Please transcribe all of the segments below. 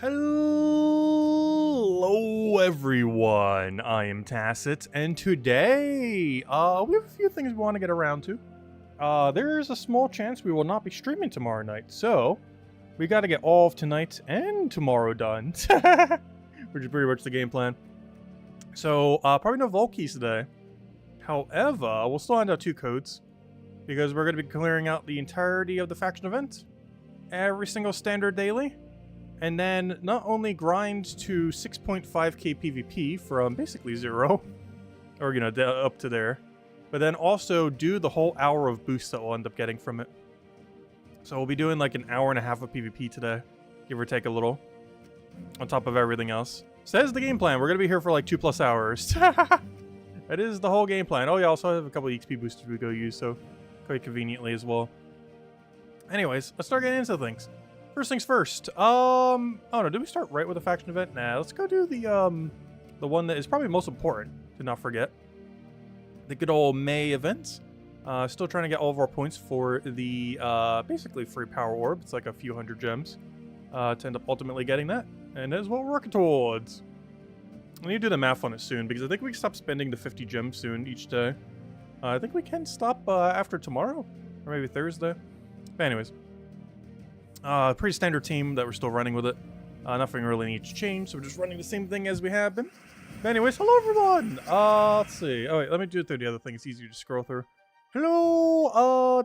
Hello everyone, I am Tacit, and today, we have a few things we want to get around to. There's a small chance we will not be streaming tomorrow night, so we got to get all of tonight and tomorrow done, which is pretty much the game plan. So, probably no vault keys today. However, we'll still hand out 2 codes, because we're going to be clearing out the entirety of the faction event, every single standard daily. And then not only grind to 6.5k PvP from basically 0, or, you know, up to there, but then also do the whole hour of boost that we'll end up getting from it. So we'll be doing like an hour and a half of PvP today, give or take a little, on top of everything else. So that is the game plan. We're going to be here for like 2+ hours. That is the whole game plan. Oh yeah, also I have a couple of XP boosters we go use, so quite conveniently as well. Anyways, let's start getting into things. First things first, oh no, did we start right with the faction event? Nah, let's go do the one that is probably most important to not forget. The good old May events. Still trying to get all of our points for the, basically free power orb. It's like a few hundred gems, to end up ultimately getting that. And that is what we're working towards. I need to do the math on it soon, because I think we can stop spending the 50 gems soon each day. I think we can stop, after tomorrow, or maybe Thursday. But anyways. Pretty standard team that we're still running with it. Nothing really needs to change, so we're just running the same thing as we have been. But anyways, hello everyone! Let's see. Oh wait, let me do it through the other thing. It's easier to scroll through. Hello,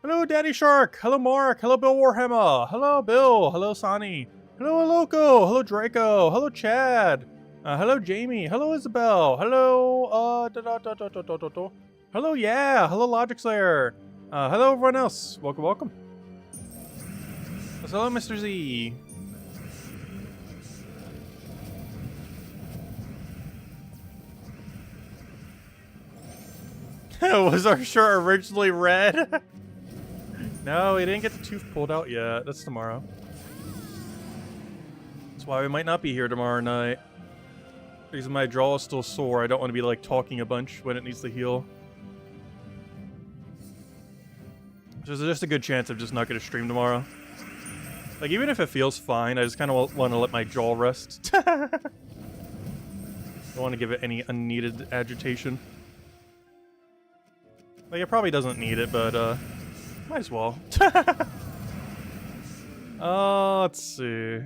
Hello, Daddy Shark! Hello, Mark! Hello, Bill Warhammer! Hello, Bill! Hello, Sonny! Hello, Loco! Hello, Draco! Hello, Chad! Hello, Jamie! Hello, Isabel! Hello, Hello, yeah! Hello, Logic Slayer! Hello, everyone else! Welcome, welcome. Hello, Mr. Z. Was our shirt originally red? No, we didn't get the tooth pulled out yet. That's tomorrow. That's why we might not be here tomorrow night. Because my jaw is still sore. I don't want to be like talking a bunch when it needs to heal. So there's just a good chance I'm just not going to stream tomorrow. Like, even if it feels fine, I just kind of want to let my jaw rest. Don't want to give it any unneeded agitation. Like, it probably doesn't need it, but, might as well. Let's see.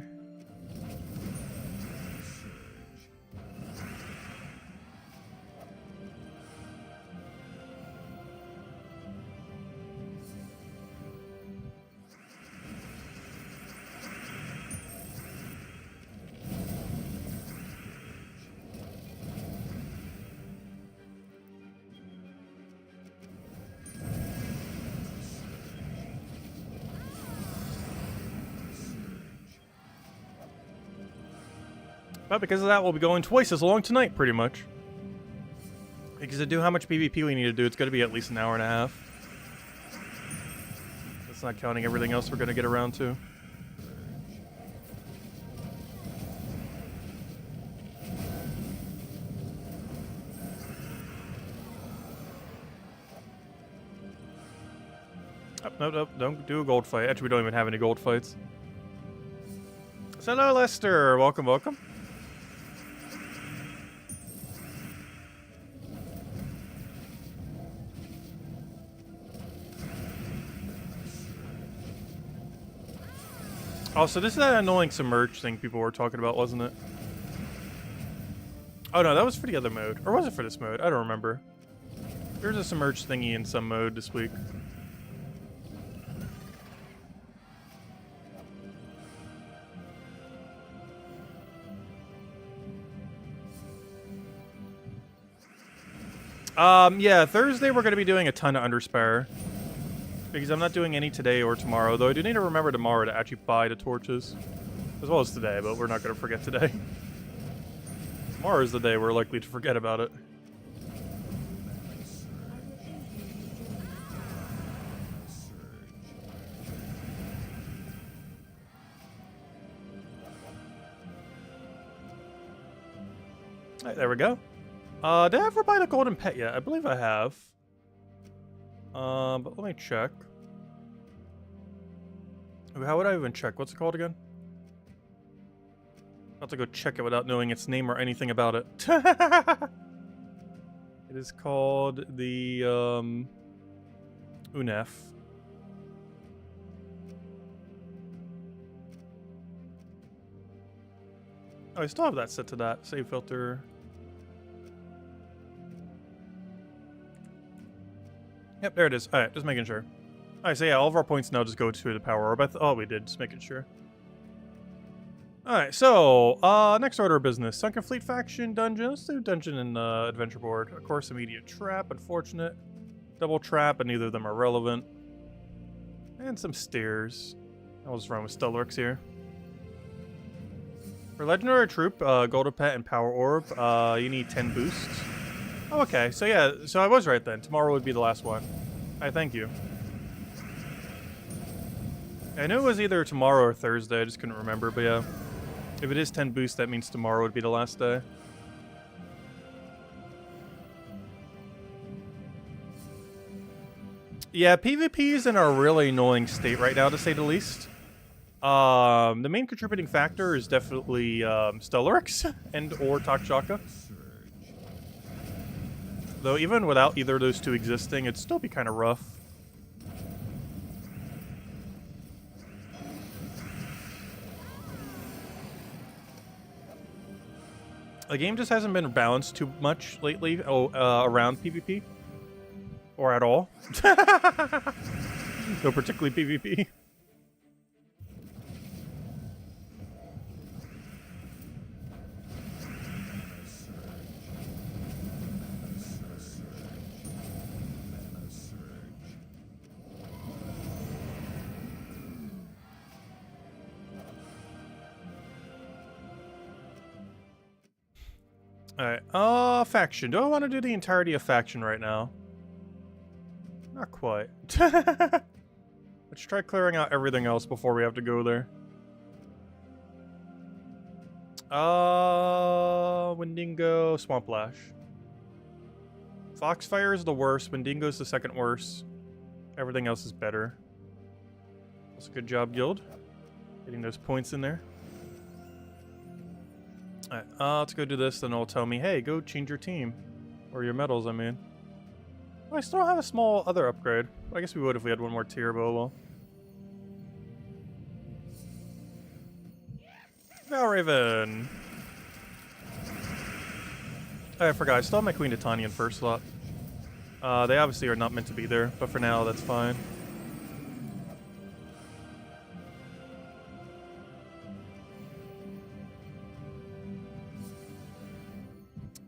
But because of that, we'll be going twice as long tonight, pretty much. Because to do how much PvP we need to do, it's going to be at least an hour and a half. That's not counting everything else we're going to get around to. Oh, nope, don't do a gold fight. Actually, we don't even have any gold fights. So hello, Lester. Welcome, welcome. Oh, so this is that annoying submerge thing people were talking about, wasn't it? Oh no, that was for the other mode. Or was it for this mode? I don't remember. There's a submerge thingy in some mode this week. Yeah, Thursday we're going to be doing a ton of Underspare. Because I'm not doing any today or tomorrow, though I do need to remember tomorrow to actually buy the torches. As well as today, but we're not going to forget today. Tomorrow is the day we're likely to forget about it. Alright, there we go. Did I ever buy the golden pet yet? I believe I have. But let me check. How would I even check? What's it called again? have to go check it without knowing its name or anything about it. It is called the UNEF. Oh, I still have that set to that. Save filter. Yep, there it is. Alright, just making sure. Alright, so yeah, all of our points now just go to the power orb. Oh, we did. Just making sure. Alright, so, next order of business. Sunken Fleet Faction Dungeon. Let's do Dungeon and Adventure Board. Of course, immediate trap. Unfortunate. Double trap, but neither of them are relevant. And some stairs. I'll just run with Stellarix here. For Legendary Troop, Golden Pet, and Power Orb, you need 10 boosts. Oh, okay. So yeah, so I was right then. Tomorrow would be the last one. Alright, thank you. I knew it was either tomorrow or Thursday, I just couldn't remember, but yeah. If it is 10 boosts, that means tomorrow would be the last day. Yeah, PvP is in a really annoying state right now, to say the least. The main contributing factor is definitely Stellarix and or Takshaka. Though even without either of those two existing, it'd still be kind of rough. The game just hasn't been balanced too much lately around PvP. Or at all. No, particularly PvP. Alright, faction. Do I want to do the entirety of faction right now? Not quite. Let's try clearing out everything else before we have to go there. Wendigo, Swamp Lash. Foxfire is the worst, Wendigo's the second worst. Everything else is better. That's a good job, guild. Getting those points in there. Alright, let's go do this, then it'll tell me, hey, go change your team. Or your medals, I mean. Oh, I still have a small other upgrade. I guess we would if we had one more tier, but oh well. Valraven! Oh, I forgot, I still have my Queen Titania in first slot. They obviously are not meant to be there, but for now, that's fine.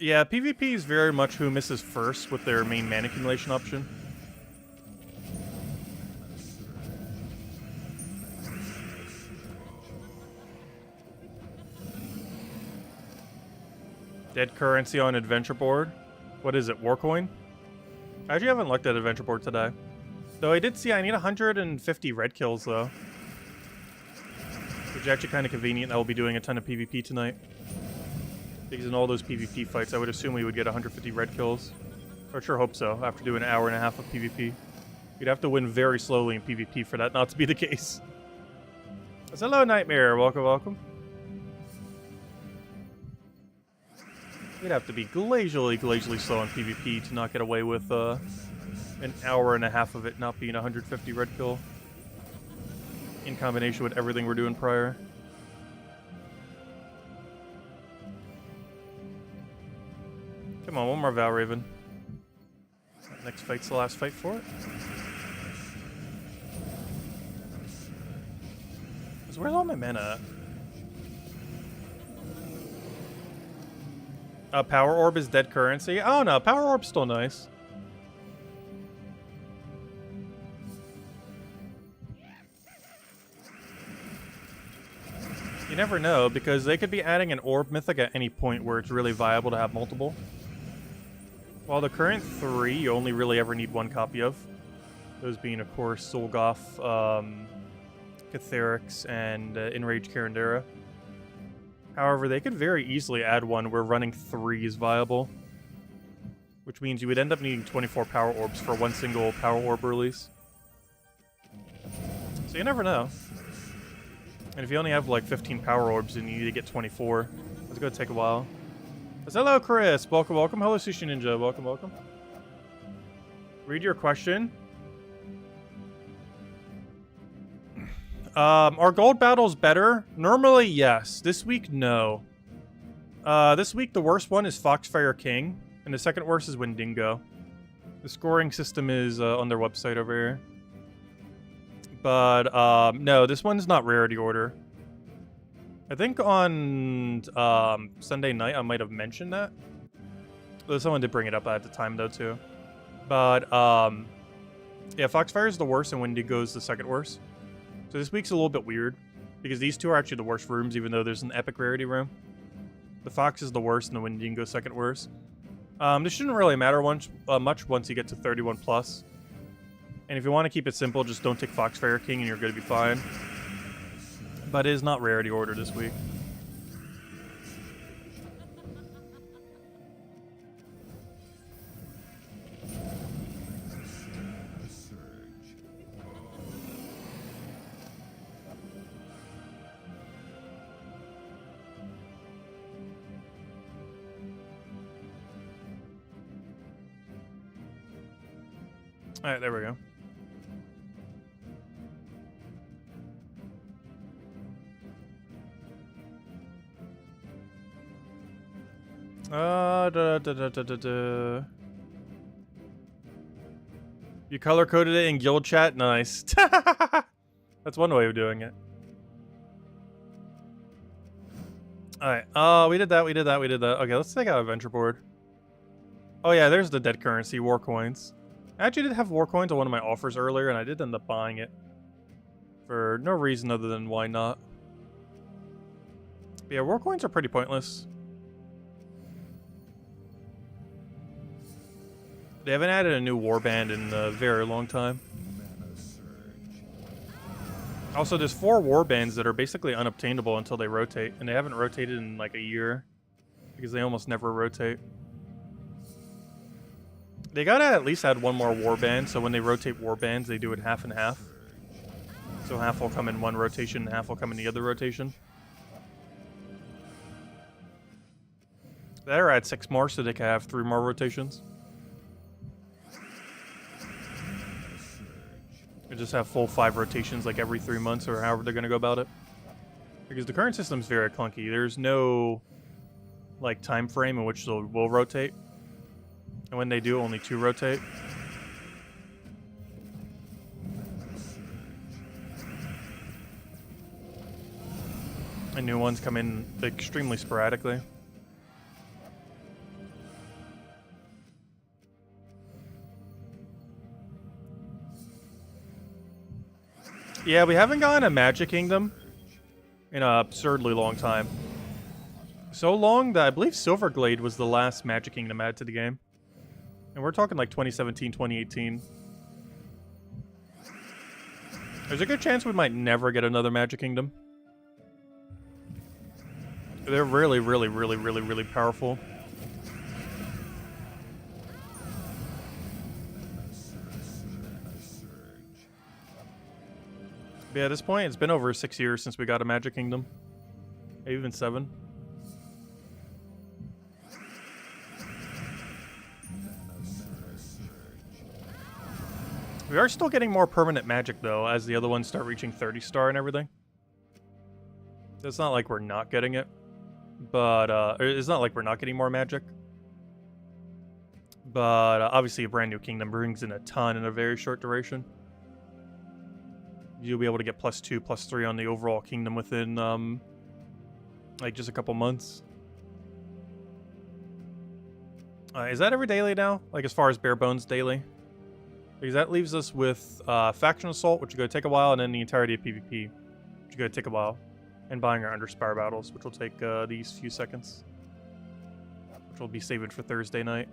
Yeah, PvP is very much who misses first with their main mana accumulation option. Dead currency on Adventure Board. What is it, Warcoin? I actually haven't looked at Adventure Board today. Though I did see I need 150 red kills, though. Which is actually kind of convenient. I will be doing a ton of PvP tonight. Because in all those PvP fights, I would assume we would get 150 red kills. Or sure hope so, after doing an hour and a half of PvP. You'd have to win very slowly in PvP for that not to be the case. Hello, Nightmare. Welcome, welcome. You'd have to be glacially slow in PvP to not get away with an hour and a half of it not being 150 red kill. In combination with everything we're doing prior. Come on, one more Valraven. Next fight's the last fight for it. Where's all my mana at? Power Orb is dead currency? Oh no, Power Orb's still nice. You never know, because they could be adding an Orb Mythic at any point where it's really viable to have multiple. While the current 3 you only really ever need one copy of. Those being, of course, Solgoth, Catharix, and Enraged Carandera. However, they could very easily add one where running 3 is viable. Which means you would end up needing 24 Power Orbs for one single Power Orb release. So you never know. And if you only have like 15 power orbs, then you need to get 24. That's gonna take a while. Hello, Chris. Welcome, welcome. Hello, Sushi Ninja. Welcome, welcome. Read your question. Are gold battles better? Normally, yes. This week, no. This week, the worst one is Foxfire King, and the second worst is Wendigo. The scoring system is on their website over here. But, no, this one's not rarity order. I think on Sunday night, I might have mentioned that. Though someone did bring it up at the time, though, too. But, yeah, Foxfire is the worst, and Wendigo is the second worst. So this week's a little bit weird, because these two are actually the worst rooms, even though there's an epic rarity room. The Fox is the worst, and the Wendigo second worst. This shouldn't really matter much once you get to 31 plus. And if you want to keep it simple, just don't take Foxfire King, and you're going to be fine. But it is not rarity order this week. Alright, there we go. You color coded it in guild chat? Nice. That's one way of doing it. Alright, we did that. Okay, let's take out adventure board. Oh yeah, there's the dead currency, war coins. I actually did have war coins on one of my offers earlier, and I did end up buying it. For no reason other than why not. But yeah, war coins are pretty pointless. They haven't added a new warband in a very long time. Also, there's 4 warbands that are basically unobtainable until they rotate, and they haven't rotated in like a year. Because they almost never rotate. They gotta at least add one more warband, so when they rotate warbands, they do it half and half. So half will come in one rotation, and half will come in the other rotation. They're at 6 more, so they can have 3 more rotations. Or just have full 5 rotations like every 3 months, or however they're gonna go about it. Because the current system's very clunky. There's no like time frame in which they'll will rotate. And when they do, only 2 rotate. And new ones come in extremely sporadically. Yeah, we haven't gotten a Magic Kingdom in an absurdly long time. So long that I believe Silverglade was the last Magic Kingdom added to the game. And we're talking like 2017, 2018. There's a good chance we might never get another Magic Kingdom. They're really, really, really, really, really powerful. But yeah, at this point, it's been over 6 years since we got a Magic Kingdom. Maybe even 7. We are still getting more permanent magic, though, as the other ones start reaching 30 star and everything. It's not like we're not getting it. But, it's not like we're not getting more magic. But, obviously a brand new kingdom brings in a ton in a very short duration. You'll be able to get +2, +3 on the overall kingdom within, like, just a couple months. Is that every daily now? Like, as far as bare bones daily? Because that leaves us with Faction Assault, which is going to take a while, and then the entirety of PvP, which is going to take a while. And buying our Underspire battles, which will take these few seconds. Which will be saved for Thursday night.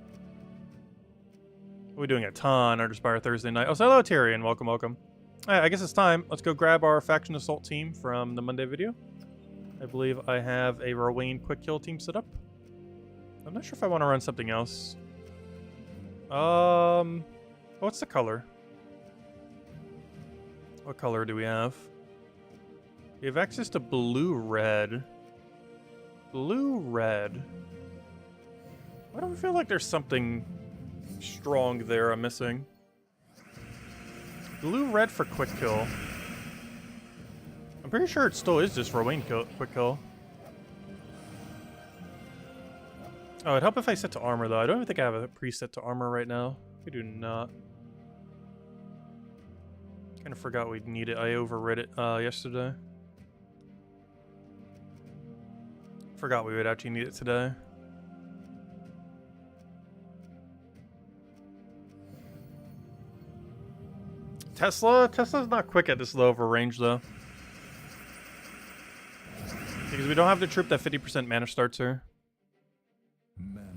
We're doing a ton Underspire Thursday night. Oh, so hello, Tyrion. Welcome, welcome. Alright, I guess it's time. Let's go grab our Faction Assault team from the Monday video. I believe I have a Rowan Quick Kill team set up. I'm not sure if I want to run something else. What's the color? What color do we have? We have access to blue-red. Blue-red. Why do I feel like there's something strong there I'm missing? Blue-red for quick kill. I'm pretty sure it still is just Rowan quick kill. Oh, it'd help if I set to armor, though. I don't even think I have a preset to armor right now. I do not. Kind of forgot we'd need it. I overrid it yesterday. Forgot we would actually need it today. Tesla's not quick at this low of a range, though. Because we don't have the troop that 50% mana starts her.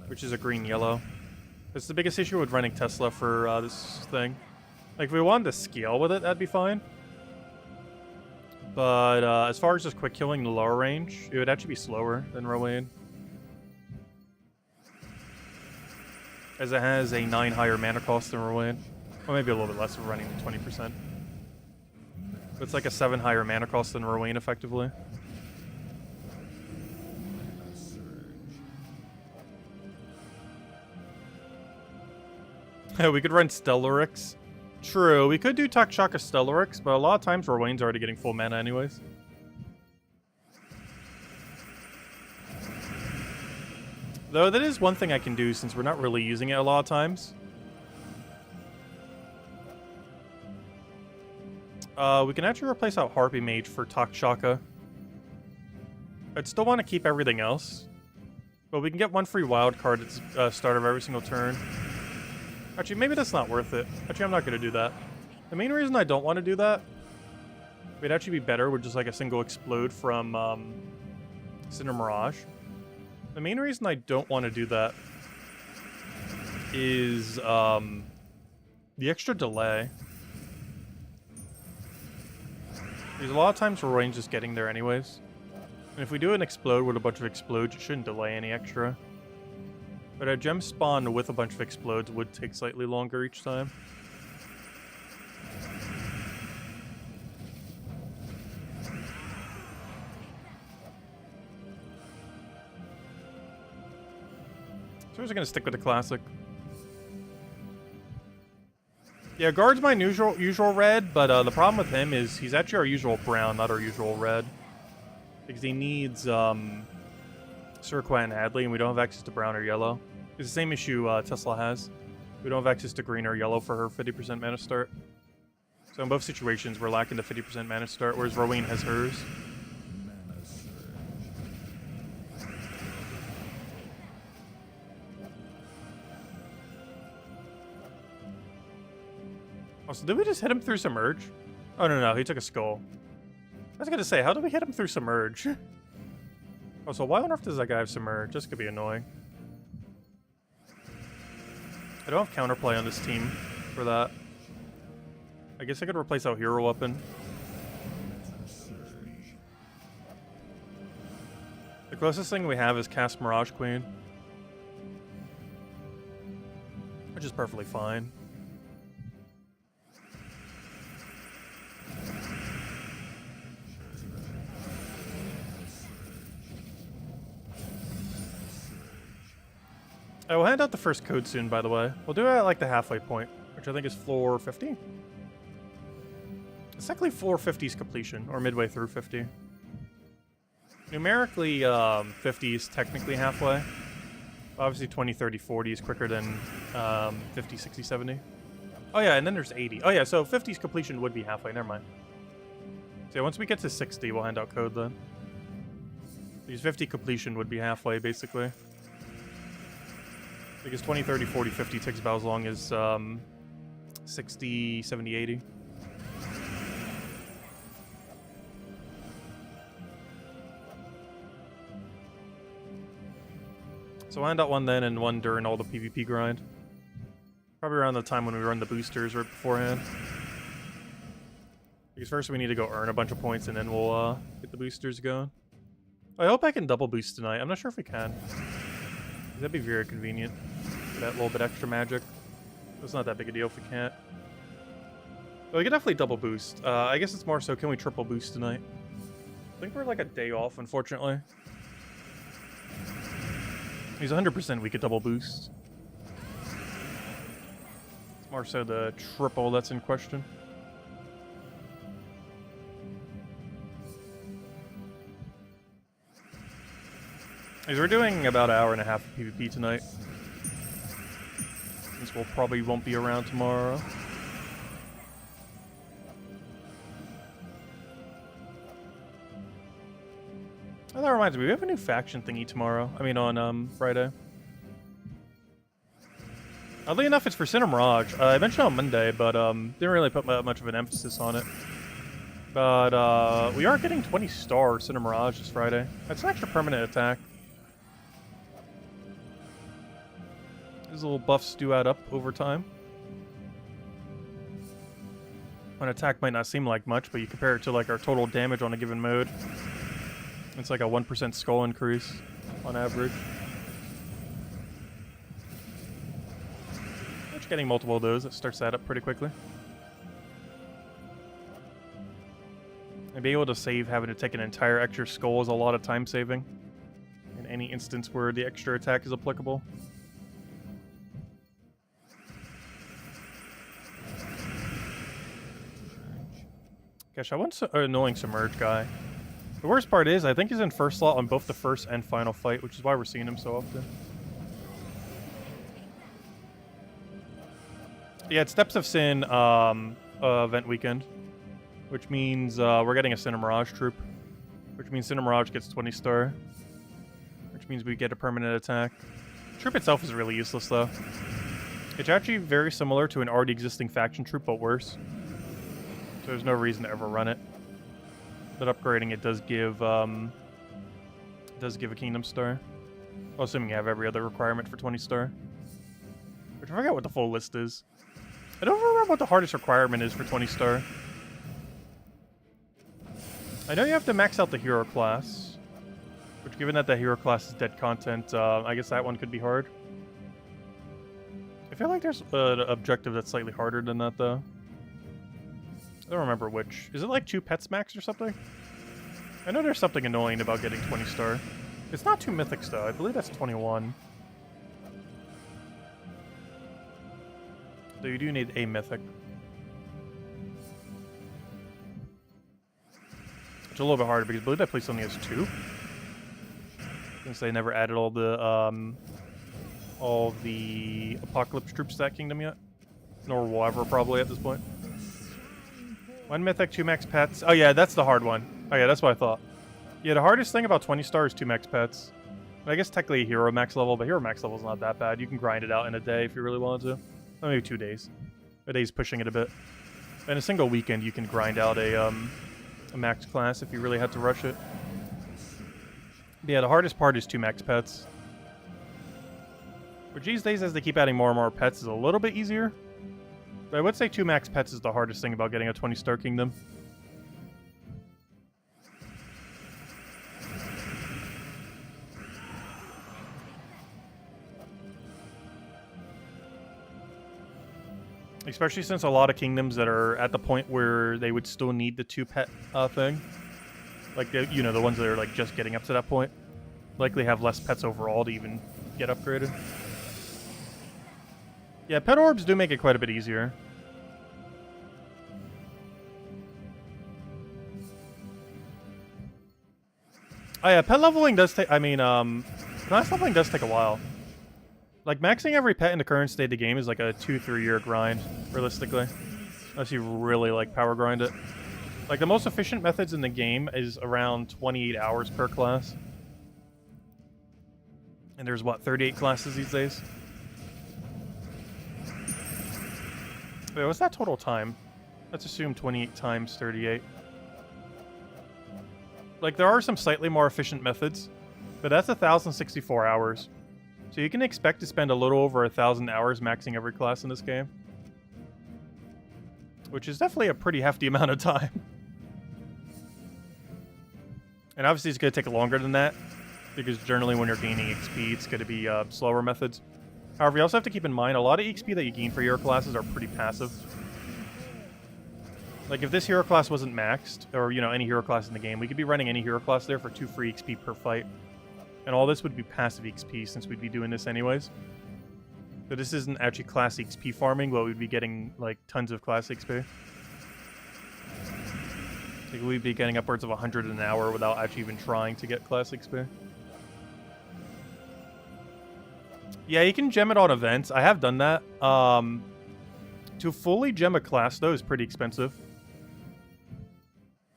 Which is a green-yellow. That's the biggest issue with running Tesla for this thing. Like, if we wanted to scale with it, that'd be fine. But as far as just quick killing the lower range, it would actually be slower than Rowan. As it has a 9 higher mana cost than Rowan. Or maybe a little bit less of running than 20%. But it's like a 7 higher mana cost than Rowan, effectively. We could run Stellarix. True, we could do Takshaka Stellarix, but a lot of times Rowan's already getting full mana anyways. Though that is one thing I can do since we're not really using it a lot of times. We can actually replace out Harpy Mage for Takshaka. I'd still want to keep everything else. But we can get one free wild card at the start of every single turn. Actually, maybe that's not worth it. Actually, I'm not going to do that. The main reason I don't want to do that, it'd actually be better with just like a single explode from Cinder Mirage. The main reason I don't want to do that is the extra delay. Because a lot of times Rowan's just getting there anyways. And if we do an explode with a bunch of explodes, it shouldn't delay any extra. But a gem spawn with a bunch of explodes would take slightly longer each time. So we're just gonna stick with the classic. Yeah, Guard's my usual red, but the problem with him is he's actually our usual brown, not our usual red. Because he needs Surquat and Hadley, and we don't have access to brown or yellow. It's the same issue Tesla has. We don't have access to green or yellow for her 50% mana start. So in both situations, we're lacking the 50% mana start, whereas Rowan has hers. Oh, so did we just hit him through Submerge? Oh, no, he took a skull. I was gonna say, how did we hit him through Submerge? Oh, so why on earth does that guy have Submerge? This could be annoying. I don't have counterplay on this team for that. I guess I could replace our hero weapon. The closest thing we have is cast Mirage Queen. Which is perfectly fine. I will hand out the first code soon, by the way. We'll do it at like the halfway point, which I think is floor 50. It's technically floor 50's completion, or midway through 50. Numerically, 50 is technically halfway. Obviously 20, 30, 40 is quicker than 50, 60, 70. Oh yeah, and then there's 80. Oh yeah, so 50's completion would be halfway, never mind. So yeah, once we get to 60, we'll hand out code then. Because 50 completion would be halfway, basically. Because 20, 30, 40, 50 takes about as long as 60, 70, 80. So I'll hand out one then and one during all the PvP grind. Probably around the time when we run the boosters right beforehand. Because first we need to go earn a bunch of points and then we'll get the boosters going. I hope I can double boost tonight. I'm not sure if we can. That'd be very convenient. For that little bit extra magic. It's not that big a deal if we can't. But we can definitely double boost. I guess it's more so, can we triple boost tonight? I think we're like a day off, unfortunately. He's 100% weak at double boost. It's more so the triple that's in question. We're doing about an hour and a half of PvP tonight. Since we'll probably won't be around tomorrow. Oh, that reminds me, we have a new faction thingy tomorrow. I mean, on Friday. Oddly enough, it's for Cinder Mirage. I mentioned on Monday, but didn't really put much of an emphasis on it. But we are getting 20-star Cinder Mirage this Friday. That's an extra permanent attack. These little buffs do add up over time. An attack might not seem like much, but you compare it to like our total damage on a given mode. It's like a 1% skull increase on average. Which getting multiple of those, that starts that up pretty quickly. And being able to save having to take an entire extra skull is a lot of time saving. In any instance where the extra attack is applicable. Gosh, I want an annoying Submerge guy. The worst part is, I think he's in first slot on both the first and final fight, which is why we're seeing him so often. Yeah, it's Steps of Sin event weekend, which means we're getting a Cinder Mirage troop, which means Cinder Mirage gets 20-star, which means we get a permanent attack. The troop itself is really useless, though. It's actually very similar to an already existing faction troop, but worse. So there's no reason to ever run it. But upgrading it does give a Kingdom Star. Well, assuming you have every other requirement for 20-star. Which I forget what the full list is. I don't remember what the hardest requirement is for 20-star. I know you have to max out the hero class. Which, given that the hero class is dead content, I guess that one could be hard. I feel like there's an objective that's slightly harder than that, though. I don't remember which. Is it like 2 pets max or something? I know there's something annoying about getting 20-star. It's not 2 mythics, though. I believe that's 21. So you do need a mythic. It's a little bit harder because I believe that place only has 2. Since they never added all the Apocalypse troops to that kingdom yet. Nor will ever, probably, at this point. 1 mythic, 2 max pets. Oh yeah, that's the hard one. Oh yeah, that's what I thought. Yeah, the hardest thing about 20-star is 2 max pets. I guess technically a hero max level, but hero max level is not that bad. You can grind it out in a day if you really wanted to. Well, maybe 2 days. A day's pushing it a bit. In a single weekend, you can grind out a max class if you really had to rush it. But yeah, the hardest part is 2 max pets. Which these days, as they keep adding more and more pets, is a little bit easier. But I would say 2 max pets is the hardest thing about getting a 20-star kingdom. Especially since a lot of kingdoms that are at the point where they would still need the 2 pet thing. Like, you know, the ones that are like just getting up to that point. Likely have less pets overall to even get upgraded. Yeah, pet orbs do make it quite a bit easier. Oh yeah, pet leveling does take, I mean, class leveling does take a while. Like, maxing every pet in the current state of the game is like a 2-3 year grind, realistically. Unless you really, like, power grind it. Like, the most efficient methods in the game is around 28 hours per class. And there's, what, 38 classes these days? Wait, what's that total time? Let's assume 28 times 38. Like, there are some slightly more efficient methods, but that's 1,064 hours. So you can expect to spend a little over 1,000 hours maxing every class in this game. Which is definitely a pretty hefty amount of time. And obviously it's going to take longer than that, because generally when you're gaining XP, it's going to be slower methods. However, you also have to keep in mind, a lot of XP that you gain for your classes are pretty passive. Like, if this hero class wasn't maxed, or, you know, any hero class in the game, we could be running any hero class there for 2 free XP per fight. And all this would be passive XP, since we'd be doing this anyways. So this isn't actually class XP farming, but we'd be getting, like, tons of class XP. Like, we'd be getting upwards of 100 an hour without actually even trying to get class XP. Yeah, you can gem it on events. I have done that. To fully gem a class, though, is pretty expensive.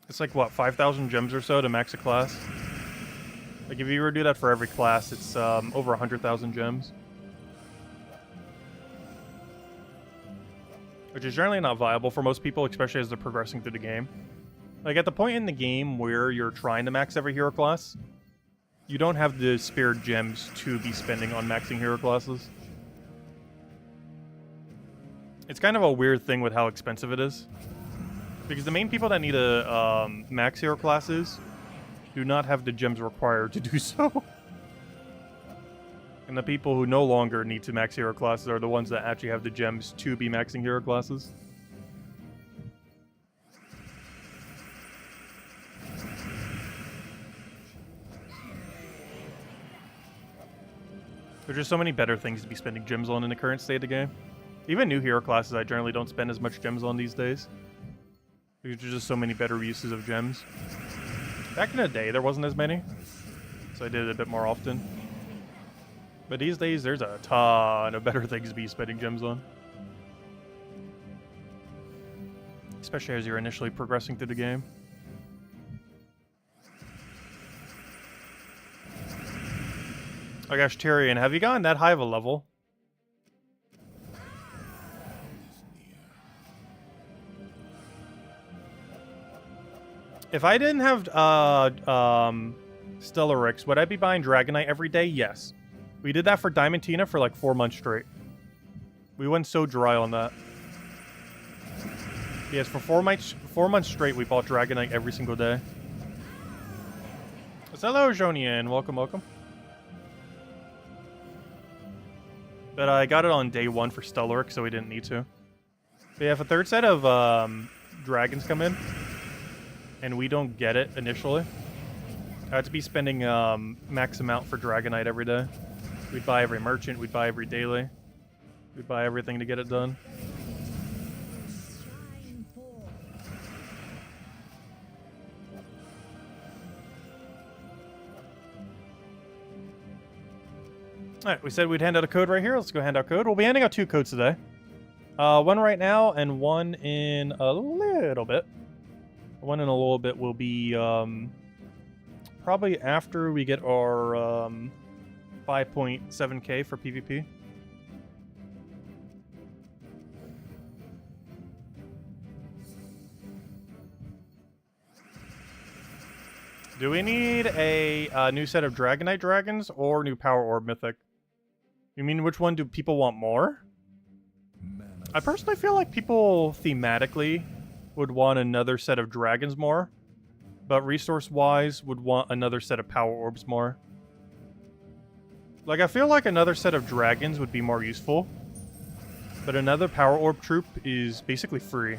It's like, what, 5,000 gems or so to max a class? Like, if you were to do that for every class, it's over 100,000 gems. Which is generally not viable for most people, especially as they're progressing through the game. Like, at the point in the game where you're trying to max every hero class, you don't have the spare gems to be spending on maxing hero classes. It's kind of a weird thing with how expensive it is. Because the main people that need to max hero classes do not have the gems required to do so. And the people who no longer need to max hero classes are the ones that actually have the gems to be maxing hero classes. There's just so many better things to be spending gems on in the current state of the game. Even new hero classes I generally don't spend as much gems on these days. There's just so many better uses of gems. Back in the day, there wasn't as many, so I did it a bit more often. But these days, there's a ton of better things to be spending gems on. Especially as you're initially progressing through the game. Oh gosh, Tyrion, have you gotten that high of a level? If I didn't have Stellarix, would I be buying Dragonite every day? Yes. We did that for Diamantina for like 4 months straight. We went so dry on that. Yes, for 4 months straight, we bought Dragonite every single day. Hello, Jonian. Welcome, welcome. But I got it on day 1 for Stellarix, so we didn't need to. But yeah, if a third set of dragons come in, and we don't get it initially, I have to be spending max amount for Dragonite every day. We'd buy every merchant, we'd buy every daily. We'd buy everything to get it done. Alright, we said we'd hand out a code right here. Let's go hand out code. We'll be handing out 2 codes today. One right now and one in a little bit. One in a little bit will be probably after we get our 5.7k for PvP. Do we need a new set of Dragonite dragons or new Power Orb Mythic? You mean which one do people want more? I personally feel like people thematically would want another set of dragons more, but resource-wise would want another set of Power Orbs more. Like, I feel like another set of dragons would be more useful, but another Power Orb troop is basically free.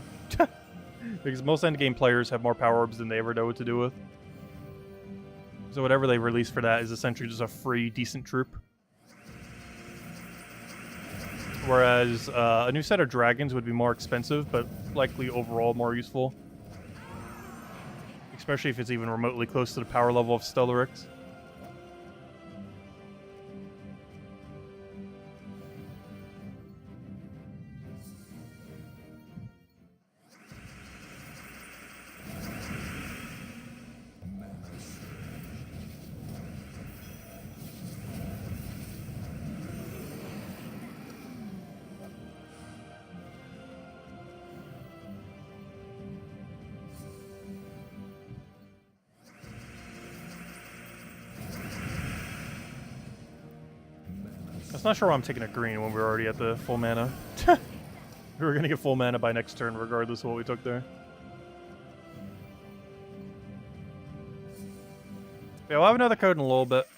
Because most endgame players have more Power Orbs than they ever know what to do with. So whatever they release for that is essentially just a free, decent troop. Whereas a new set of dragons would be more expensive, but likely overall more useful. Especially if it's even remotely close to the power level of Stellarix. I'm not sure why I'm taking a green when we're already at the full mana. We were gonna get full mana by next turn, regardless of what we took there. Yeah, we'll have another code in a little bit.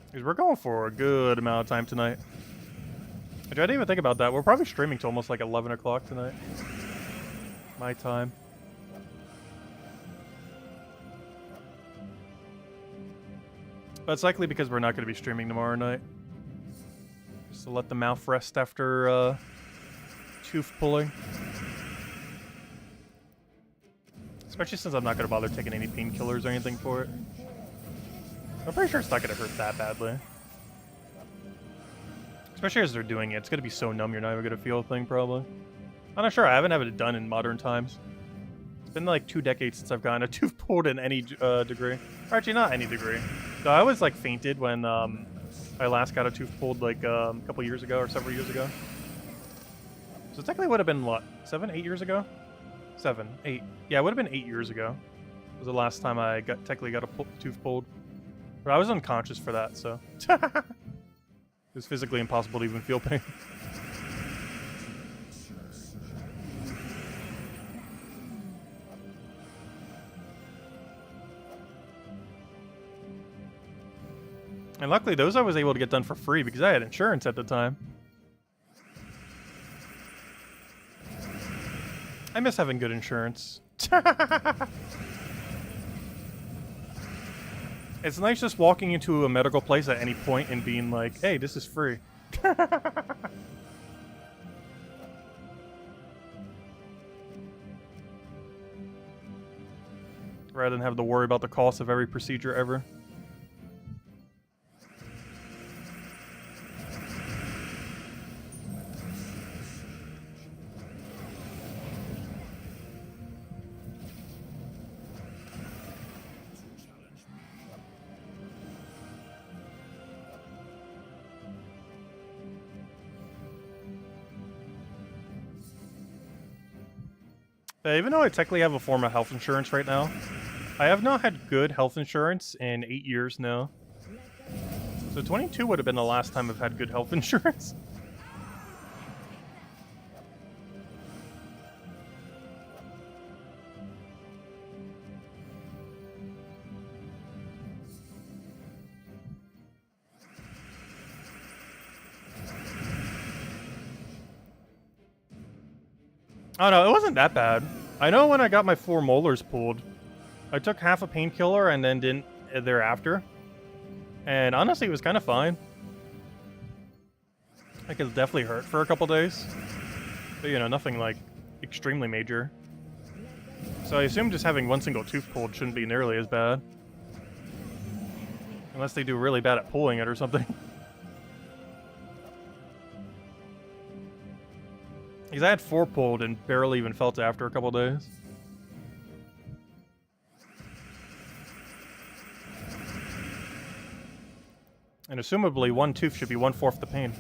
Because we're going for a good amount of time tonight. I didn't even think about that. We're probably streaming till almost like 11 o'clock tonight. My time. But it's likely because we're not going to be streaming tomorrow night. Just to let the mouth rest after tooth pulling. Especially since I'm not going to bother taking any painkillers or anything for it. I'm pretty sure it's not going to hurt that badly. Especially as they're doing it. It's going to be so numb you're not even going to feel a thing, probably. I'm not sure. I haven't had it done in modern times. It's been like 2 decades since I've gotten a tooth pulled in any degree. Or actually, not any degree. So I was like fainted when I last got a tooth pulled like a couple years ago or several years ago. So it technically would have been what, 7, 8 years ago? 7, 8. Yeah, it would have been 8 years ago. It was the last time I technically got a tooth pulled. But I was unconscious for that, so. It was physically impossible to even feel pain. And luckily, those I was able to get done for free because I had insurance at the time. I miss having good insurance. It's nice just walking into a medical place at any point and being like, hey, this is free. Rather than have to worry about the cost of every procedure ever. Even though I technically have a form of health insurance right now, I have not had good health insurance in 8 years now. So 22 would have been the last time I've had good health insurance. Oh no, it wasn't that bad. I know when I got my 4 molars pulled, I took half a painkiller and then didn't thereafter. And honestly, it was kind of fine. Like, it definitely hurt for a couple days. But, you know, nothing, like, extremely major. So I assume just having one single tooth pulled shouldn't be nearly as bad. Unless they do really bad at pulling it or something. Because I had 4 pulled and barely even felt it after a couple days. And assumably, 1 tooth should be 1/4 the pain.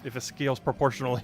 If it scales proportionally.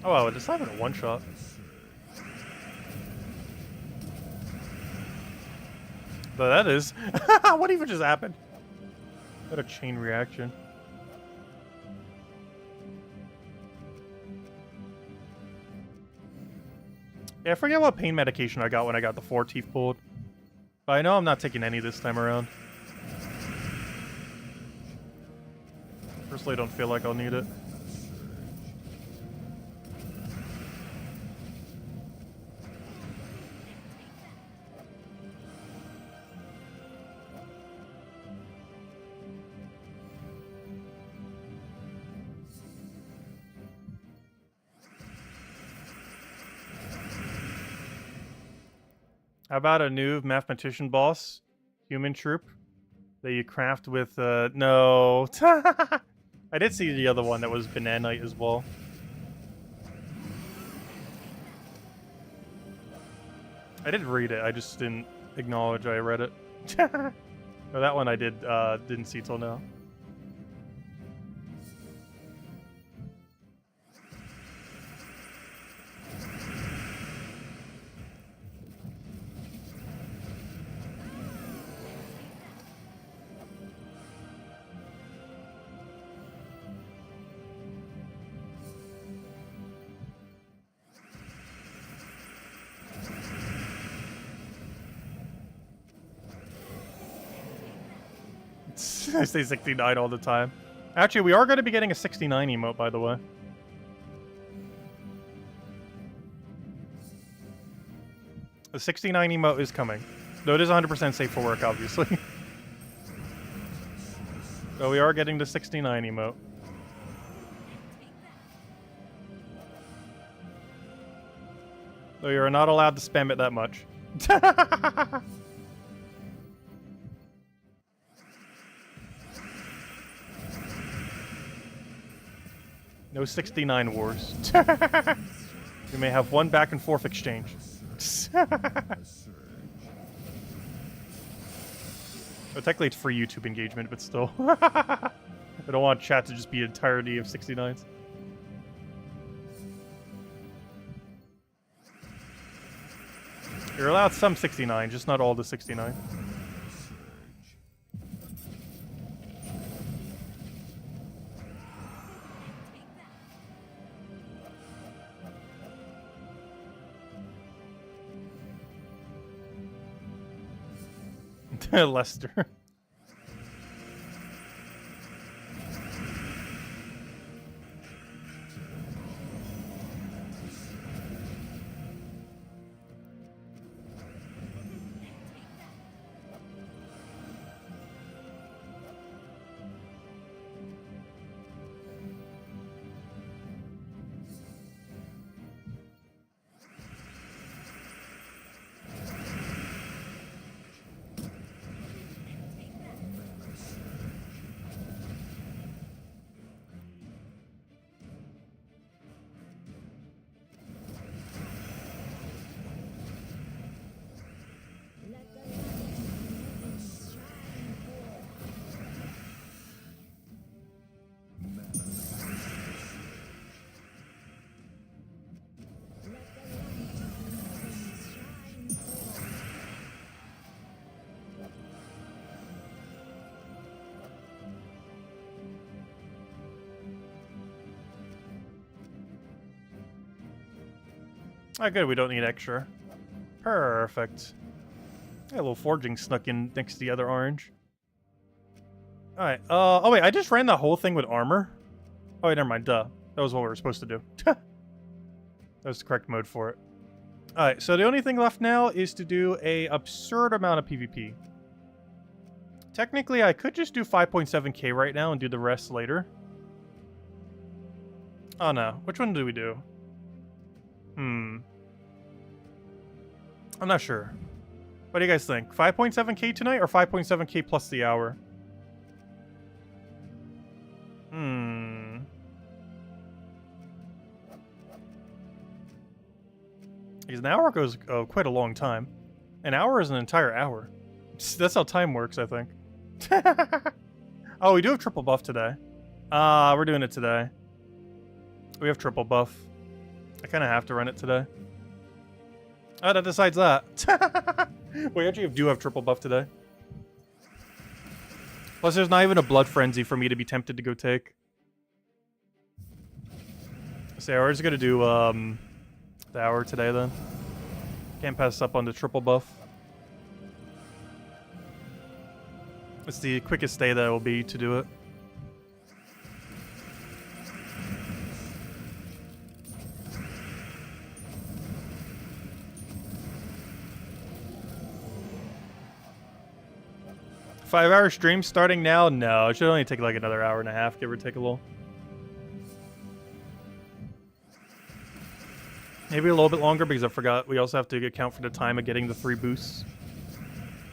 Oh wow, it's not even a one-shot. But that is. What even just happened? What a chain reaction. Yeah, I forget what pain medication I got when I got the 4 teeth pulled. But I know I'm not taking any this time around. personally don't feel like I'll need it. How about a new mathematician boss, human troop, that you craft with, no. I did see the other one that was Bananite as well. I did read it, I just didn't acknowledge I read it. No, that one I didn't see till now. I say 69 all the time. Actually, we are going to be getting a 69 emote, by the way. The 69 emote is coming. Though it is 100% safe for work, obviously. So we are getting the 69 emote. Though you're not allowed to spam it that much. No 69 wars. We may have one back and forth exchange. Well, technically it's free YouTube engagement, but still. I don't want chat to just be entirety of 69s. You're allowed some 69, just not all the 69. Lester. Oh, good, we don't need extra. Perfect. Yeah, a little forging snuck in next to the other orange. Alright, oh wait, I just ran that whole thing with armor? Oh wait, never mind, duh. That was what we were supposed to do. That was the correct mode for it. Alright, so the only thing left now is to do a absurd amount of PvP. Technically, I could just do 5.7k right now and do the rest later. Oh no, which one do we do? I'm not sure. What do you guys think? 5.7k tonight or 5.7k plus the hour? Because an hour goes quite a long time. An hour is an entire hour. That's how time works, I think. Oh, we do have triple buff today. We're doing it today. We have triple buff. I kind of have to run it today. Oh, that decides that. We actually do have triple buff today. Plus, there's not even a blood frenzy for me to be tempted to go take. So yeah, we're just gonna do the hour today then. Can't pass up on the triple buff. It's the quickest day that it will be to do it. 5-hour stream starting now? No, it should only take like another hour and a half, give or take a little. Maybe a little bit longer because I forgot we also have to account for the time of getting the 3 boosts,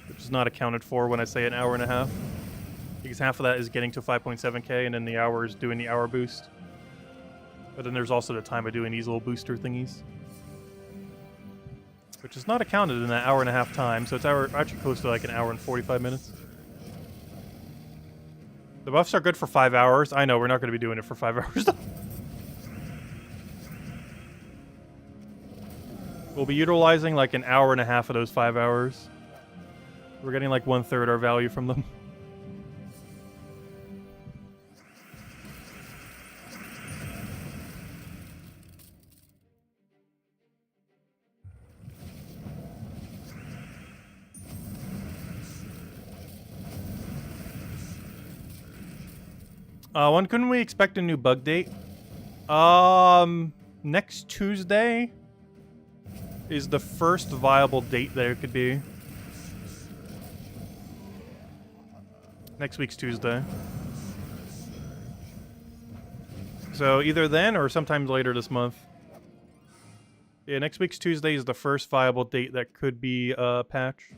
which is not accounted for when I say an hour and a half. Because half of that is getting to 5.7k and then the hour is doing the hour boost. But then there's also the time of doing these little booster thingies, which is not accounted in that hour and a half time, so it's actually close to like an hour and 45 minutes. The buffs are good for 5 hours. I know, we're not going to be doing it for 5 hours though. We'll be utilizing like an hour and a half of those 5 hours. We're getting like 1/3 our value from them. When can we expect a new bug date? Next Tuesday is the first viable date there could be. Next week's Tuesday. So either then or sometime later this month. Yeah, next week's Tuesday is the first viable date that could be a patch.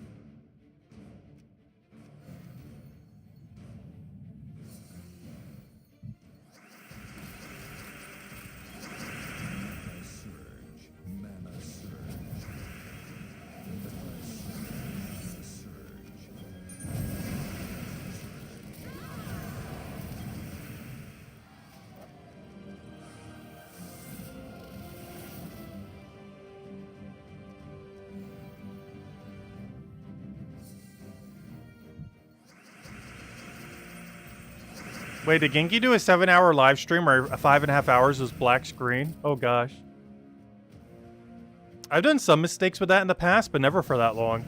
Wait, did Genki do a 7-hour live stream where 5.5 hours was black screen? Oh gosh. I've done some mistakes with that in the past, but never for that long.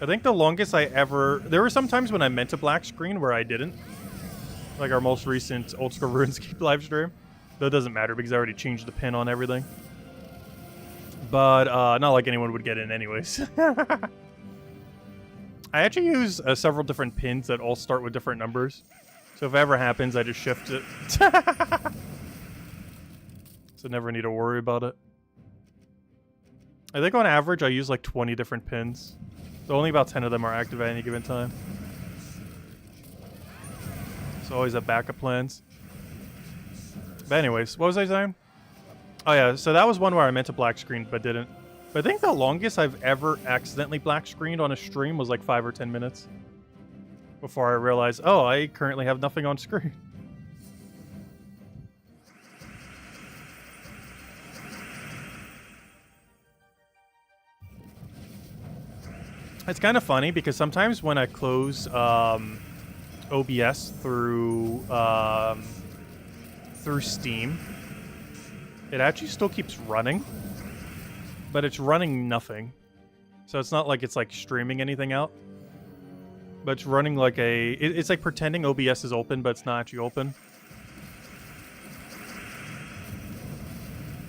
I think the longest I ever... There were some times when I meant a black screen where I didn't. Like our most recent Old School RuneScape live stream. Though it doesn't matter because I already changed the pin on everything. But not like anyone would get in anyways. I actually use several different pins that all start with different numbers. So if it ever happens, I just shift it. So never need to worry about it. I think on average I use like 20 different pins. So only about 10 of them are active at any given time. So always have backup plans. But anyways, what was I saying? Oh yeah, so that was one where I meant to black screen but didn't. But I think the longest I've ever accidentally black screened on a stream was like 5 or 10 minutes. Before I realized, oh, I currently have nothing on screen. It's kind of funny because sometimes when I close OBS through Steam, it actually still keeps running, but it's running nothing. So it's not like it's like streaming anything out. But it's running like a... It's like pretending OBS is open, but it's not actually open.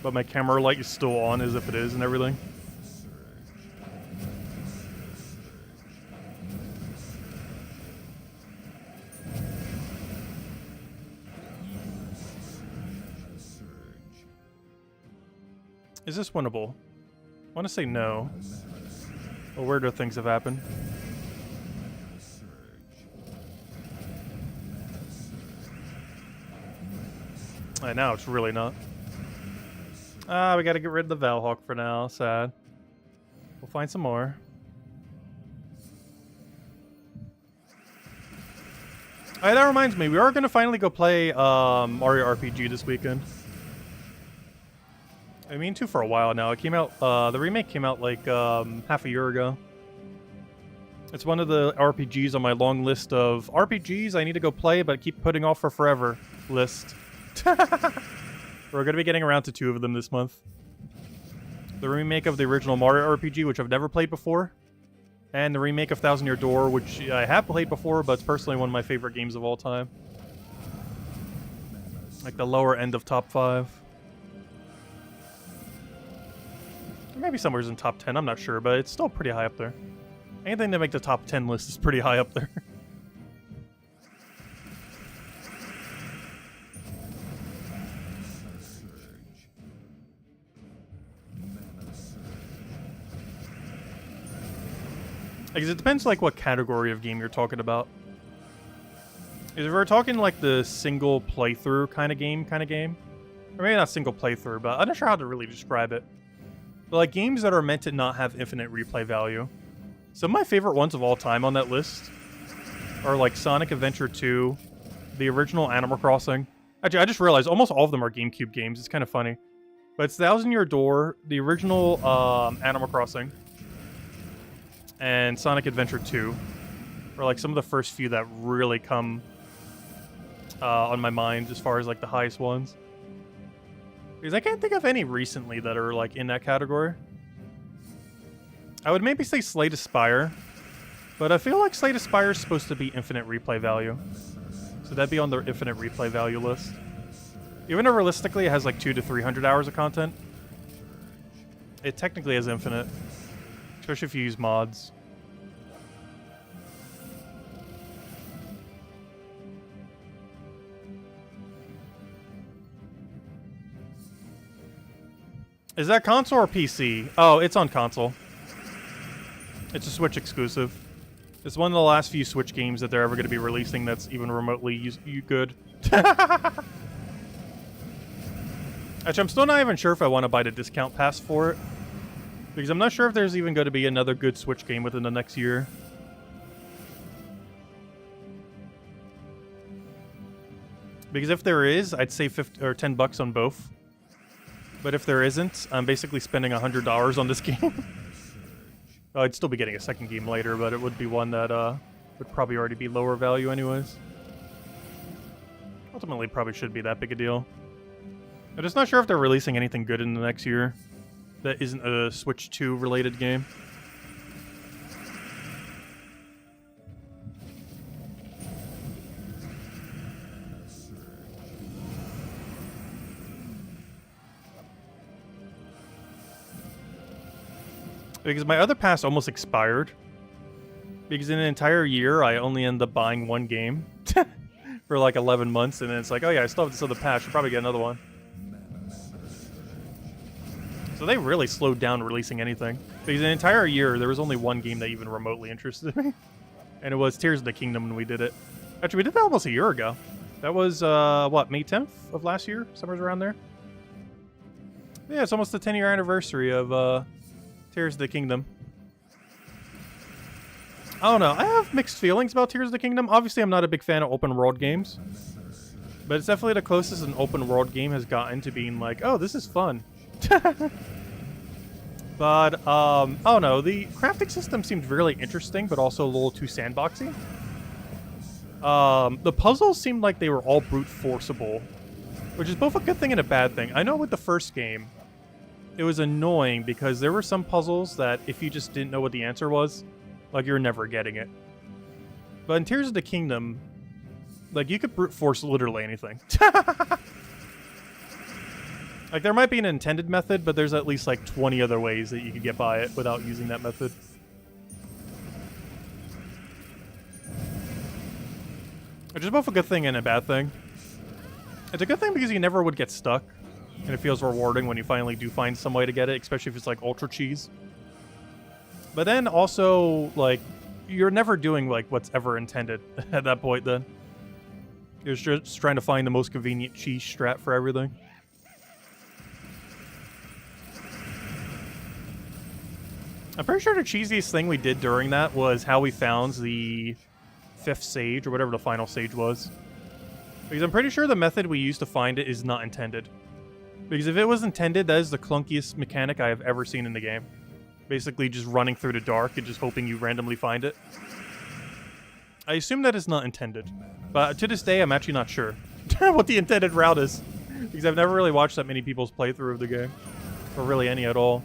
But my camera light is still on as if it is and everything. Is this winnable? I want to say no. But weirder things have happened. Now it's really not. We gotta get rid of the Valhawk for now. Sad. We'll find some more. Alright, that reminds me. We are gonna finally go play Mario RPG this weekend. I mean to for a while now. It came out, the remake came out like half a year ago. It's one of the RPGs on my long list of RPGs I need to go play but keep putting off for forever list. We're going to be getting around to 2 of them this month. The remake of the original Mario RPG, which I've never played before. And the remake of Thousand Year Door, which I have played before, but it's personally one of my favorite games of all time. Like the lower end of top 5. Or maybe somewhere's in top 10, I'm not sure, but it's still pretty high up there. Anything to make the top 10 list is pretty high up there. Because it depends like what category of game you're talking about. If we're talking like the single playthrough kind of game, or maybe not single playthrough, but I'm not sure how to really describe it. But like games that are meant to not have infinite replay value. Some of my favorite ones of all time on that list are like Sonic Adventure 2, the original Animal Crossing. Actually, I just realized almost all of them are GameCube games. It's kind of funny. But it's Thousand Year Door, the original Animal Crossing, and Sonic Adventure 2 are like some of the first few that really come on my mind as far as like the highest ones. Because I can't think of any recently that are like in that category. I would maybe say Slay the Spire, but I feel like Slay the Spire is supposed to be infinite replay value. So that'd be on the infinite replay value list. Even though realistically it has like 200 to 300 hours of content, it technically is infinite. Especially if you use mods. Is that console or PC? Oh, it's on console. It's a Switch exclusive. It's one of the last few Switch games that they're ever going to be releasing that's even remotely good. Actually, I'm still not even sure if I want to buy the discount pass for it. Because I'm not sure if there's even going to be another good Switch game within the next year. Because if there is, I'd say $10 on both. But if there isn't, I'm basically spending $100 on this game. I'd still be getting a second game later, but it would be one that would probably already be lower value anyways. Ultimately, probably should be that big a deal. I'm just not sure if they're releasing anything good in the next year that isn't a Switch 2 related game. Because my other pass almost expired. Because in an entire year, I only end up buying one game for like 11 months, and then it's like, oh yeah, I still have this other pass. Should probably get another one. So they really slowed down releasing anything. Because in an entire year, there was only one game that even remotely interested me. And it was Tears of the Kingdom when we did it. Actually, we did that almost a year ago. That was, what, May 10th of last year? Somewhere around there? Yeah, it's almost the 10-year anniversary of, Tears of the Kingdom. I don't know. I have mixed feelings about Tears of the Kingdom. Obviously, I'm not a big fan of open world games. But it's definitely the closest an open world game has gotten to being like, oh, this is fun. But, I don't know. The crafting system seemed really interesting, but also a little too sandboxy. The puzzles seemed like they were all brute forceable, which is both a good thing and a bad thing. I know with the first game, it was annoying because there were some puzzles that if you just didn't know what the answer was, like you're never getting it. But in Tears of the Kingdom, like you could brute force literally anything. Like there might be an intended method, but there's at least like 20 other ways that you could get by it without using that method. Which is both a good thing and a bad thing. It's a good thing because you never would get stuck. And it feels rewarding when you finally do find some way to get it, especially if it's like ultra cheese. But then also, like, you're never doing like what's ever intended at that point then. You're just trying to find the most convenient cheese strat for everything. I'm pretty sure the cheesiest thing we did during that was how we found the 5th sage, or whatever the final sage was. Because I'm pretty sure the method we used to find it is not intended. Because if it was intended, that is the clunkiest mechanic I have ever seen in the game. Basically just running through the dark and just hoping you randomly find it. I assume that is not intended. But to this day, I'm actually not sure what the intended route is. Because I've never really watched that many people's playthrough of the game. Or really any at all.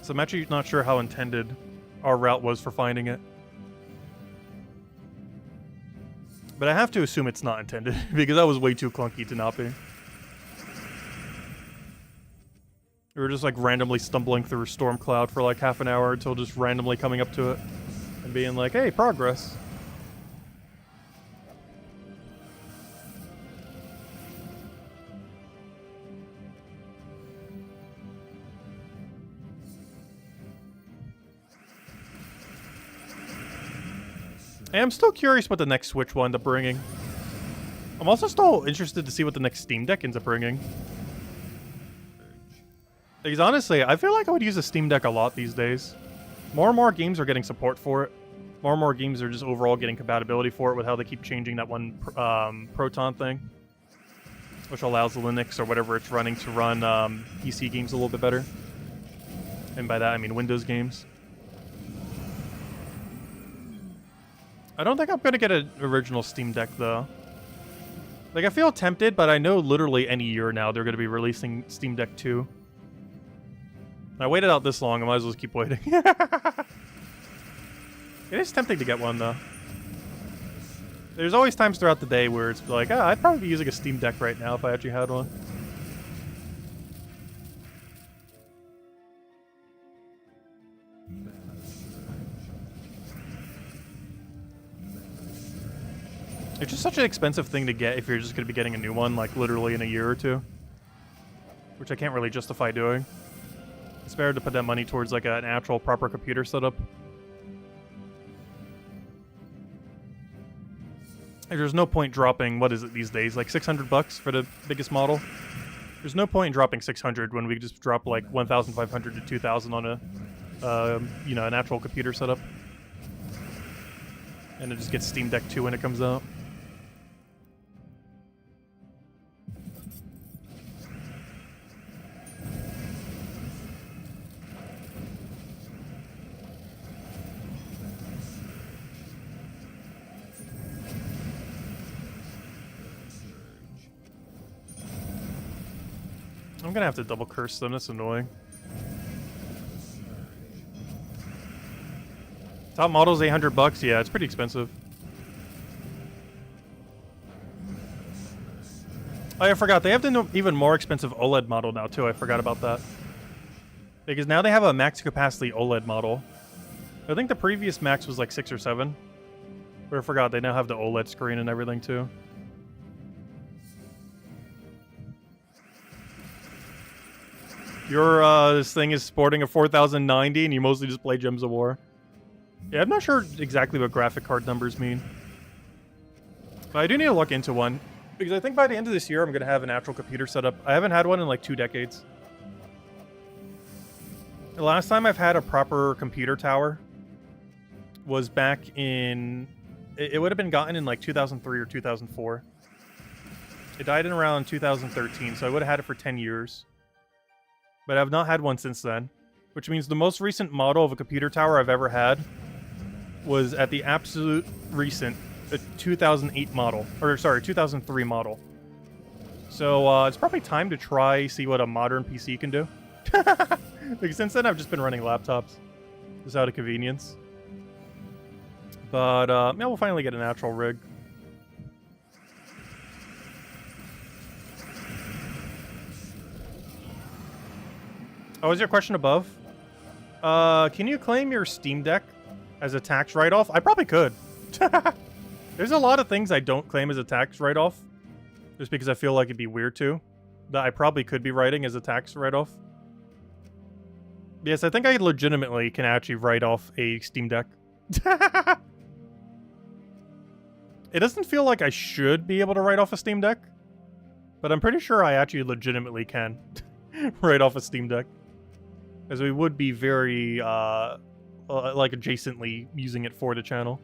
So I'm actually not sure how intended our route was for finding it. But I have to assume it's not intended, because that was way too clunky to not be. We were just like randomly stumbling through Storm Cloud for like half an hour until just randomly coming up to it and being like, hey, progress. And I'm still curious what the next Switch will end up bringing. I'm also still interested to see what the next Steam Deck ends up bringing. Because honestly, I feel like I would use a Steam Deck a lot these days. More and more games are getting support for it. More and more games are just overall getting compatibility for it with how they keep changing that one Proton thing. Which allows Linux or whatever it's running to run PC games a little bit better. And by that I mean Windows games. I don't think I'm going to get an original Steam Deck, though. Like, I feel tempted, but I know literally any year now they're going to be releasing Steam Deck 2. I waited out this long, I might as well just keep waiting. It is tempting to get one, though. There's always times throughout the day where it's like, I'd probably be using a Steam Deck right now if I actually had one. It's just such an expensive thing to get if you're just going to be getting a new one, like, literally in a year or two. Which I can't really justify doing. It's better to put that money towards, like, an actual proper computer setup. There's no point dropping, what is it these days, like $600 for the biggest model? There's no point in dropping 600 when we just drop, like, 1,500 to 2,000 on a, you know, an actual computer setup. And it just gets Steam Deck 2 when it comes out. I'm gonna have to double curse them, that's annoying. Top model's $800, yeah, it's pretty expensive. Oh, I forgot, they have the even more expensive OLED model now too, I forgot about that. Because now they have a max capacity OLED model. I think the previous max was like 6 or 7. But I forgot, they now have the OLED screen and everything too. Your, this thing is sporting a 4090 and you mostly just play Gems of War. Yeah, I'm not sure exactly what graphic card numbers mean. But I do need to look into one. Because I think by the end of this year, I'm going to have an actual computer setup. I haven't had one in like 2 decades. The last time I've had a proper computer tower was back in... It would have been gotten in like 2003 or 2004. It died in around 2013, so I would have had it for 10 years. But I've not had one since then. Which means the most recent model of a computer tower I've ever had was at the absolute recent 2008 model. Or, sorry, 2003 model. So, it's probably time to see what a modern PC can do. Because since then, I've just been running laptops. Just out of convenience. But, yeah, we'll finally get an actual rig. Oh, is your question above? Can you claim your Steam Deck as a tax write-off? I probably could. There's a lot of things I don't claim as a tax write-off. Just because I feel like it'd be weird to. That I probably could be writing as a tax write-off. Yes, I think I legitimately can actually write off a Steam Deck. It doesn't feel like I should be able to write off a Steam Deck. But I'm pretty sure I actually legitimately can write off a Steam Deck. As we would be very, like, adjacently using it for the channel.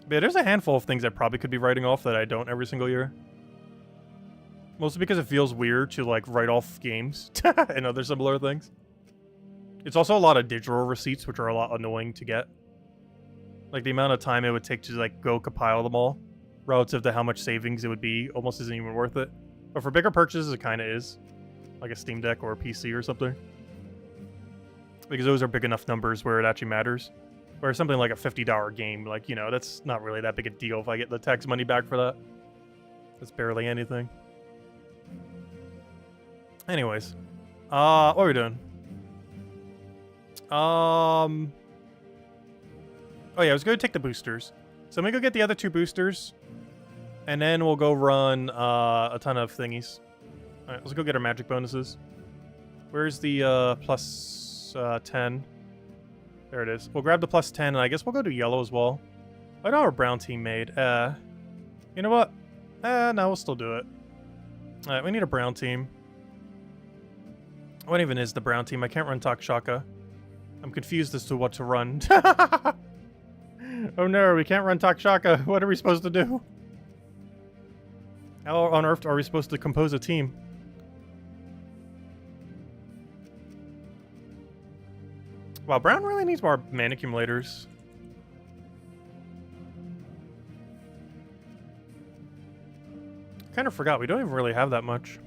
But yeah, there's a handful of things I probably could be writing off that I don't every single year. Mostly because it feels weird to, like, write off games and other similar things. It's also a lot of digital receipts, which are a lot annoying to get. Like, the amount of time it would take to, like, go compile them all, relative to how much savings it would be, almost isn't even worth it. But for bigger purchases, it kind of is. Like a Steam Deck or a PC or something. Because those are big enough numbers where it actually matters. Whereas something like a $50 game, like, you know, that's not really that big a deal if I get the tax money back for that. That's barely anything. Anyways. What are we doing? Oh yeah, I was going to take the boosters. So I'm going to go get the other 2 boosters. And then we'll go run a ton of thingies. Alright, let's go get our magic bonuses. Where's the plus 10? There it is. We'll grab the plus 10, and I guess we'll go to yellow as well. I know our brown team made. You know what? No, we'll still do it. Alright, we need a brown team. What even is the brown team? I can't run Takshaka. I'm confused as to what to run. Oh no, we can't run Takshaka. What are we supposed to do? How on earth are we supposed to compose a team? Wow, brown really needs more mana accumulators. Kind of forgot, we don't even really have that much.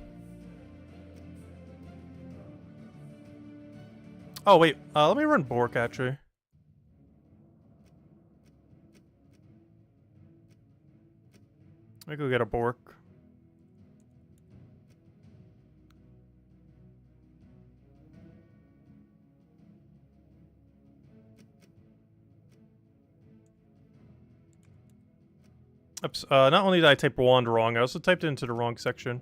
Oh wait, let me run Bork actually. Let me go get a Bork. Oops, not only did I type wand wrong, I also typed it into the wrong section.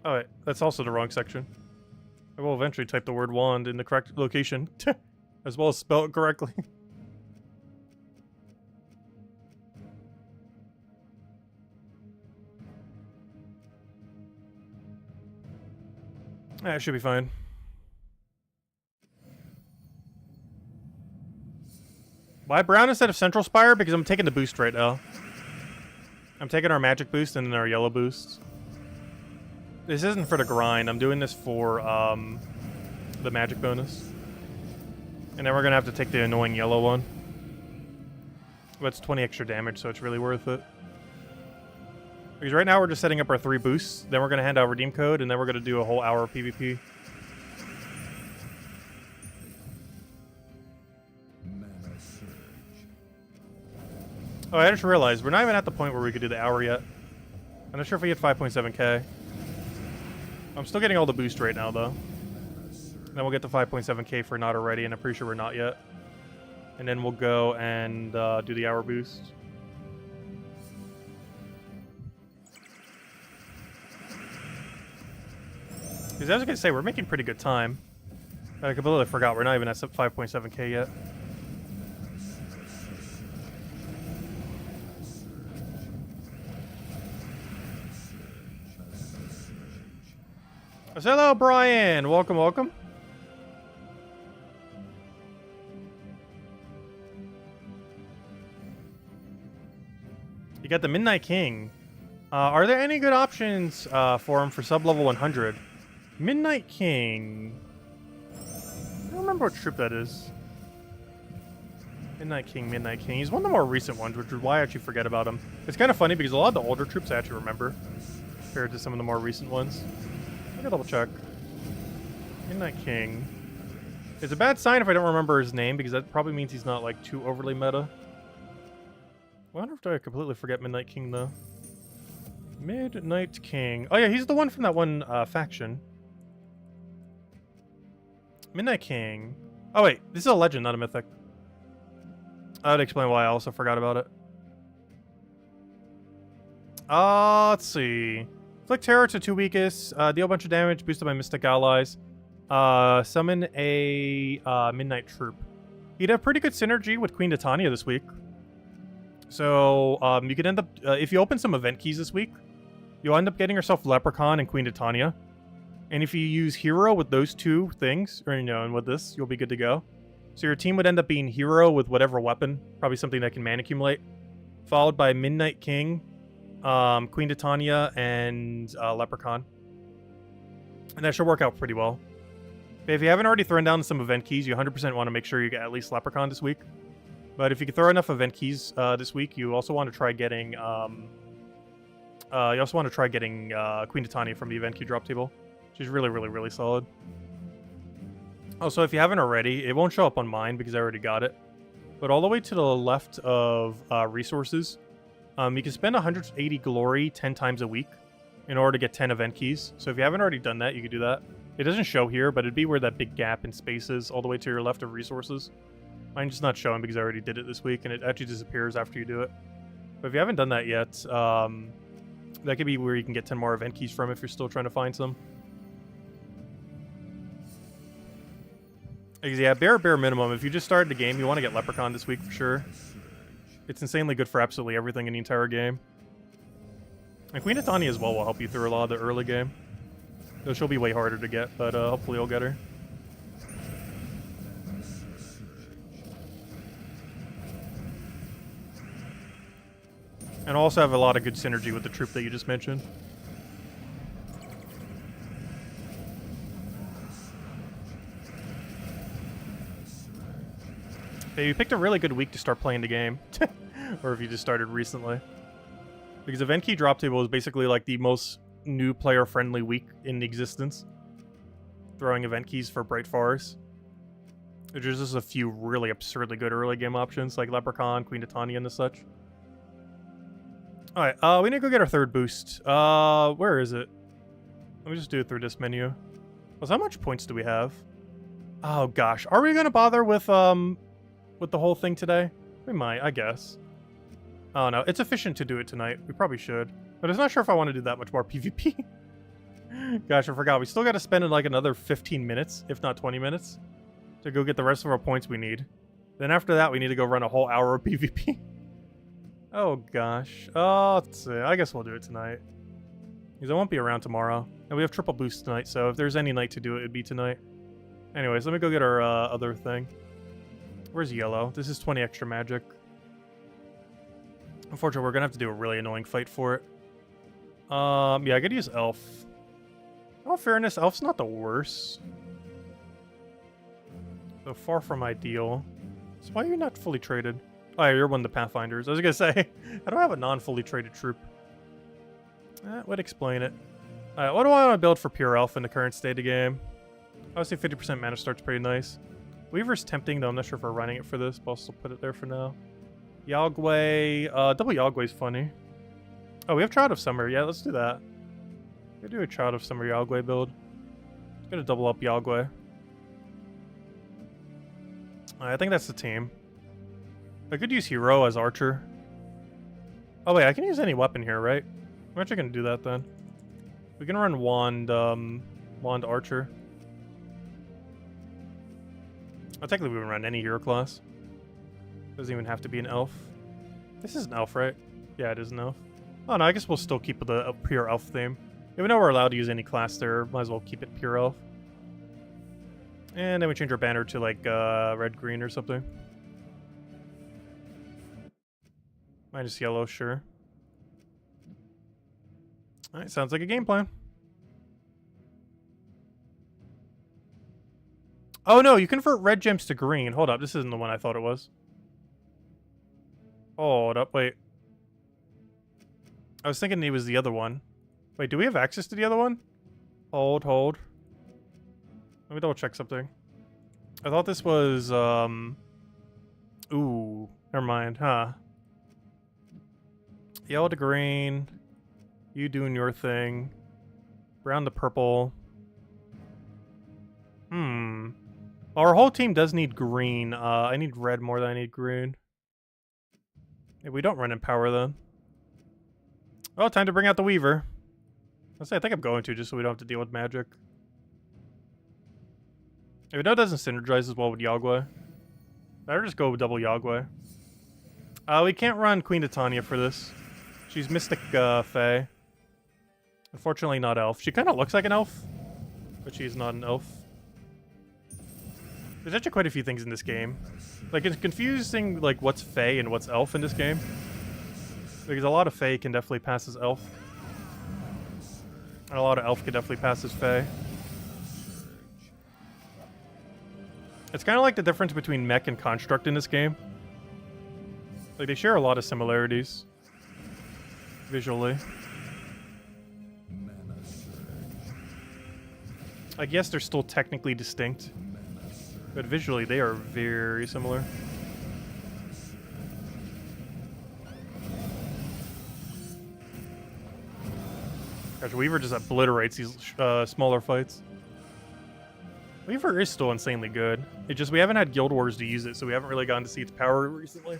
Oh wait, that's also the wrong section. I will eventually type the word wand in the correct location, as well as spell it correctly. It should be fine. Why brown instead of Central Spire? Because I'm taking the boost right now. I'm taking our magic boost and then our yellow boost. This isn't for the grind. I'm doing this for the magic bonus. And then we're going to have to take the annoying yellow one. But it's 20 extra damage, so it's really worth it. Because right now we're just setting up our 3 boosts. Then we're going to hand out redeem code, and then we're going to do a whole hour of PvP. Oh, I just realized we're not even at the point where we could do the hour yet. I'm not sure if we hit 5.7k. I'm still getting all the boost right now, though. Then we'll get to 5.7k for not already, and I'm pretty sure we're not yet. And then we'll go and do the hour boost. Because I was going to say, we're making pretty good time. I completely forgot we're not even at 5.7k yet. Hello, Brian. Welcome, welcome. You got the Midnight King. Are there any good options for him for sub-level 100? Midnight King. I don't remember what troop that is. Midnight King, Midnight King. He's one of the more recent ones, which is why I actually forget about him. It's kind of funny because a lot of the older troops I actually remember compared to some of the more recent ones. I gotta double check. Midnight King. It's a bad sign if I don't remember his name, because that probably means he's not like too overly meta. I wonder if I completely forget Midnight King though. Midnight King. Oh yeah, he's the one from that one faction. Midnight King. Oh wait, this is a legend, not a mythic. I would explain why I also forgot about it. Let's see. Inflict terror to 2 weakest, deal a bunch of damage, boosted by mystic allies. Summon a midnight troop. He'd have pretty good synergy with Queen Titania this week. So, you could end up, if you open some event keys this week, you'll end up getting yourself Leprechaun and Queen Titania. And if you use Hero with those 2 things, or, you know, and with this, you'll be good to go. So your team would end up being Hero with whatever weapon, probably something that can mana accumulate, followed by Midnight King, Queen Titania, and Leprechaun. And that should work out pretty well. But if you haven't already thrown down some event keys, you 100% want to make sure you get at least Leprechaun this week. But if you can throw enough event keys this week, you also want to try getting Queen Titania from the event key drop table. She's really, really, really solid. Also, if you haven't already, it won't show up on mine because I already got it. But all the way to the left of resources, you can spend 180 glory 10 times a week. in order to get 10 event keys. So if you haven't already done that, you could do that. It doesn't show here, but it'd be where that big gap in space is, all the way to your left of resources. Mine's just not showing because I already did it this week, and it actually disappears after you do it. But if you haven't done that yet, that could be where you can get 10 more event keys from if you're still trying to find some. Because yeah, bare minimum, if you just started the game, you want to get Leprechaun this week for sure. It's insanely good for absolutely everything in the entire game. And Queen Titania as well will help you through a lot of the early game. Though she'll be way harder to get, but hopefully you'll get her. And also have a lot of good synergy with the troop that you just mentioned. Yeah, you picked a really good week to start playing the game. Or if you just started recently. Because Event Key Drop Table is basically like the most new player-friendly week in existence. Throwing event keys for Bright Forest. There's just a few really absurdly good early game options, like Leprechaun, Queen Titania, and the such. Alright, we need to go get our third boost. Where is it? Let me just do it through this menu. So how much points do we have? Oh gosh, are we gonna bother with the whole thing today? We might, I guess. Oh no, it's efficient to do it tonight. We probably should. But I'm not sure if I want to do that much more PvP. Gosh, I forgot. We still got to spend like another 15 minutes, if not 20 minutes, to go get the rest of our points we need. Then after that, we need to go run a whole hour of PvP. Oh gosh. Let's see. I guess we'll do it tonight. Because I won't be around tomorrow. And we have triple boost tonight, so if there's any night to do it, it'd be tonight. Anyways, let me go get our other thing. Where's yellow? This is 20 extra magic. Unfortunately, we're gonna have to do a really annoying fight for it. Yeah, I could use Elf. In all fairness, Elf's not the worst. So far from ideal. So why are you not fully traded? Oh yeah, you're one of the Pathfinders. I was gonna say, I don't have a non-fully traded troop. That would explain it. Alright, what do I want to build for Pure Elf in the current state of the game? Obviously 50% mana start's pretty nice. Weaver's tempting, though I'm not sure if we're running it for this, but I'll still put it there for now. Yagway, double Yagway's funny. Oh, we have Child of Summer. Yeah, let's do that. We'll do a Child of Summer Yagway build. Just gonna double up Yagway. I think that's the team. I could use Hero as Archer. Oh wait, I can use any weapon here, right? I'm actually gonna do that then. We can run Wand, Wand Archer. Technically we can run any hero class. Doesn't even have to be an elf. This is an elf, right? Yeah, it is an elf. Oh no, I guess we'll still keep the pure elf theme. Even though we're allowed to use any class there, might as well keep it pure elf. And then we change our banner to like red-green or something. Minus yellow, sure. Alright, sounds like a game plan. Oh no, you convert red gems to green. Hold up, this isn't the one I thought it was. Hold up, wait. I was thinking it was the other one. Wait, do we have access to the other one? Hold. Let me double check something. I thought this was, ooh, never mind, huh? Yellow to green. You doing your thing. Brown to purple. Our whole team does need green. I need red more than I need green. If we don't run in power then. Oh, time to bring out the Weaver. I think I'm going to, just so we don't have to deal with magic. If we know it doesn't synergize as well with Yagway, better just go with double Yagway. We can't run Queen Titania for this. She's Mystic Fae. Unfortunately not elf. She kind of looks like an elf, but she's not an elf. There's actually quite a few things in this game. Like, it's confusing, like, what's Fae and what's elf in this game. Because a lot of Fae can definitely pass as elf. And a lot of elf can definitely pass as Fae. It's kind of like the difference between mech and construct in this game. Like, they share a lot of similarities. Visually. I guess they're still technically distinct. But visually, they are very similar. Gosh, Weaver just obliterates these smaller fights. Weaver is still insanely good. It just, we haven't had Guild Wars to use it, so we haven't really gotten to see its power recently.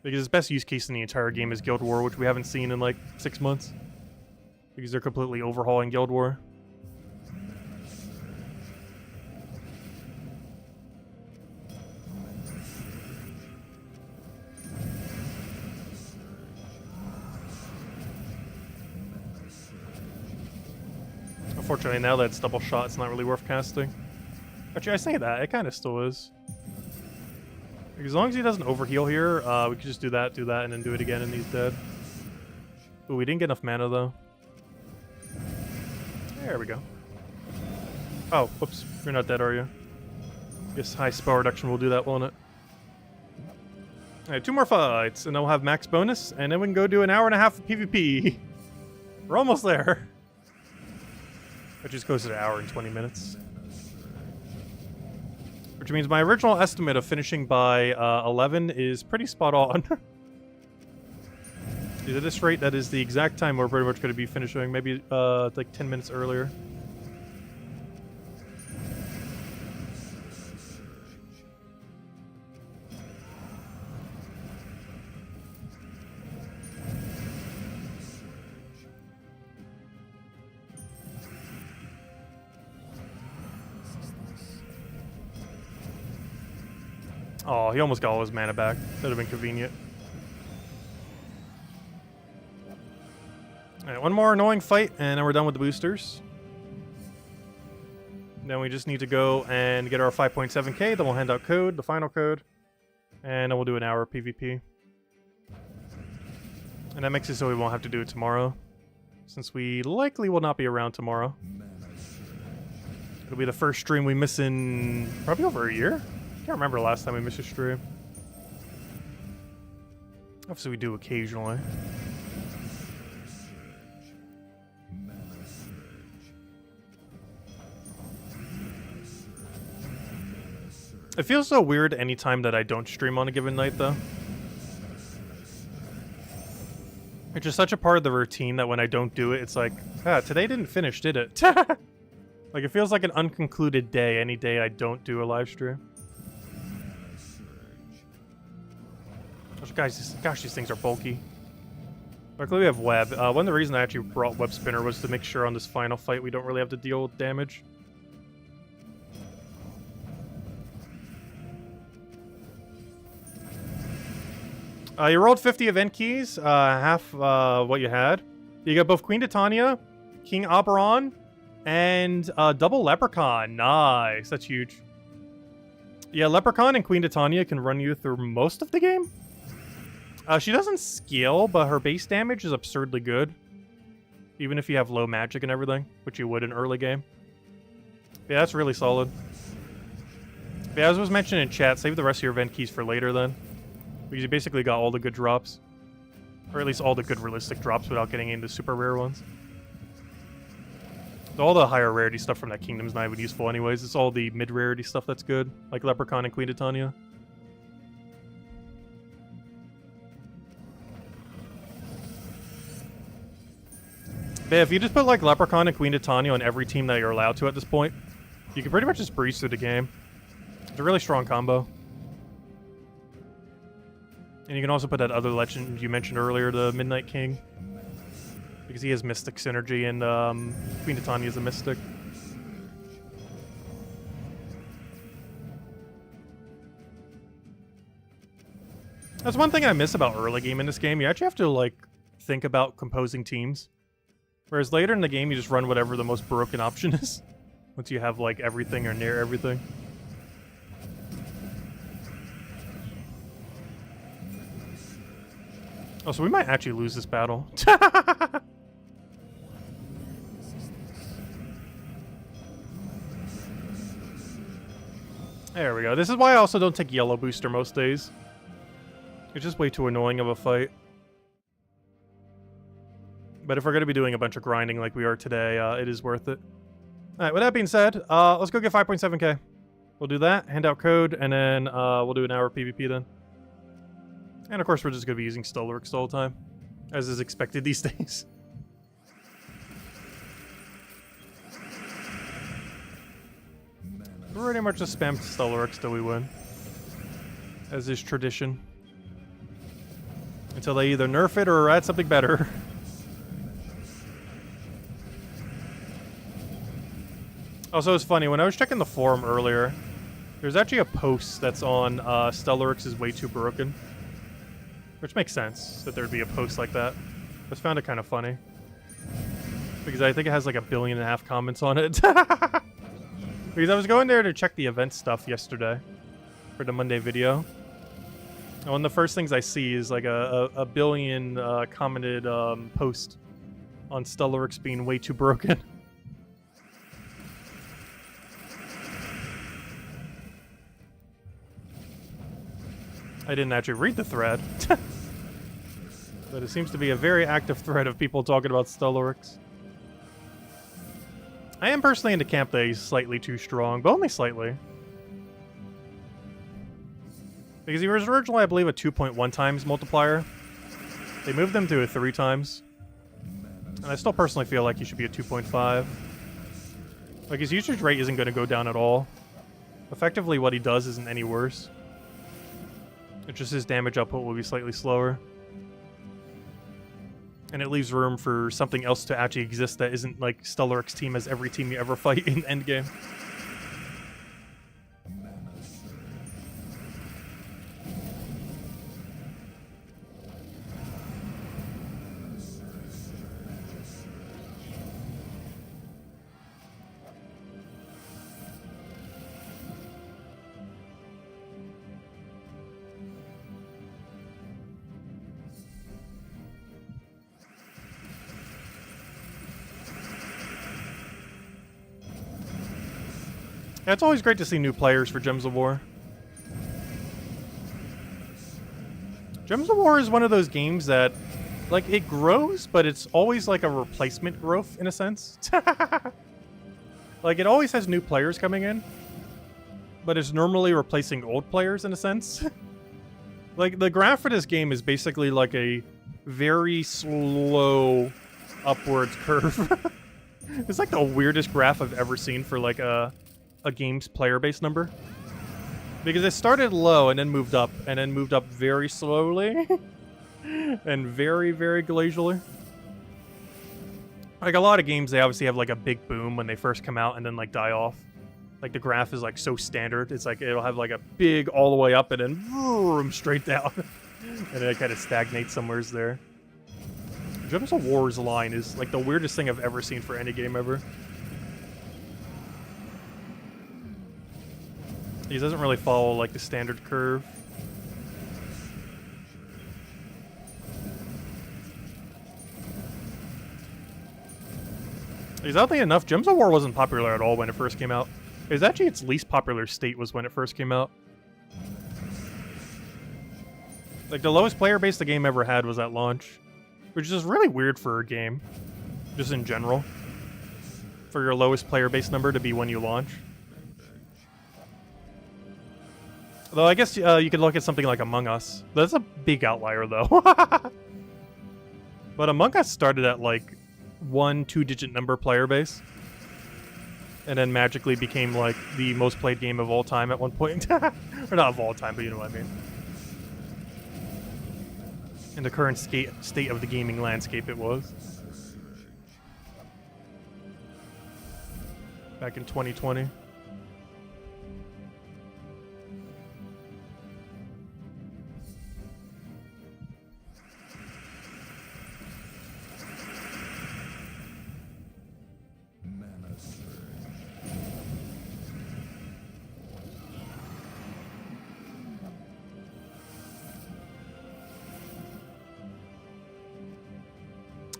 Because its best use case in the entire game is Guild War, which we haven't seen in like 6 months. Because they're completely overhauling Guild War. Unfortunately, now that it's double shot, it's not really worth casting. Actually, I say that, it kind of still is. Like, as long as he doesn't overheal here, we can just do that, and then do it again, and he's dead. Ooh, we didn't get enough mana, though. There we go. Oh, whoops. You're not dead, are you? Guess high spell reduction will do that, won't it? Alright, 2 more fights, and then we'll have max bonus, and then we can go do an hour and a half of PvP. We're almost there. Which is closer to an hour and 20 minutes. Which means my original estimate of finishing by 11 is pretty spot on. At this rate, that is the exact time we're pretty much going to be finishing. Maybe like 10 minutes earlier. Oh, he almost got all his mana back. That'd have been convenient. Alright, one more annoying fight, and then we're done with the boosters. Then we just need to go and get our 5.7k, then we'll hand out code, the final code, and then we'll do an hour of PvP. And that makes it so we won't have to do it tomorrow, since we likely will not be around tomorrow. It'll be the first stream we miss in probably over a year. I can't remember the last time we missed a stream. Obviously we do occasionally. It feels so weird anytime that I don't stream on a given night, though. It's just such a part of the routine that when I don't do it, it's like, ah, today didn't finish, did it? Like, it feels like an unconcluded day any day I don't do a live stream. Gosh, these things are bulky. Luckily we have web. One of the reasons I actually brought web spinner was to make sure on this final fight we don't really have to deal with damage. You rolled 50 event keys, half what you had. You got both Queen Titania, King Oberon, and double Leprechaun. Nice, that's huge. Yeah, Leprechaun and Queen Titania can run you through most of the game. She doesn't scale, but her base damage is absurdly good. Even if you have low magic and everything, which you would in early game. Yeah, that's really solid. Yeah, as was mentioned in chat, save the rest of your event keys for later then. Because you basically got all the good drops. Or at least all the good realistic drops without getting into super rare ones. All the higher rarity stuff from that Kingdom's not even useful anyways. It's all the mid-rarity stuff that's good. Like Leprechaun and Queen Titania. But if you just put like Leprechaun and Queen Titania on every team that you're allowed to at this point, you can pretty much just breeze through the game. It's a really strong combo. And you can also put that other legend you mentioned earlier, the Midnight King. Because he has Mystic synergy, and Queen Titania is a Mystic. That's one thing I miss about early game in this game. You actually have to, like, think about composing teams. Whereas later in the game, you just run whatever the most broken option is. Once you have, like, everything or near everything. Oh, so we might actually lose this battle. There we go. This is why I also don't take yellow booster most days. It's just way too annoying of a fight. But if we're going to be doing a bunch of grinding like we are today, it is worth it. Alright, with that being said, let's go get 5.7k. We'll do that, hand out code, and then we'll do an hour PvP then. And of course, we're just going to be using Stalwarts the whole time. as is expected these days. Pretty much just spam Stellarex till we win, as is tradition. Until they either nerf it or add something better. Also, it's funny, when I was checking the forum earlier, there's actually a post that's on Stellarex is way too broken. Which makes sense, that there'd be a post like that. I just found it kind of funny. Because I think it has like 1.5 billion comments on it. Because I was going there to check the event stuff yesterday for the Monday video. And one of the first things I see is like a billion commented post on Stellarex being way too broken. I didn't actually read the thread. But it seems to be a very active thread of people talking about Stellarex. I am personally in the camp that he's slightly too strong, but only slightly. Because he was originally, I believe, a 2.1 times multiplier. They moved him to a 3 times. And I still personally feel like he should be a 2.5. Like, his usage rate isn't going to go down at all. Effectively, what he does isn't any worse. It's just his damage output will be slightly slower. And it leaves room for something else to actually exist that isn't like Stellarex team as every team you ever fight in endgame. Yeah, it's always great to see new players for Gems of War. Gems of War is one of those games that, like, it grows, but it's always like a replacement growth, in a sense. Like, it always has new players coming in, but it's normally replacing old players, in a sense. Like, the graph for this game is basically like a very slow upwards curve. It's like the weirdest graph I've ever seen for, like, a game's player base number. Because it started low and then moved up, and then moved up very slowly. And very, very glacially. Like, a lot of games, they obviously have, like, a big boom when they first come out and then, like, die off. Like, the graph is, like, so standard. It's like, it'll have, like, a big all the way up and then vroom, straight down. And then it kind of stagnates somewheres there. Gems of War's line is, like, the weirdest thing I've ever seen for any game ever. He doesn't really follow, like, the standard curve. Because oddly enough, Gems of War wasn't popular at all when it first came out. It was actually its least popular state was when it first came out. Like, the lowest player base the game ever had was at launch. Which is really weird for a game. Just in general. For your lowest player base number to be when you launch. Though I guess you could look at something like Among Us. That's a big outlier, though. But Among Us started at, like, 1-2-digit number player base. And then magically became, like, the most played game of all time at one point. Or not of all time, but you know what I mean. In the current state of the gaming landscape, it was. Back in 2020.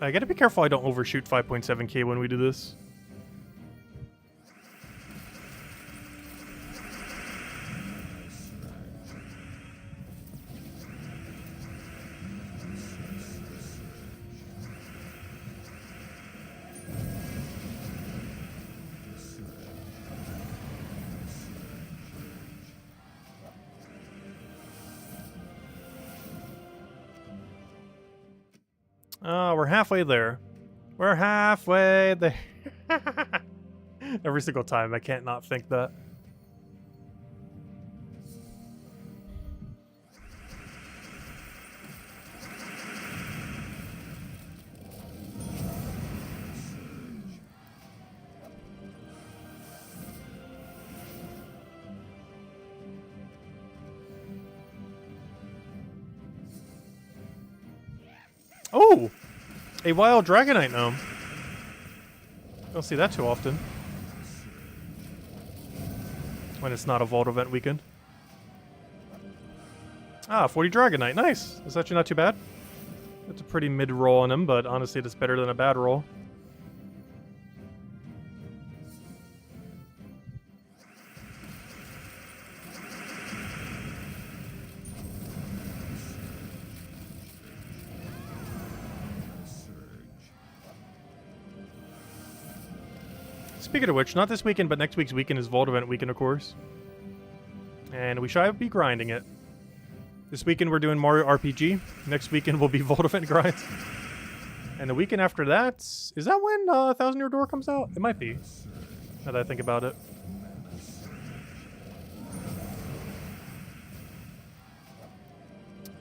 I gotta be careful I don't overshoot 5.7k when we do this. We're halfway there. We're halfway there. Every single time, I can't not think that. Oh! A wild Dragonite gnome. Don't see that too often. When it's not a Vault event weekend. Ah, 40 Dragonite. Nice. That's actually not too bad. That's a pretty mid-roll on him, but honestly, that's better than a bad roll. Speaking of which, not this weekend, but next week's weekend is Vault event weekend, of course. And we shall be grinding it. This weekend we're doing Mario RPG. Next weekend will be Vault event grinds. And the weekend after that, is that when 1,000 Year Door comes out? It might be, now that I think about it.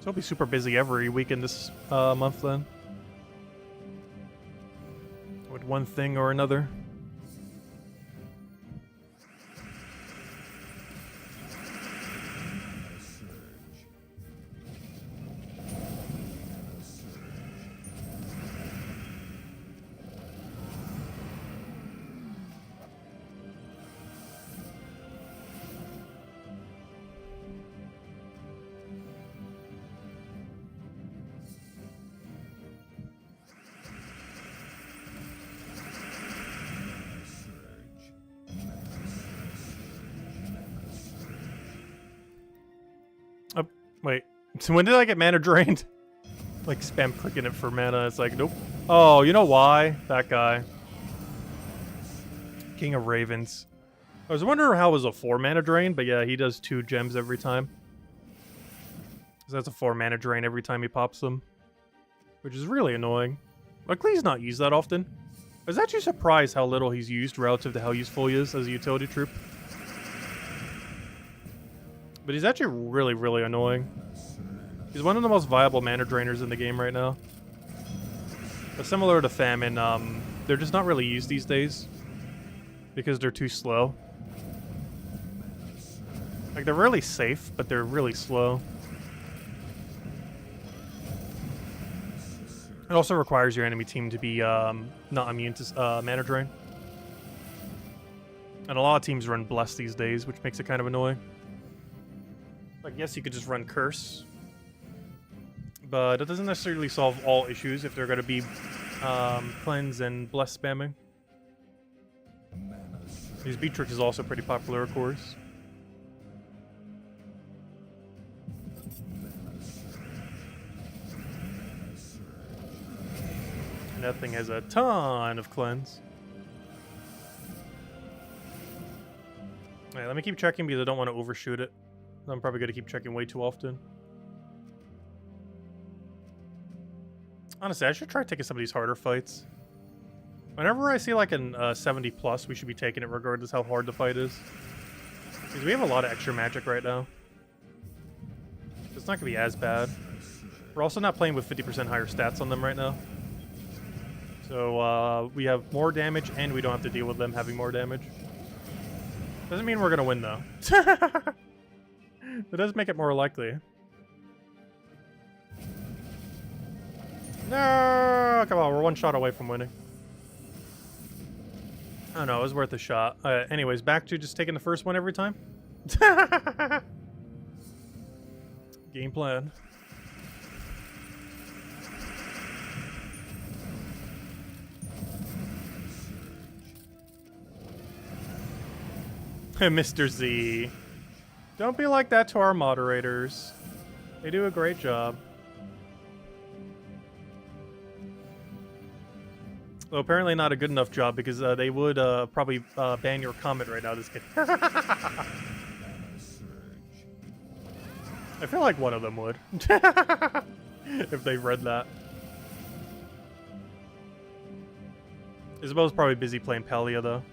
So I'll be super busy every weekend this month then. With one thing or another. Wait, so when did I get mana drained? Like spam clicking it for mana, it's like, nope. Oh, you know why? That guy. King of Ravens. I was wondering how it was a 4 mana drain, but yeah, he does 2 gems every time. So that's a 4 mana drain every time he pops them. Which is really annoying. Luckily he's not used that often. I was actually surprised how little he's used relative to how useful he is as a utility troop. But he's actually really, really annoying. He's one of the most viable mana drainers in the game right now. But similar to Famine, they're just not really used these days. Because they're too slow. Like, they're really safe, but they're really slow. It also requires your enemy team to be not immune to mana drain. And a lot of teams run Bless these days, which makes it kind of annoying. I guess you could just run Curse. But it doesn't necessarily solve all issues if they're going to be Cleanse and Bless spamming. His Beatrix is also pretty popular, of course. And that thing has a ton of Cleanse. Alright, let me keep checking because I don't want to overshoot it. I'm probably going to keep checking way too often. Honestly, I should try taking some of these harder fights. Whenever I see like an 70 plus, we should be taking it regardless how hard the fight is. Because we have a lot of extra magic right now. It's not going to be as bad. We're also not playing with 50% higher stats on them right now. So we have more damage and we don't have to deal with them having more damage. Doesn't mean we're going to win though. It does make it more likely. No! Come on, we're one shot away from winning. I don't know, it was worth a shot. Anyways, back to just taking the first one every time. Game plan. Mr. Z. Don't be like that to our moderators. They do a great job. Well, apparently not a good enough job because they would probably ban your comment right now. This kid. I feel like one of them would. If they read that. Isabel's probably busy playing Palia, though.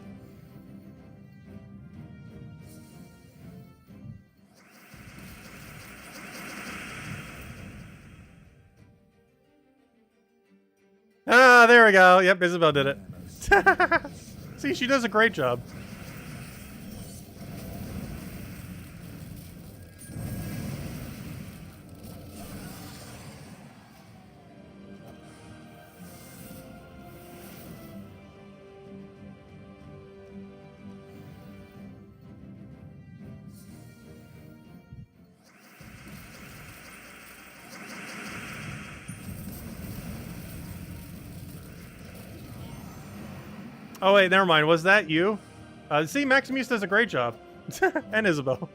Ah, there we go. Yep, Isabel did it. See, she does a great job. Oh wait, never mind. Was that you? See, Maximus does a great job. And Isabel.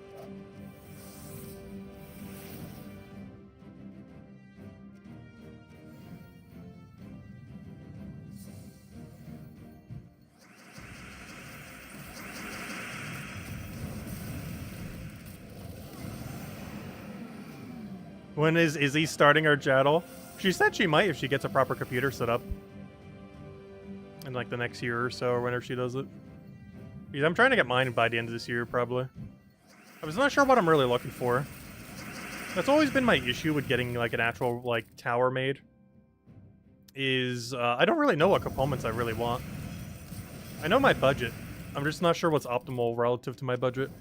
When is he starting her channel? She said she might if she gets a proper computer set up. In like the next year or so, or whenever she does it. Because I'm trying to get mine by the end of this year, probably. I was not sure what I'm really looking for. That's always been my issue with getting like an actual like tower made. Is I don't really know what components I really want. I know my budget. I'm just not sure what's optimal relative to my budget.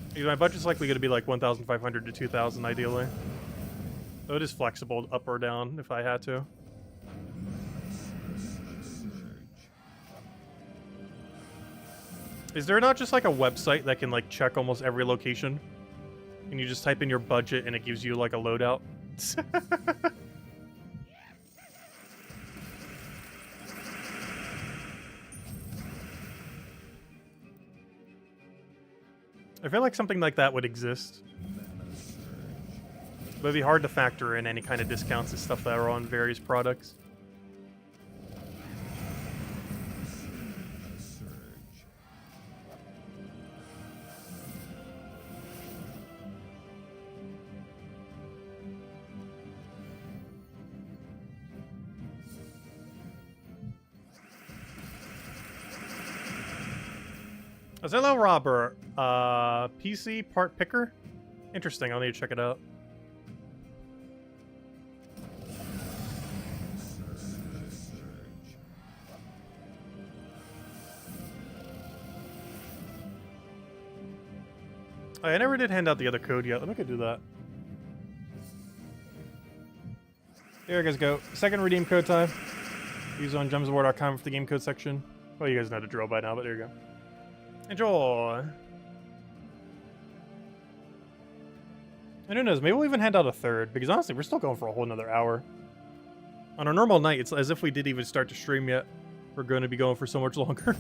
Because my budget's likely going to be like 1,500 to 2,000 ideally. So it is flexible up or down if I had to. Is there not just like a website that can like check almost every location? And you just type in your budget and it gives you like a loadout? I feel like something like that would exist. But it'd be hard to factor in any kind of discounts and stuff that are on various products. Hello, Robert. PC part picker? Interesting, I'll need to check it out. Oh, I never did hand out the other code yet. Let me go do that. There you guys go. Second redeem code time. Use on gemsawar.com for the game code section. Well, you guys know the drill by now, but there you go. Enjoy! And who knows, maybe we'll even hand out a third, because honestly, we're still going for a whole another hour. On a normal night, it's as if we didn't even start to stream yet. We're going to be going for so much longer.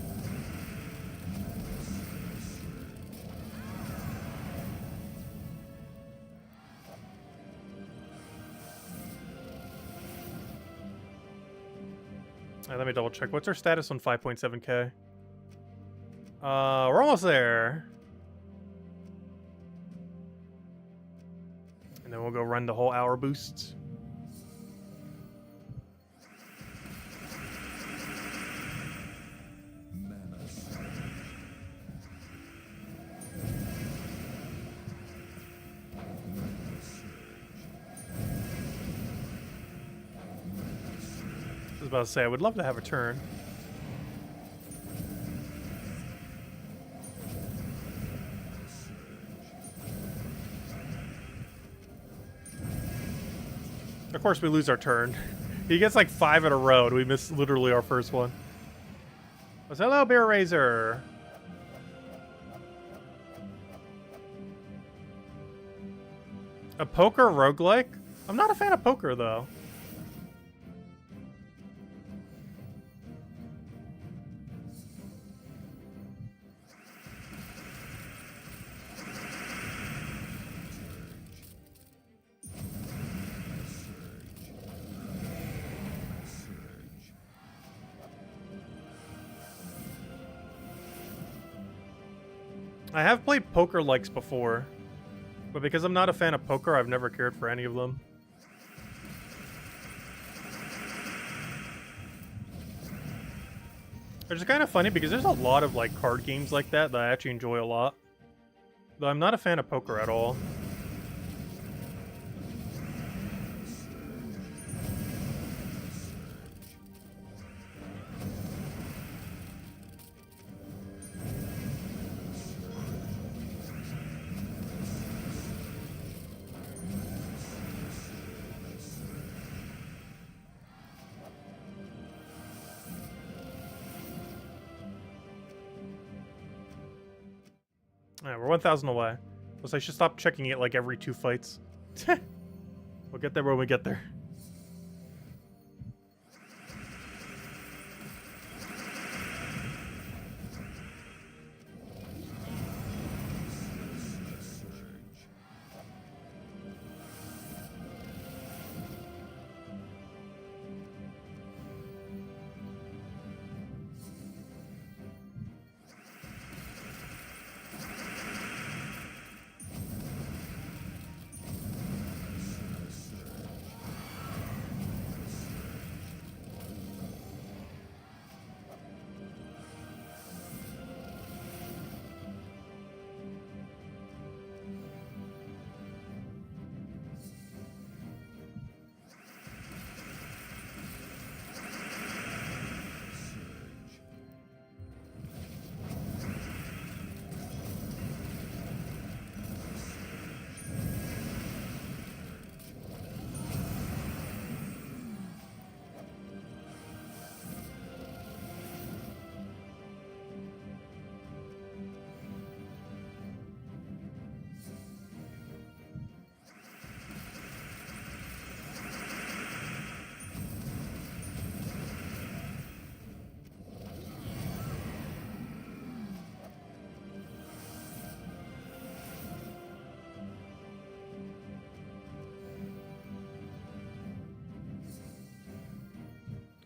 Alright, let me double check. What's our status on 5.7k? We're almost there. And then we'll go run the whole hour boosts. I was about to say, I would love to have a turn. Of course, we lose our turn. He gets like 5 in a row, and we miss literally our first one. Oh, hello, Bear Razor. A poker roguelike? I'm not a fan of poker, though. I have played poker likes before, but because I'm not a fan of poker, I've never cared for any of them. Which is kind of funny because there's a lot of like card games like that I actually enjoy a lot. Though I'm not a fan of poker at all. Alright, we're 1,000 away. So I should stop checking it like every 2 fights. We'll get there when we get there.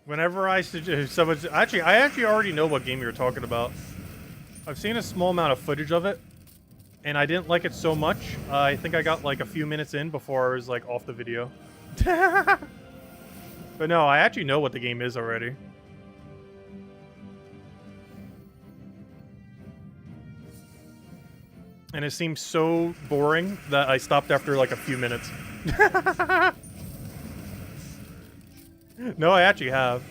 Whenever I suggest someone's I actually already know what game you're talking about. I've seen a small amount of footage of it, and I didn't like it so much. I think I got like a few minutes in before I was like off the video. But no, I actually know what the game is already. And it seems so boring that I stopped after like a few minutes. No, I actually have.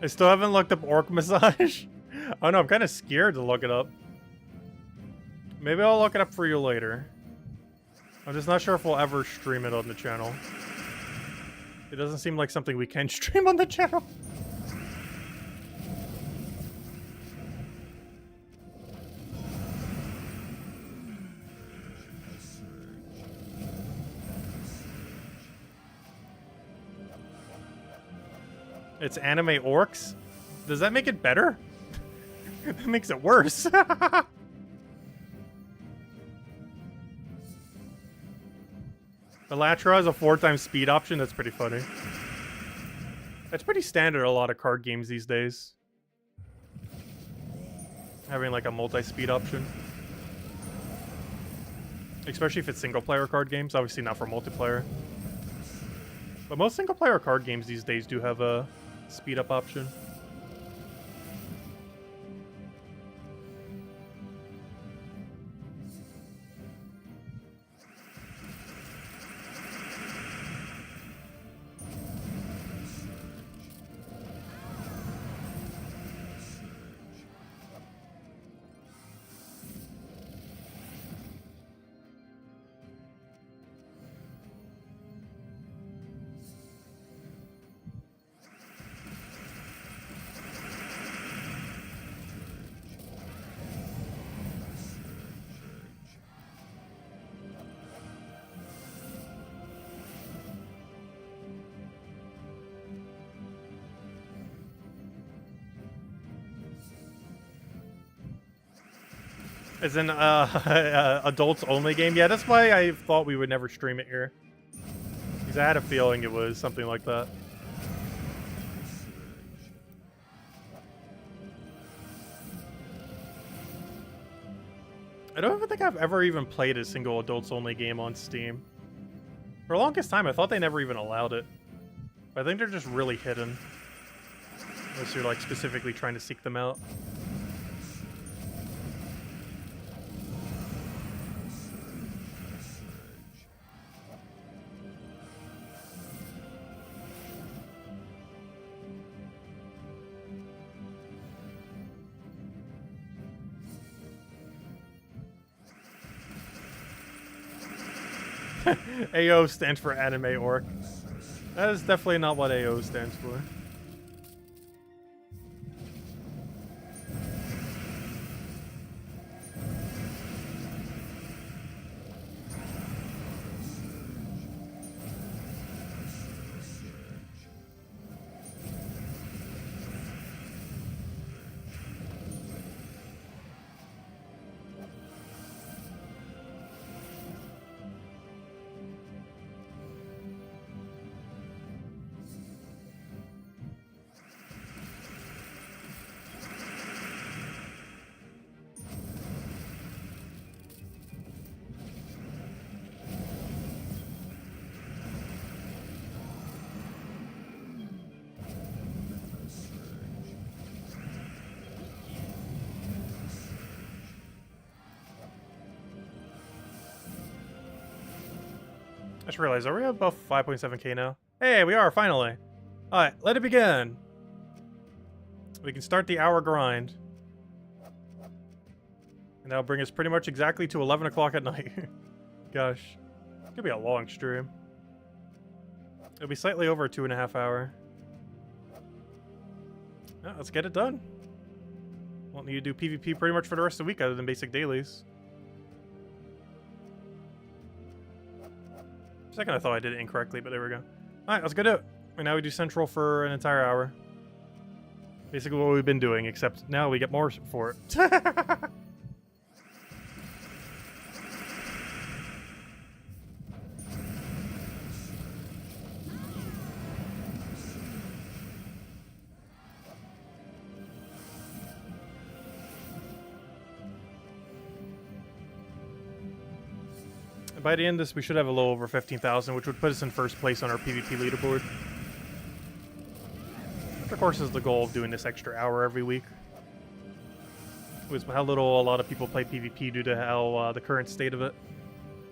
I still haven't looked up orc massage. Oh no, I'm kind of scared to look it up. Maybe I'll look it up for you later. I'm just not sure if we'll ever stream it on the channel. It doesn't seem like something we can stream on the channel. It's anime orcs? Does that make it better? That makes it worse. Elytra has a 4x speed option. That's pretty funny. That's pretty standard in a lot of card games these days. Having like a multi-speed option. Especially if it's single-player card games. Obviously not for multiplayer. But most single-player card games these days do have a speed-up option. As in, adults only game? Yeah, that's why I thought we would never stream it here. Because I had a feeling it was something like that. I don't even think I've ever even played a single adults only game on Steam. For the longest time, I thought they never even allowed it. But I think they're just really hidden. Unless you're like specifically trying to seek them out. AO stands for anime orc. That is definitely not what AO stands for. I just realized, are we above 5.7k now? Hey, we are, finally. Alright, let it begin. We can start the hour grind. And that'll bring us pretty much exactly to 11 o'clock at night. Gosh. It's gonna be a long stream. It'll be slightly over a 2.5 hour. Yeah, let's get it done. Won't need to do PvP pretty much for the rest of the week other than basic dailies. For a second I thought I did it incorrectly, but there we go. Alright, let's go do it. And now we do Central for an entire hour. Basically what we've been doing, except now we get more for it. By the end of this, we should have a little over 15,000, which would put us in first place on our PvP leaderboard. Which, of course, is the goal of doing this extra hour every week. With how little a lot of people play PvP due to how the current state of it.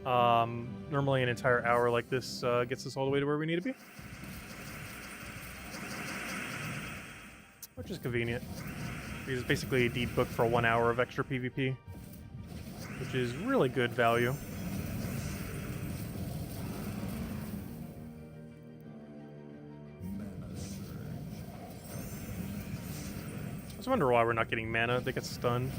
Normally an entire hour like this gets us all the way to where we need to be. Which is convenient. Because it's basically a deep book for 1 hour of extra PvP. Which is really good value. I just wonder why we're not getting mana that gets stunned.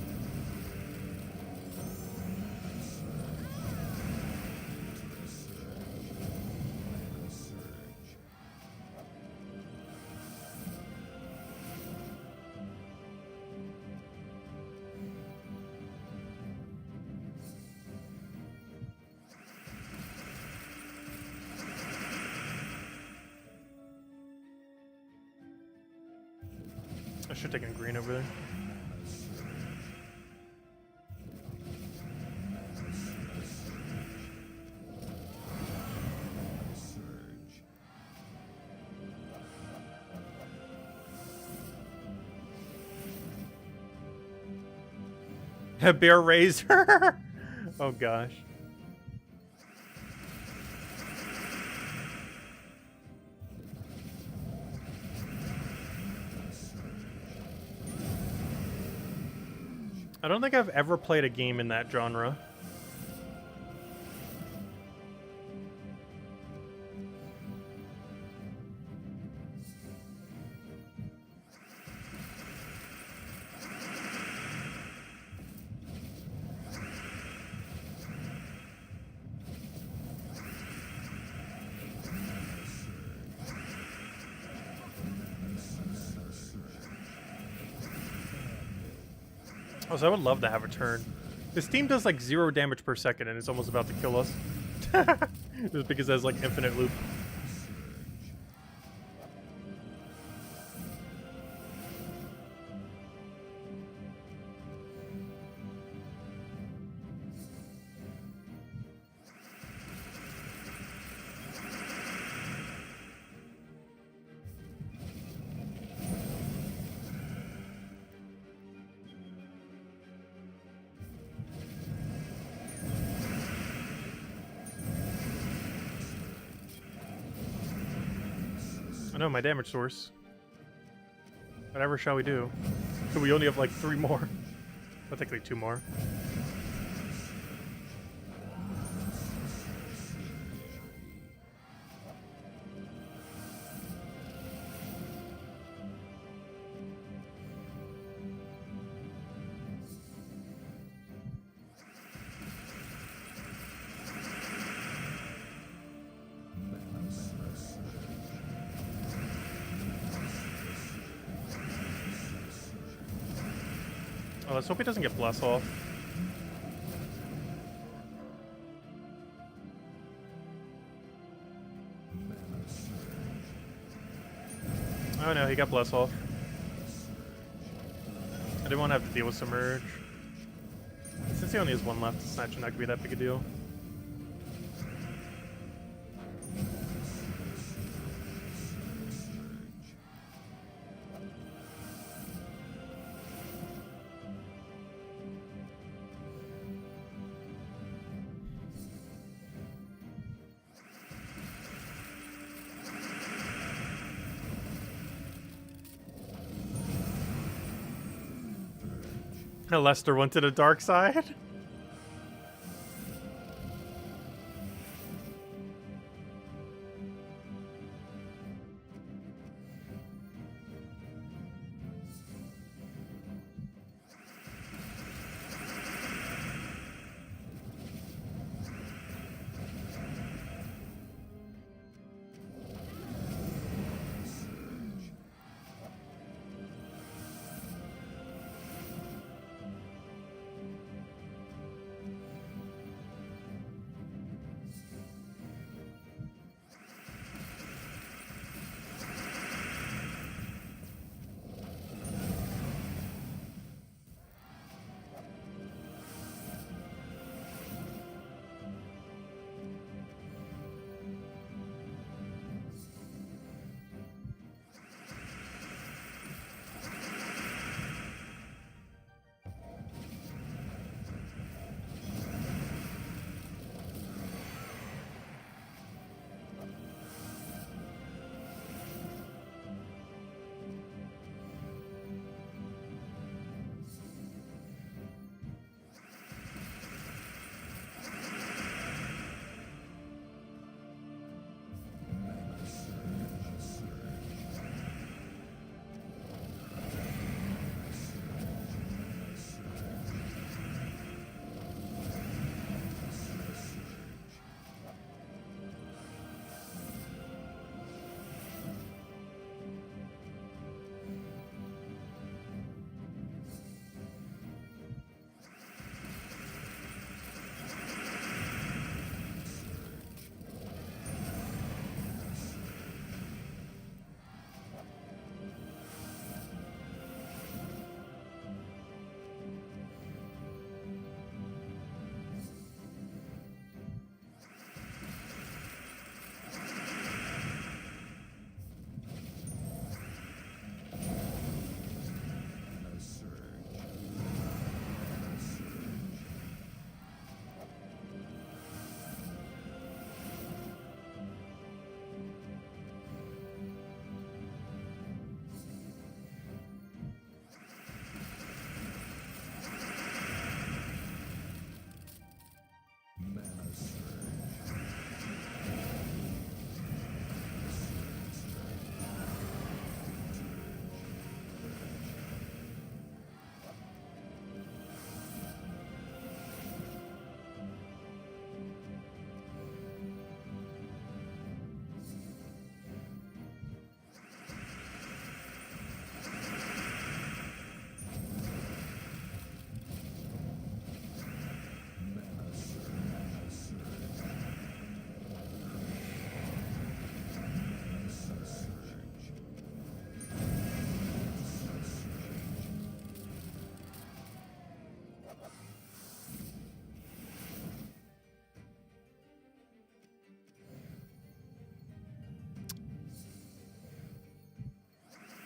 I should take a green over there. A bear razor? Oh gosh. I don't think I've ever played a game in that genre. Also, I would love to have a turn. This team does like 0 damage per second and it's almost about to kill us. Just because it has like infinite loop. I know my damage source. Whatever shall we do? So we only have like 3 more. Well, technically 2 more. Oh, let's hope he doesn't get bless off. Oh no, he got bless off. I didn't want to have to deal with Submerge. Since he only has 1 left, it's not gonna be that big a deal. Lester went to the dark side.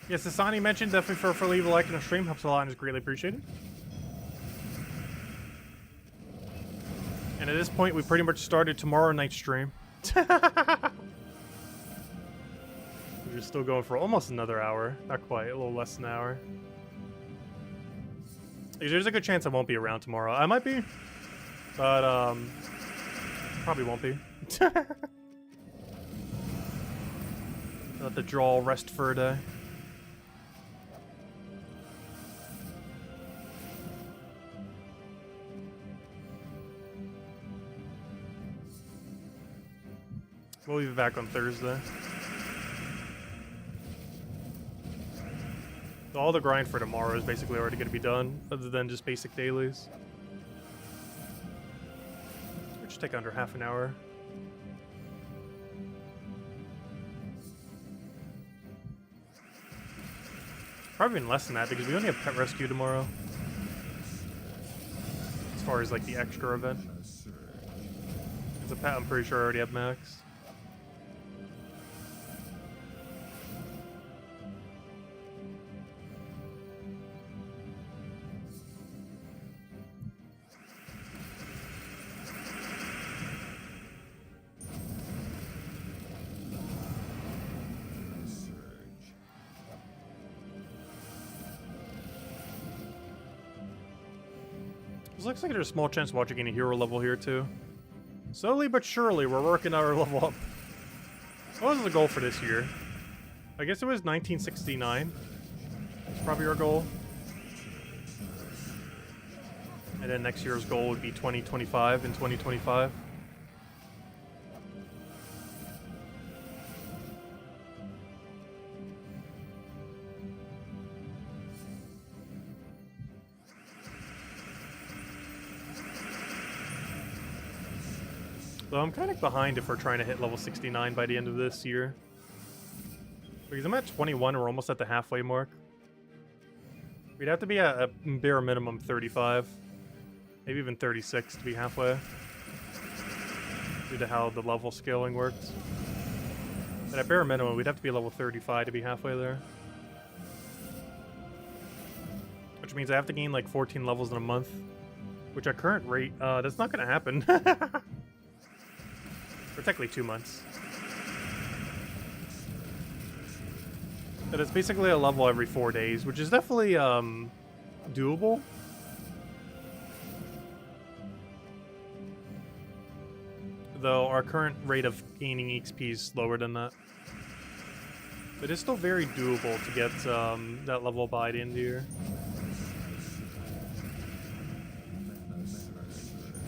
Yes, as Sani mentioned, definitely for leave a like in a stream. Helps a lot and is greatly appreciated. And at this point, we pretty much started tomorrow night's stream. We're still going for almost another hour. Not quite, a little less than an hour. There's a good chance I won't be around tomorrow. I might be, but probably won't be. Let the draw rest for a day. We'll be back on Thursday. So all the grind for tomorrow is basically already going to be done, other than just basic dailies. Which take under half an hour. Probably even less than that, because we only have pet rescue tomorrow. As far as like the extra event. It's a pet I'm pretty sure I already have max. Looks like there's a small chance watching any hero level here too. Slowly but surely, we're working our level up. What was the goal for this year? I guess it was 1969. That's probably our goal. And then next year's goal would be 2025 and 2025. So I'm kind of behind if we're trying to hit level 69 by the end of this year. Because I'm at 21, we're almost at the halfway mark. We'd have to be at a bare minimum 35. Maybe even 36 to be halfway. Due to how the level scaling works. But at bare minimum, we'd have to be level 35 to be halfway there. Which means I have to gain like 14 levels in a month. Which at current rate, that's not going to happen. For technically 2 months. But it's basically a level every 4 days, which is definitely doable. Though our current rate of gaining XP is slower than that. But it's still very doable to get that level by the end of the year.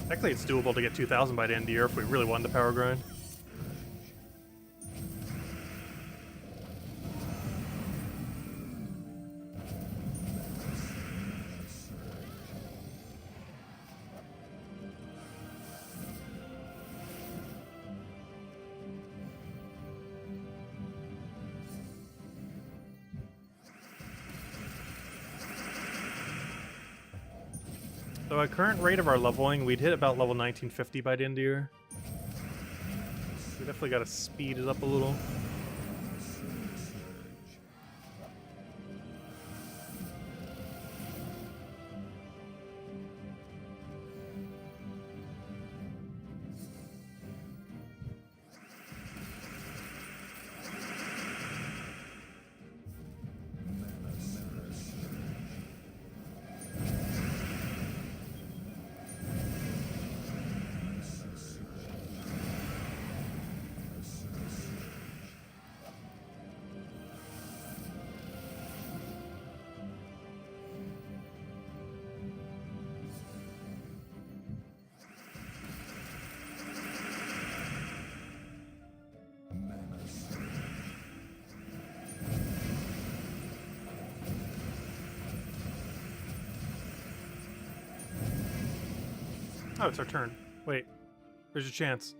Actually, it's doable to get 2,000 by the end of the year if we really wanted to power grind. So at current rate of our leveling, we'd hit about level 1950 by the end of the year. We definitely got to speed it up a little. Oh, it's our turn. Wait. There's a chance.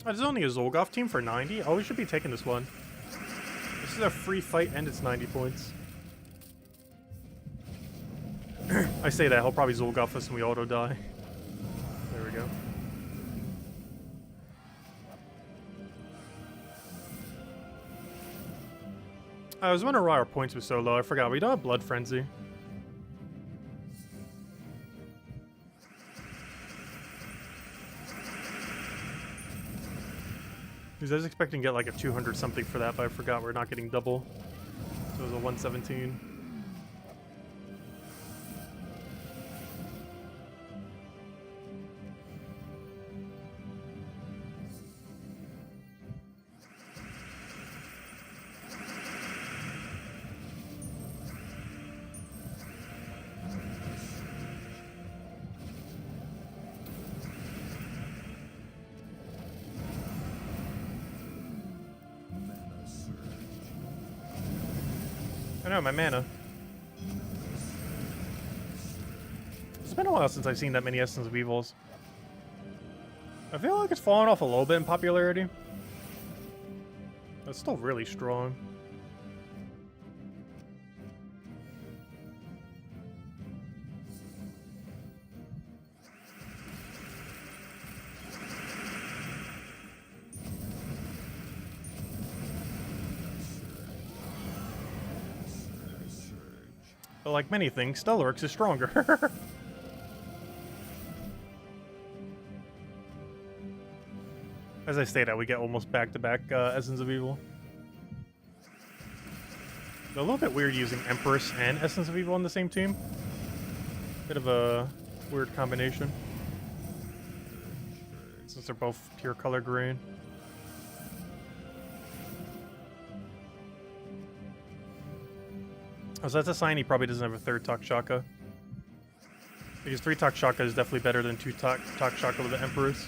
There's only a Zolgoth team for 90? Oh, we should be taking this one. This is a free fight and it's 90 points. I say that, he'll probably Zolgoth us and we auto die. There we go. I was wondering why our points were so low. I forgot. We don't have Blood Frenzy. Because I was expecting to get like a 200 something for that, but I forgot we're not getting double. So it was a 117. I know, my mana. It's been a while since I've seen that many Essence of Evils. I feel like it's fallen off a little bit in popularity. It's still really strong. But like many things, Stellaryx is stronger. As I stated, we get almost back-to-back Essence of Evil. It's a little bit weird using Empress and Essence of Evil on the same team. Bit of a weird combination. Since they're both pure color green. Oh, so that's a sign he probably doesn't have a third Takshaka. Because 3 Takshaka is definitely better than 2 Takshaka with the Empress.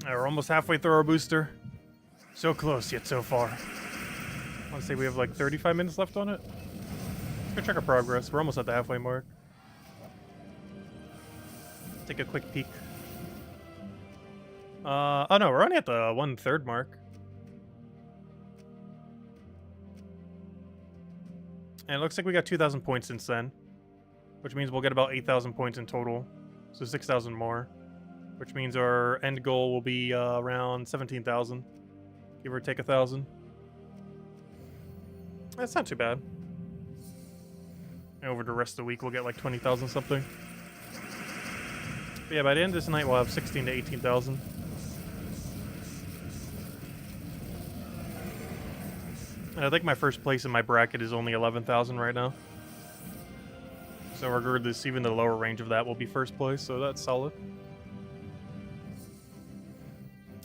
Alright, we're almost halfway through our booster. So close, yet so far. I want to say we have like 35 minutes left on it. Let's go check our progress. We're almost at the halfway mark. Take a quick peek. Oh no, we're only at the 1/3 mark. And it looks like we got 2,000 points since then, which means we'll get about 8,000 points in total. So 6,000 more, which means our end goal will be around 17,000, give or take 1,000. That's not too bad. And over the rest of the week, we'll get like 20,000 something. But yeah, by the end of this night, we'll have 16 to 18,000. And I think my first place in my bracket is only 11,000 right now. So regardless, even the lower range of that will be first place, so that's solid.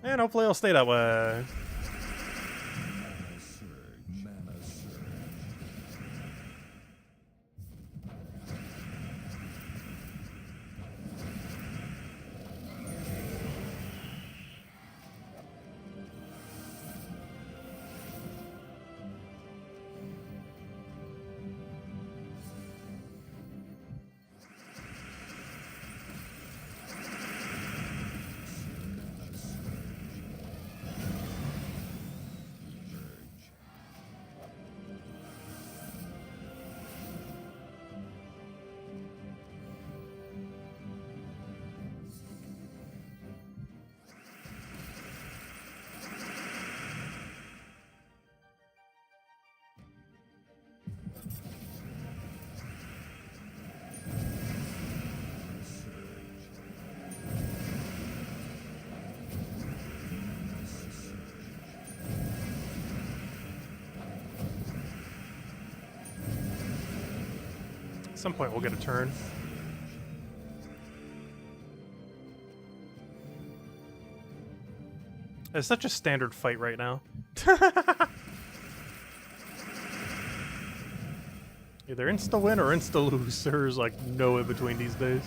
And hopefully I'll stay that way. At some point we'll get a turn. It's such a standard fight right now. Either insta-win or insta-lose. There's like no in between these days.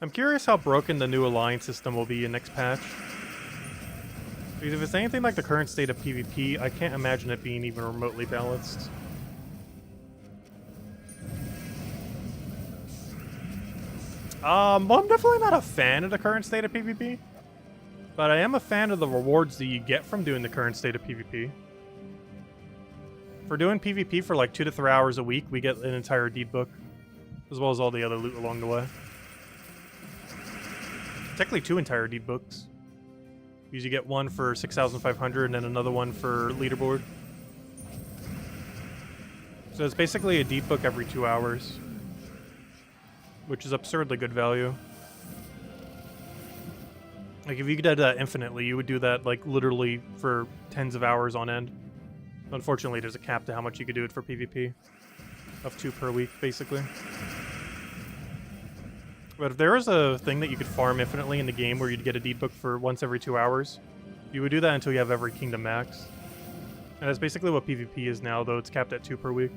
I'm curious how broken the new alliance system will be in next patch. Because if it's anything like the current state of PvP, I can't imagine it being even remotely balanced. Well, I'm definitely not a fan of the current state of PvP. But I am a fan of the rewards that you get from doing the current state of PvP. For doing PvP for like 2 to 3 hours a week, we get an entire deed book. As well as all the other loot along the way. Technically 2 entire deed books. Because you get one for 6,500 and then another one for leaderboard. So it's basically a deed book every 2 hours. Which is absurdly good value. Like if you did that infinitely, you would do that like literally for tens of hours on end. Unfortunately, there's a cap to how much you could do it for PvP. Of 2 per week, basically. But if there was a thing that you could farm infinitely in the game where you'd get a deed book for once every 2 hours, you would do that until you have every kingdom max. And that's basically what PvP is now, though it's capped at 2 per week.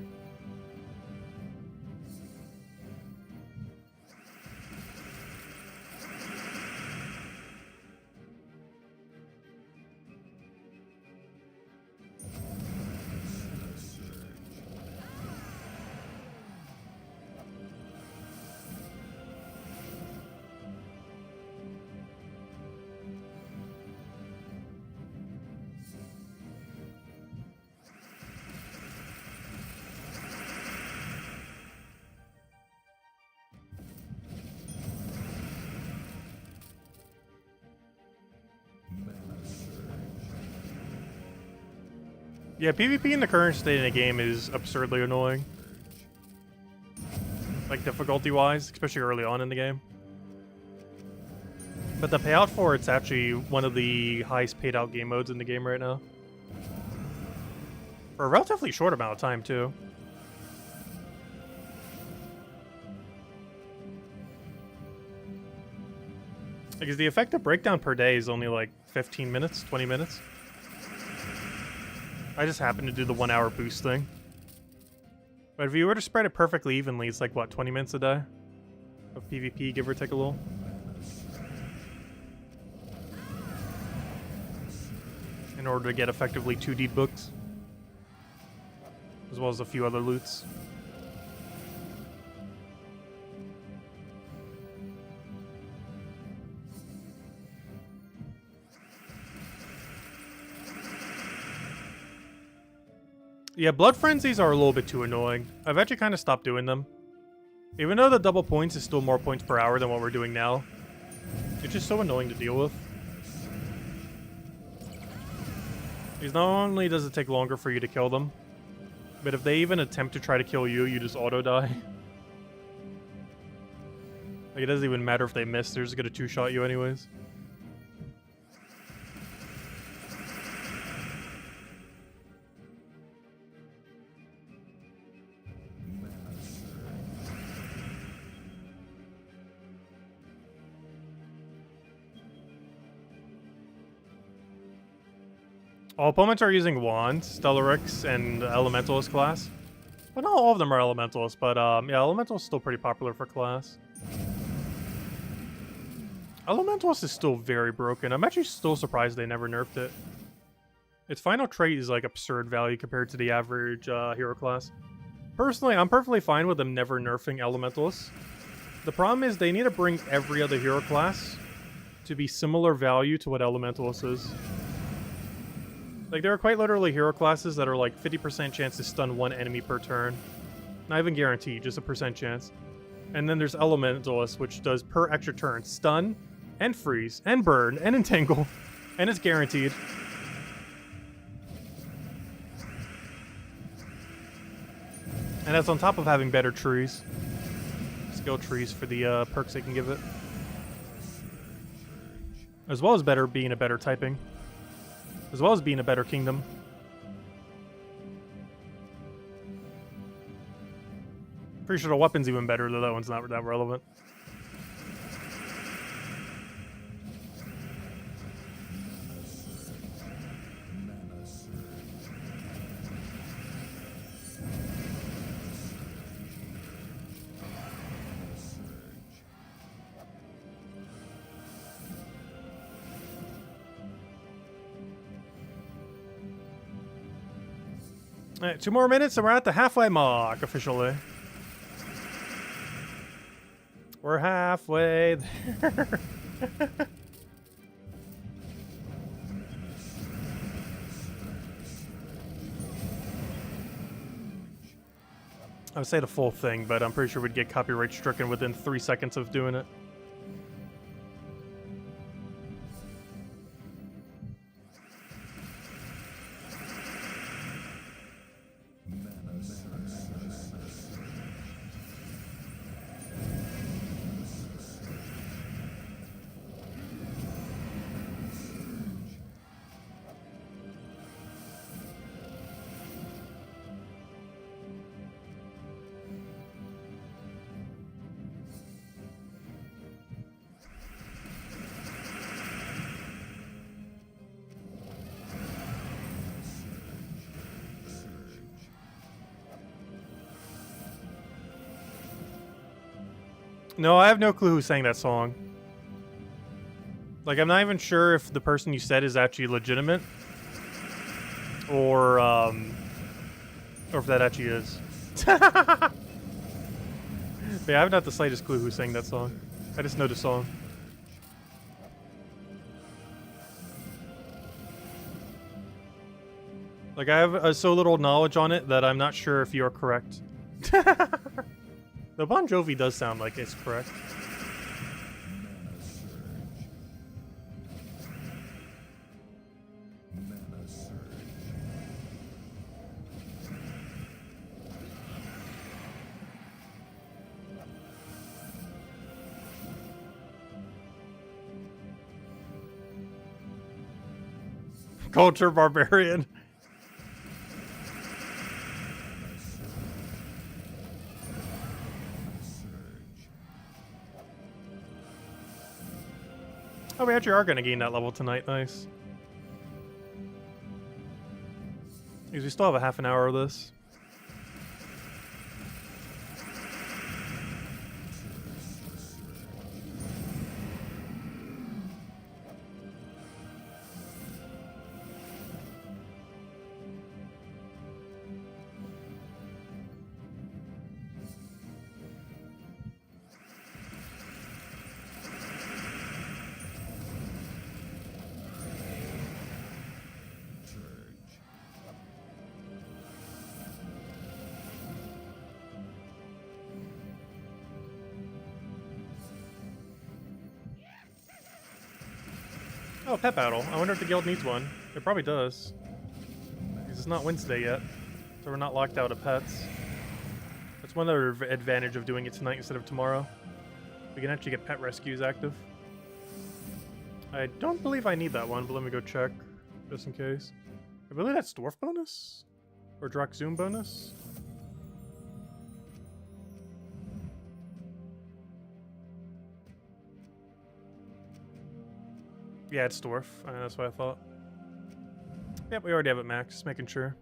Yeah, PvP in the current state of the game is absurdly annoying. Like, difficulty-wise, especially early on in the game. But the payout for it's actually one of the highest paid out game modes in the game right now. For a relatively short amount of time, too. Because the effective breakdown per day is only like 15 minutes, 20 minutes. I just happened to do the 1 hour boost thing. But if you were to spread it perfectly evenly, it's like, what, 20 minutes a day? Of PvP, give or take a little? In order to get effectively 2 deed books. well as a few other loots. Yeah, blood frenzies are a little bit too annoying. I've actually kind of stopped doing them. Even though the double points is still more points per hour than what we're doing now. It's just so annoying to deal with. Because not only does it take longer for you to kill them, but if they even attempt to try to kill you, you just auto-die. Like, it doesn't even matter if they miss, they're just gonna two-shot you anyways. All opponents are using wands, Stellarix, and Elementalist class. Well, not all of them are Elementalist, but yeah, Elementalist is still pretty popular for class. Elementalist is still very broken. I'm actually still surprised they never nerfed it. Its final trait is like absurd value compared to the average hero class. Personally, I'm perfectly fine with them never nerfing Elementalist. The problem is they need to bring every other hero class to be similar value to what Elementalist is. Like, there are quite literally hero classes that are like 50% chance to stun one enemy per turn. Not even guaranteed, just a percent chance. And then there's Elementalist, which does per extra turn stun, and freeze, and burn, and entangle. And it's guaranteed. And that's on top of having better trees. Skill trees for the perks they can give it. As well as being a better typing. As well as being a better kingdom. Pretty sure the weapon's even better, though that one's not that relevant. Alright, 2 more minutes and we're at the halfway mark, officially. We're halfway there. I would say the full thing, but I'm pretty sure we'd get copyright stricken within 3 seconds of doing it. No, I have no clue who sang that song. Like, I'm not even sure if the person you said is actually legitimate. Or if that actually is. But yeah, I have not the slightest clue who sang that song. I just know the song. Like, I have so little knowledge on it that I'm not sure if you're correct. The Bon Jovi does sound like it's correct. Culture barbarian. Oh, we actually are going to gain that level tonight. Nice. Because we still have a half an hour of this. Oh, pet battle. I wonder if the guild needs one. It probably does. Because it's not Wednesday yet, so we're not locked out of pets. That's one other advantage of doing it tonight instead of tomorrow. We can actually get pet rescues active. I don't believe I need that one, but let me go check, just in case. I believe that's Dwarf bonus? Or Drak Zoom bonus? Yeah, it's Dwarf. That's what I thought. Yep, we already have it maxed, just making sure.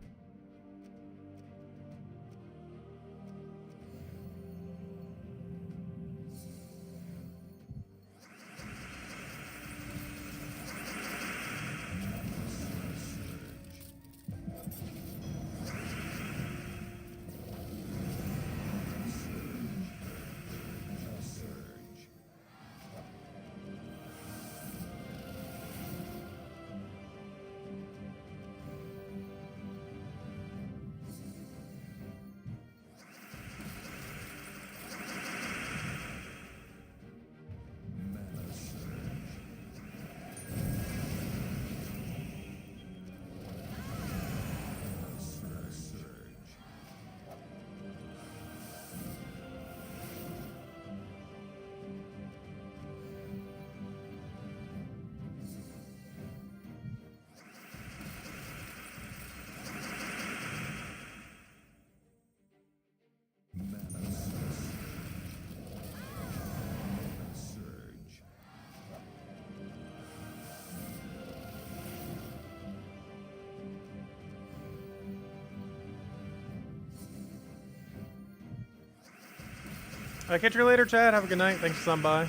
Catch you later, Chad. Have a good night. Thanks for stopping by.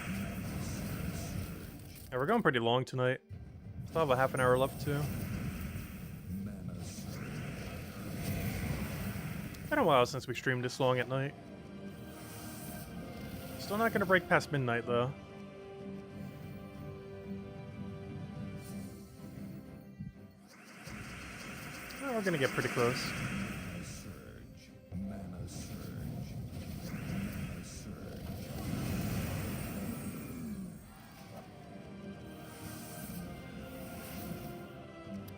Yeah, we're going pretty long tonight. Still have a half an hour left, too. Been a while since we streamed this long at night. Still not gonna break past midnight, though. Oh, we're gonna get pretty close.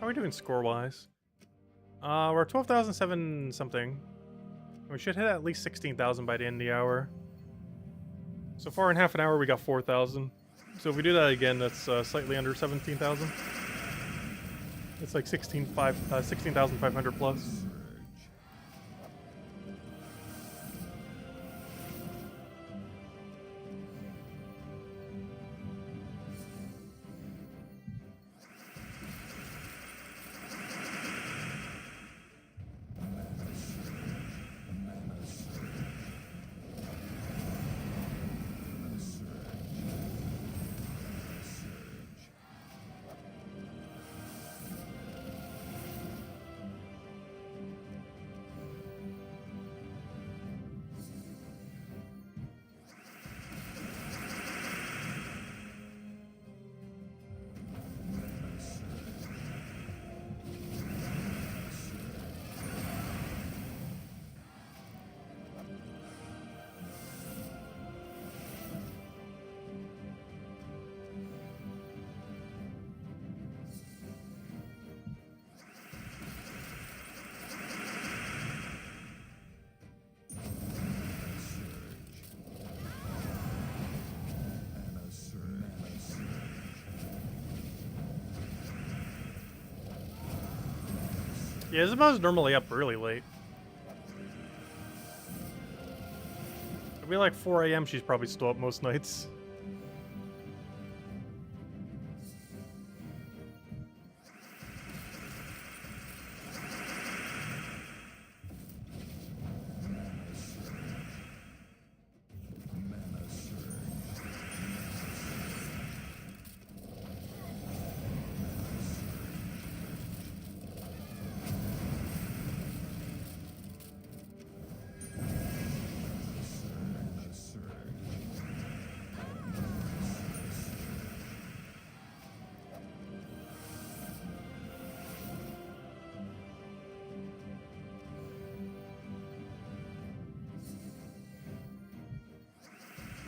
How are we doing score-wise? We're 12,007 something. We should hit at least 16,000 by the end of the hour. So far in half an hour, we got 4,000. So if we do that again, that's slightly under 17,000. It's like 16,500 plus. Yeah, Isabeau's normally up really late. It'll be like 4 a.m. she's probably still up most nights.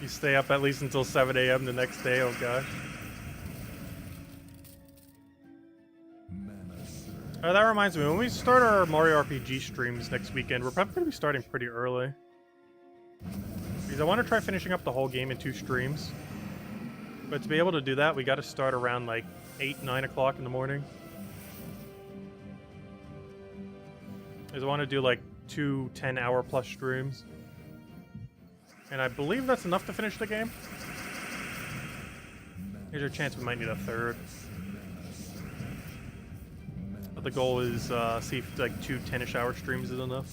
You stay up at least until 7 a.m. the next day, oh gosh. That reminds me, when we start our Mario RPG streams next weekend, we're probably going to be starting pretty early. Because I want to try finishing up the whole game in 2 streams. But to be able to do that, we got to start around like 8, 9 o'clock in the morning. Because I want to do like 2 10-hour-plus streams. And I believe that's enough to finish the game. Here's a chance we might need a 3rd. But the goal is see if like 2 10-ish hour streams is enough.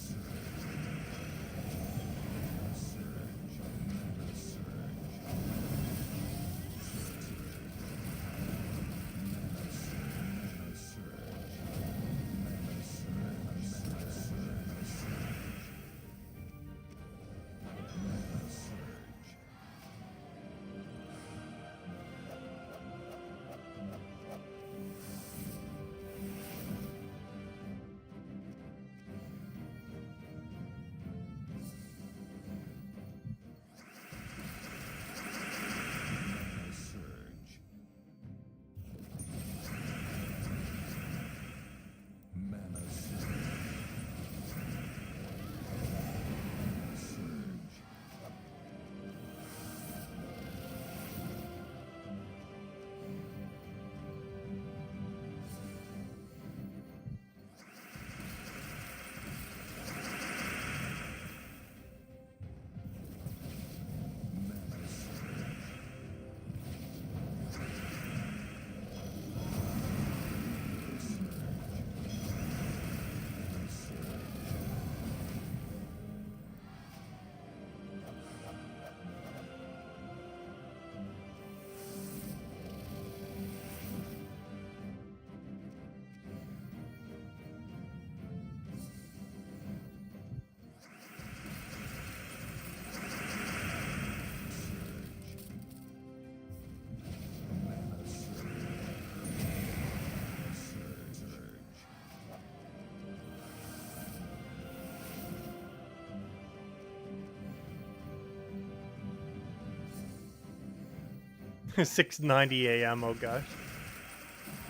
$6:90 a.m. Oh gosh.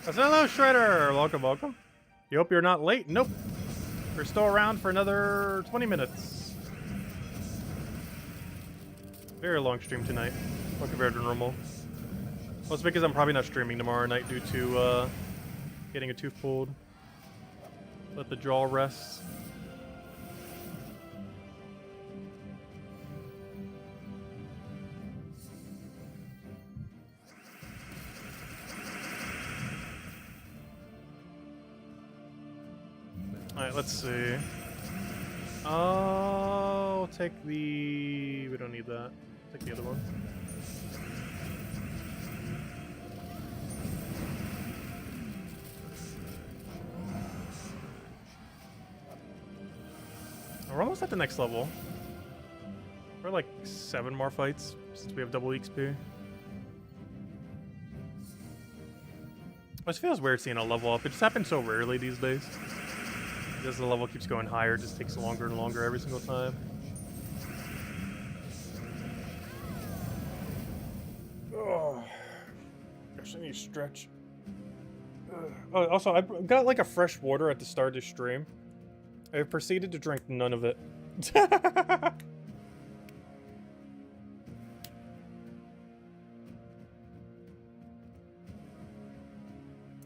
Hello, Shredder. Welcome, welcome. You hope you're not late. Nope. We're still around for another 20 minutes. Very long stream tonight. Well, compared to normal. Well, it's because I'm probably not streaming tomorrow night due to getting a tooth pulled. Let the jaw rest. Alright, let's see. I'll take the... We don't need that. Take the other one. We're almost at the next level. We're like 7 more fights since we have double XP. It feels weird seeing a level up. It just happens so rarely these days. As the level keeps going higher, it just takes longer and longer every single time. Oh, gosh, I need to stretch. Oh, also, I got like a fresh water at the start of the stream. I proceeded to drink none of it.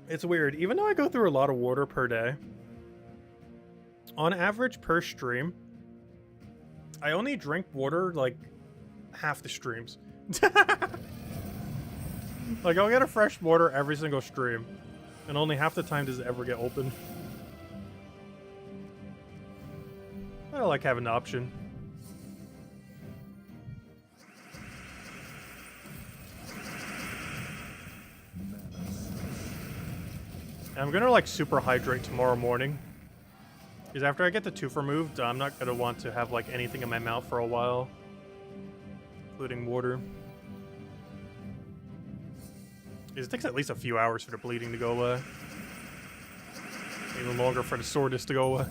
It's weird. Even though I go through a lot of water per day, on average per stream, I only drink water like half the streams. Like, I'll get a fresh water every single stream, and only half the time does it ever get open. I don't like having the option. And I'm gonna like super hydrate tomorrow morning. Because after I get the tooth removed, I'm not gonna want to have like anything in my mouth for a while, including water. It takes at least a few hours for the bleeding to go away. Even longer for the soreness to go away.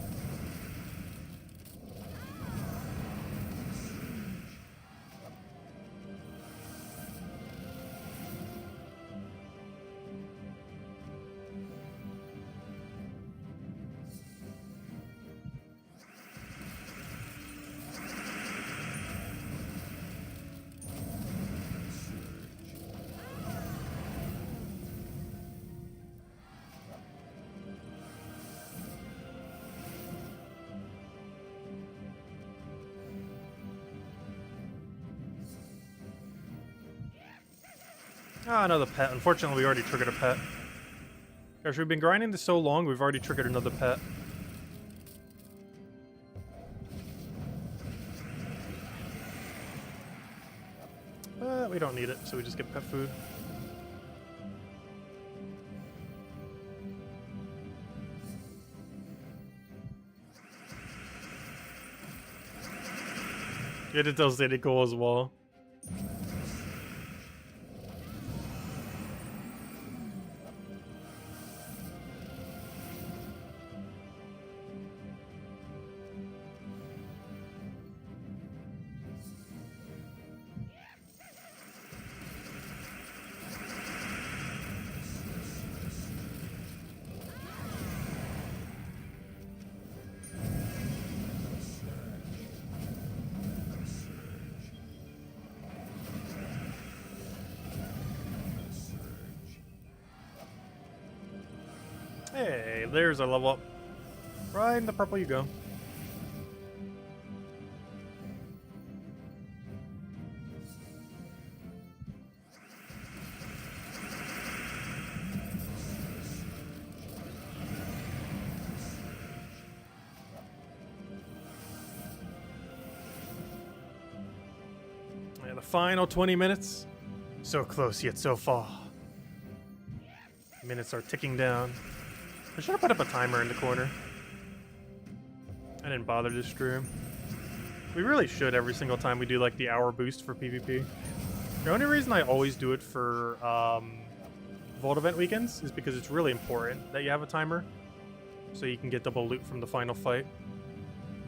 Ah, another pet. Unfortunately, we already triggered a pet. Gosh, we've been grinding this so long, we've already triggered another pet. But we don't need it, so we just get pet food. Get it does really cool as well. Hey, there's a level up. Right in the purple you go. Yeah, the final 20 minutes. So close yet so far. Minutes are ticking down. I should have put up a timer in the corner. I didn't bother to stream. We really should every single time we do like the hour boost for PvP. The only reason I always do it for Vault event weekends is because it's really important that you have a timer so you can get double loot from the final fight.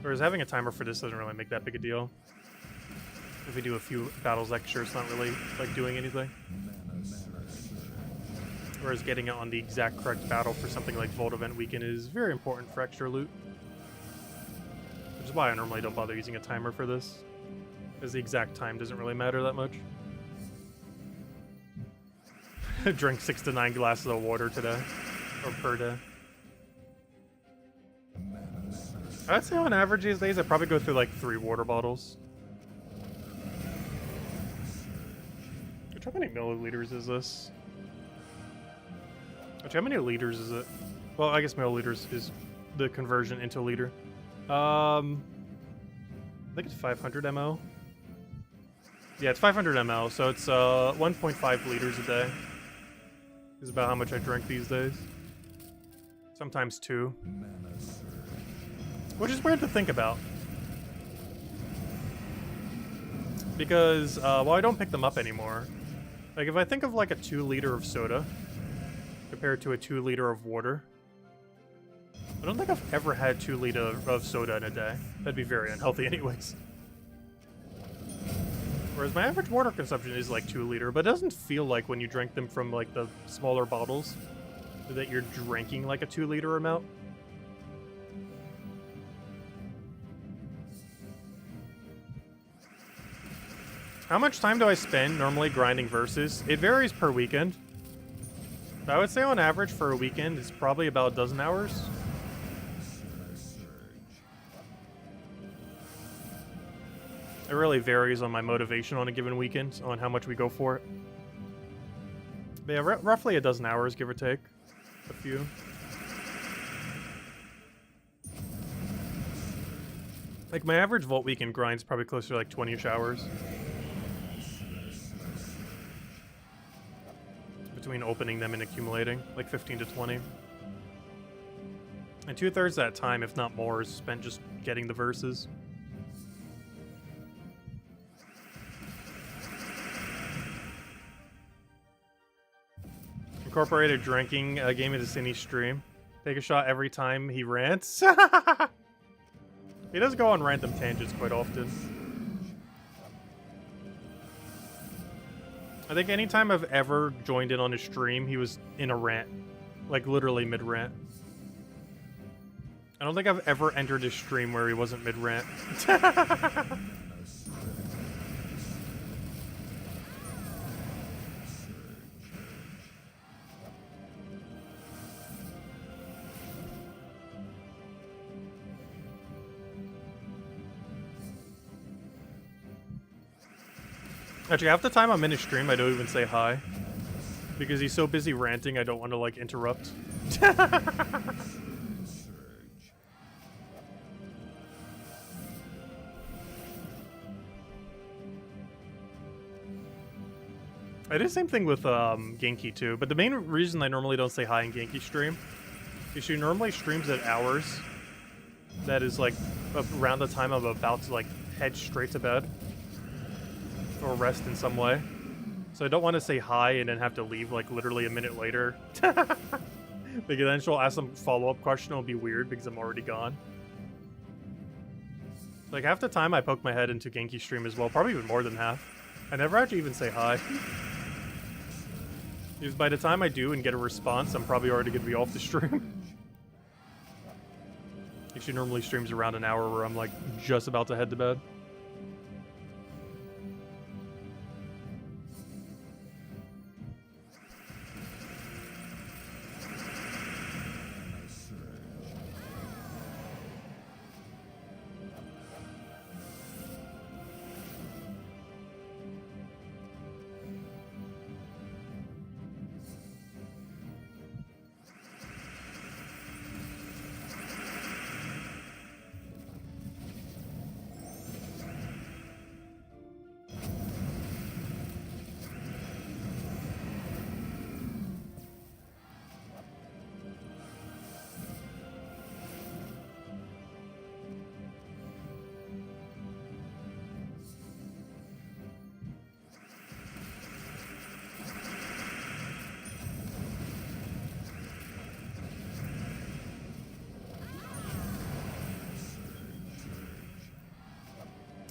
Whereas having a timer for this doesn't really make that big a deal. If we do a few battles extra, it's not really like doing anything. Whereas getting it on the exact correct battle for something like Vault event weekend is very important for extra loot. Which is why I normally don't bother using a timer for this, because the exact time doesn't really matter that much. Drink 6 to 9 glasses of water today, or per day. I'd say on average these days I probably go through like 3 water bottles. How many milliliters is this? Actually, how many liters is it? Well, I guess milliliters is the conversion into liter. I think it's 500 ml. Yeah, it's 500 ml, so it's 1.5 liters a day. Is about how much I drink these days. Sometimes 2. Which is weird to think about. Because, well, I don't pick them up anymore. Like, if I think of like a 2 liter of soda compared to a 2 liter of water, I don't think I've ever had 2 liter of soda in a day. That'd be very unhealthy anyways. Whereas my average water consumption is like 2 liter, but it doesn't feel like when you drink them from like the smaller bottles that you're drinking like a 2 liter amount. How much time do I spend normally grinding versus? It varies per weekend. But I would say on average for a weekend it's probably about a dozen hours. It really varies on my motivation on a given weekend, on how much we go for it. But yeah, roughly a dozen hours, give or take. A few. Like, my average Vault weekend grind's probably closer to like 20-ish hours. Between opening them and accumulating, like 15 to 20. And 2/3 of that time, if not more, is spent just getting the verses. Incorporated drinking game into Cindy's stream. Take a shot every time he rants. He does go on random tangents quite often. I think anytime I've ever joined in on his stream, he was in a rant. Like, literally mid-rant. I don't think I've ever entered his stream where he wasn't mid-rant. Actually, half the time I'm in his stream, I don't even say hi. Because he's so busy ranting, I don't want to, like, interrupt. I do the same thing with Genki too, but the main reason I normally don't say hi in Genki stream is she normally streams at hours that is like around the time I'm about to like head straight to bed or rest in some way. So I don't want to say hi and then have to leave like literally a minute later. Because then she'll ask some follow-up question, it'll be weird because I'm already gone. Like half the time I poke my head into Genki stream as well, probably even more than half. I never actually even say hi. Because by the time I do and get a response, I'm probably already going to be off the stream. She normally streams around an hour where I'm like just about to head to bed.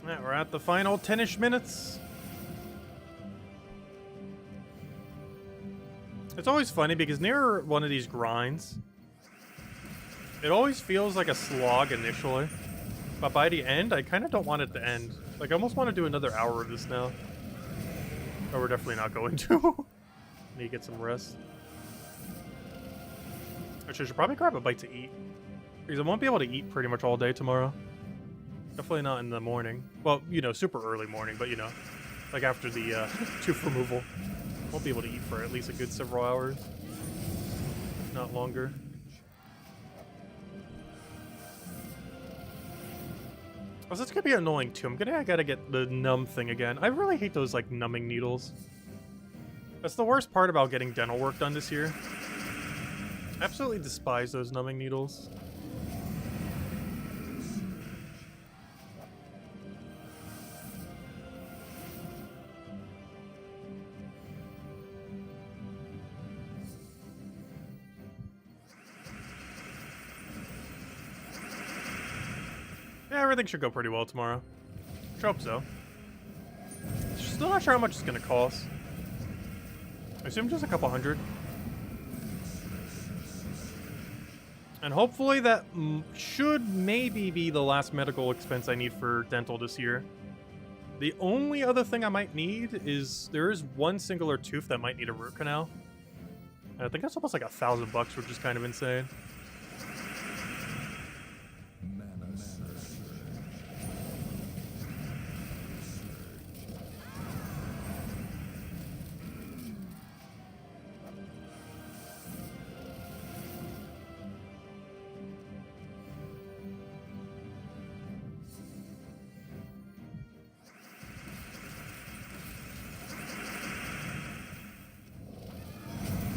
Yeah, we're at the final 10-ish minutes. It's always funny because near one of these grinds, it always feels like a slog initially. But by the end, I kind of don't want it to end. Like, I almost want to do another hour of this now. But we're definitely not going to. Need to get some rest. Actually, I should probably grab a bite to eat. Because I won't be able to eat pretty much all day tomorrow. Definitely not in the morning. Well, you know, super early morning, but you know, like after the tooth removal. Won't be able to eat for at least a good several hours. If not longer. Also, it's gonna be annoying too. I gotta get the numb thing again. I really hate those like numbing needles. That's the worst part about getting dental work done this year. I absolutely despise those numbing needles. Yeah, everything should go pretty well tomorrow. I hope so. Still not sure how much it's gonna cost. I assume just a couple hundred. And hopefully that should maybe be the last medical expense I need for dental this year. The only other thing I might need is there is one singular tooth that might need a root canal. And I think that's almost like $1,000, which is kind of insane.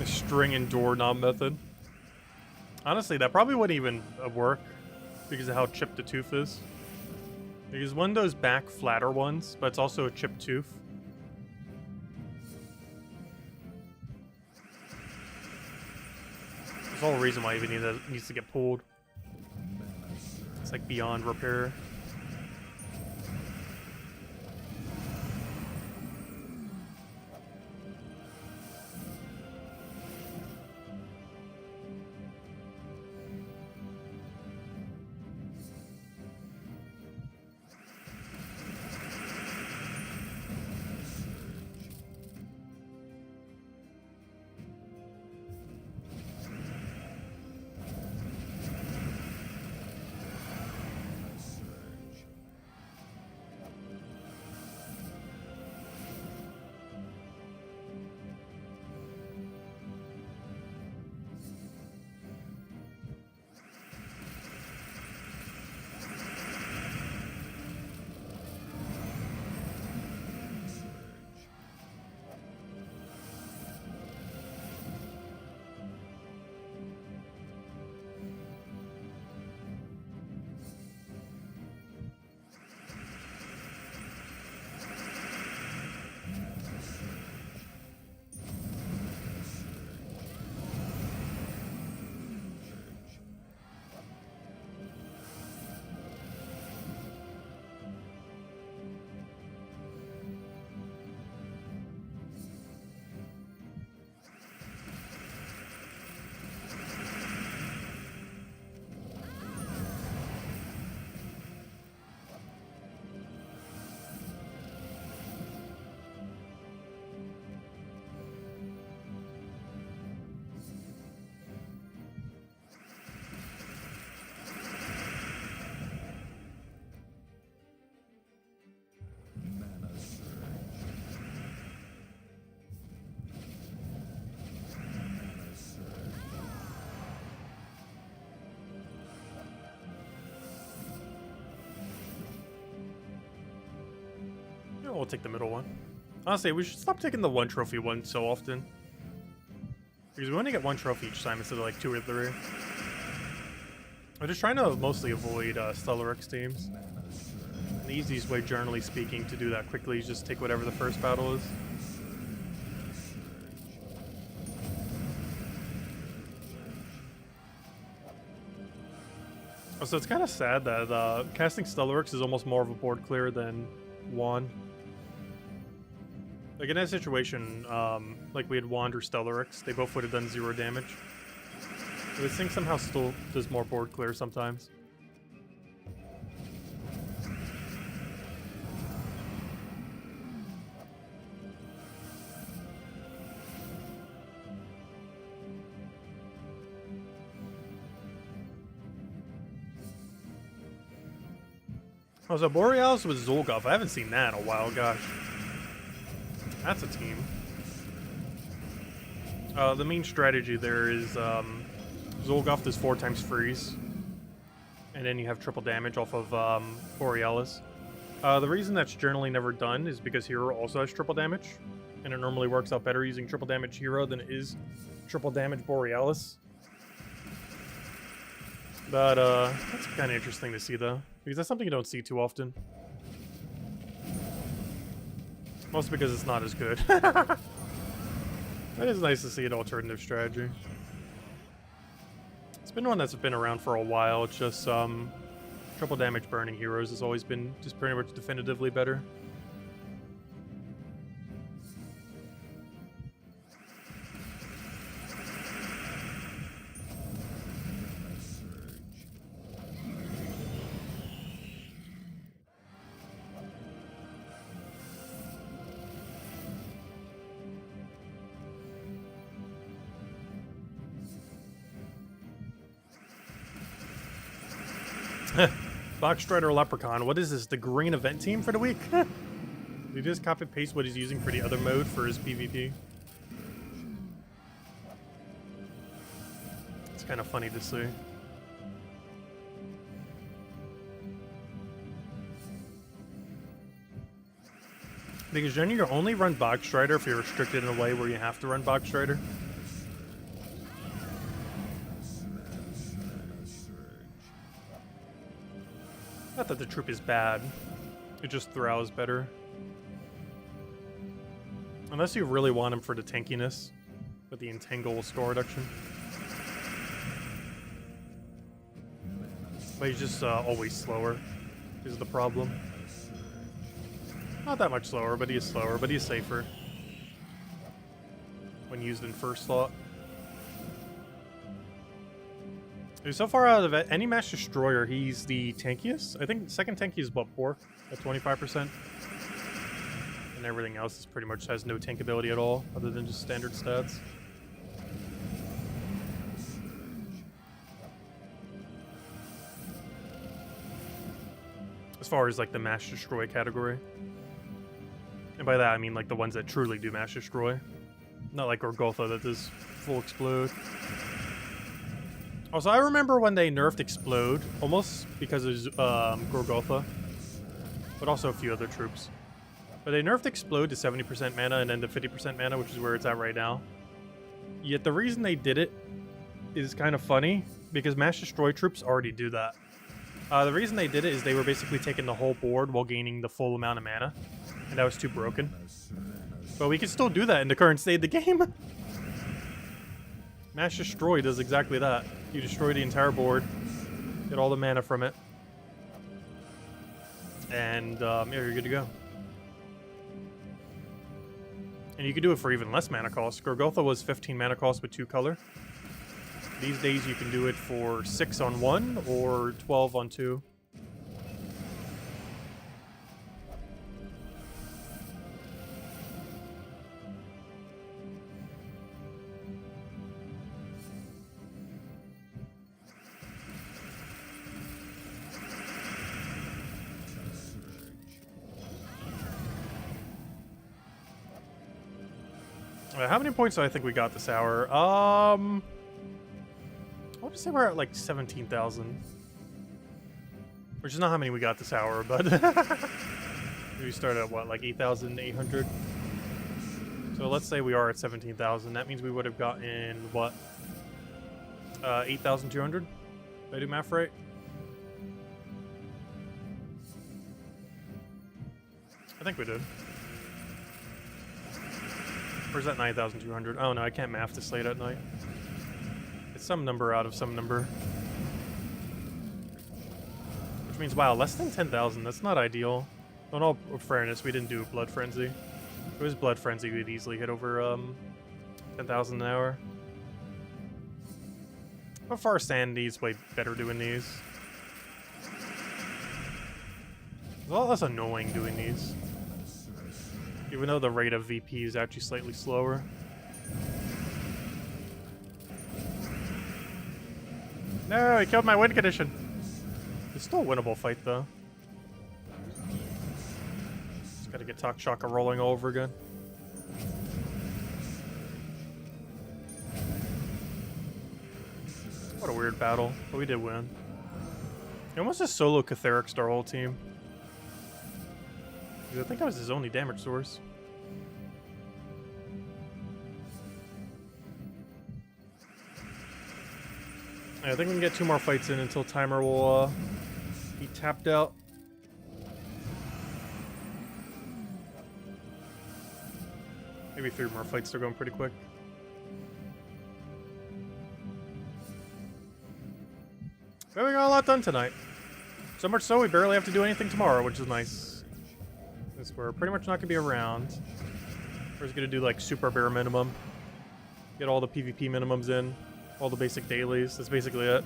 String and doorknob method. Honestly, that probably wouldn't even work because of how chipped the tooth is. Because one of those back flatter ones, but it's also a chipped tooth. There's the whole reason why even needs to get pulled. It's like beyond repair. No, we'll take the middle one. Honestly, we should stop taking the 1 trophy one so often. Because we only get 1 trophy each time instead of like 2 or 3. I'm just trying to mostly avoid Stellarex teams. And the easiest way, generally speaking, to do that quickly is just take whatever the first battle is. So it's kind of sad that casting Stellarex is almost more of a board clear than Wand. Like in that situation, like we had Wand or Stellarex, they both would have done 0 damage. But this thing somehow still does more board clear sometimes. Oh, so Borealis with Zolgov. I haven't seen that in a while, gosh. That's a team. The main strategy there is Zolgov does 4 times freeze. And then you have triple damage off of Borealis. The reason that's generally never done is because Hero also has triple damage. And it normally works out better using triple damage Hero than it is triple damage Borealis. But that's kind of interesting to see though. Because that's something you don't see too often. Mostly because it's not as good. It is nice to see an alternative strategy. It's been one that's been around for a while. It's just triple damage burning heroes has always been just pretty much definitively better. Box Strider Leprechaun. What is this? The green event team for the week? Did he just copy paste what he's using for the other mode for his PvP? It's kind of funny to see. Because generally you only run Box Strider if you're restricted in a way where you have to run Box Strider. Not that the troop is bad, it just Thrall better. Unless you really want him for the tankiness with the Entangle score reduction. But he's just always slower, is the problem. Not that much slower, but he is slower, but he's safer when used in first slot. So far out of any Mass Destroyer, he's the tankiest. I think second tankiest is Buttpore at 25%. And everything else is pretty much has no tankability at all, other than just standard stats. As far as like the Mass Destroy category. And by that I mean like the ones that truly do Mass Destroy. Not like Gorgotha that does full explode. Also, I remember when they nerfed Explode, almost because of Gorgotha, but also a few other troops. But they nerfed Explode to 70% mana and then to 50% mana, which is where it's at right now. Yet the reason they did it is kind of funny, because Mass Destroy troops already do that. The reason they did it is they were basically taking the whole board while gaining the full amount of mana, and that was too broken. But we can still do that in the current state of the game. Mass Destroy does exactly that. You destroy the entire board, get all the mana from it, and yeah, you're good to go. And you can do it for even less mana cost. Gorgotha was 15 mana cost with 2 color. These days you can do it for 6 on 1 or 12 on 2. How many points do I think we got this hour? I want to say we're at like 17,000. Which is not how many we got this hour, but... We started at what, like 8,800? So let's say we are at 17,000. That means we would have gotten what? 8,200? Did I do math right? I think we did. Or is that 9,200? Oh no, I can't math this late at night. It's some number out of some number. Which means, wow, less than 10,000. That's not ideal. In all fairness, we didn't do Blood Frenzy. If it was Blood Frenzy, we'd easily hit over 10,000 an hour. But for our sanity's way better doing these. It's a lot less annoying doing these. Even though the rate of VP is actually slightly slower. No, he killed my win condition. It's still a winnable fight, though. Just gotta get Shaka rolling all over again. What a weird battle, but we did win. He almost just solo Catherics our whole team. I think that was his only damage source. I think we can get 2 more fights in until timer will be tapped out. Maybe 3 more fights. They're going pretty quick. But we got a lot done tonight. So much so we barely have to do anything tomorrow, which is nice. Since we're pretty much not going to be around. We're just going to do like super bare minimum. Get all the PvP minimums in. All the basic dailies. That's basically it.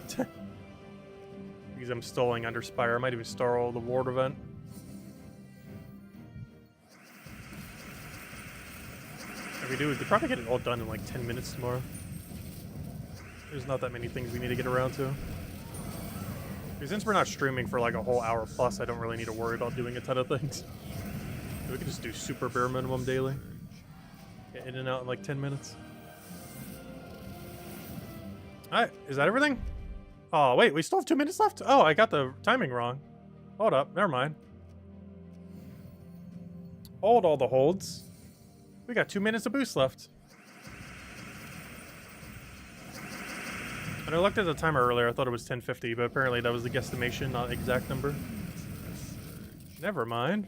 Because I'm stalling under Spire. I might even stall the ward event. If we do, we could probably get it all done in like 10 minutes tomorrow. There's not that many things we need to get around to. Because since we're not streaming for like a whole hour plus, I don't really need to worry about doing a ton of things. We can just do super bare minimum daily. Get in and out in like 10 minutes. Alright, is that everything? Oh, wait, we still have 2 minutes left? Oh, I got the timing wrong. Hold up, never mind. Hold all the holds. We got 2 minutes of boost left. And I looked at the timer earlier, I thought it was 10:50, but apparently that was the guesstimation, not the exact number. Never mind.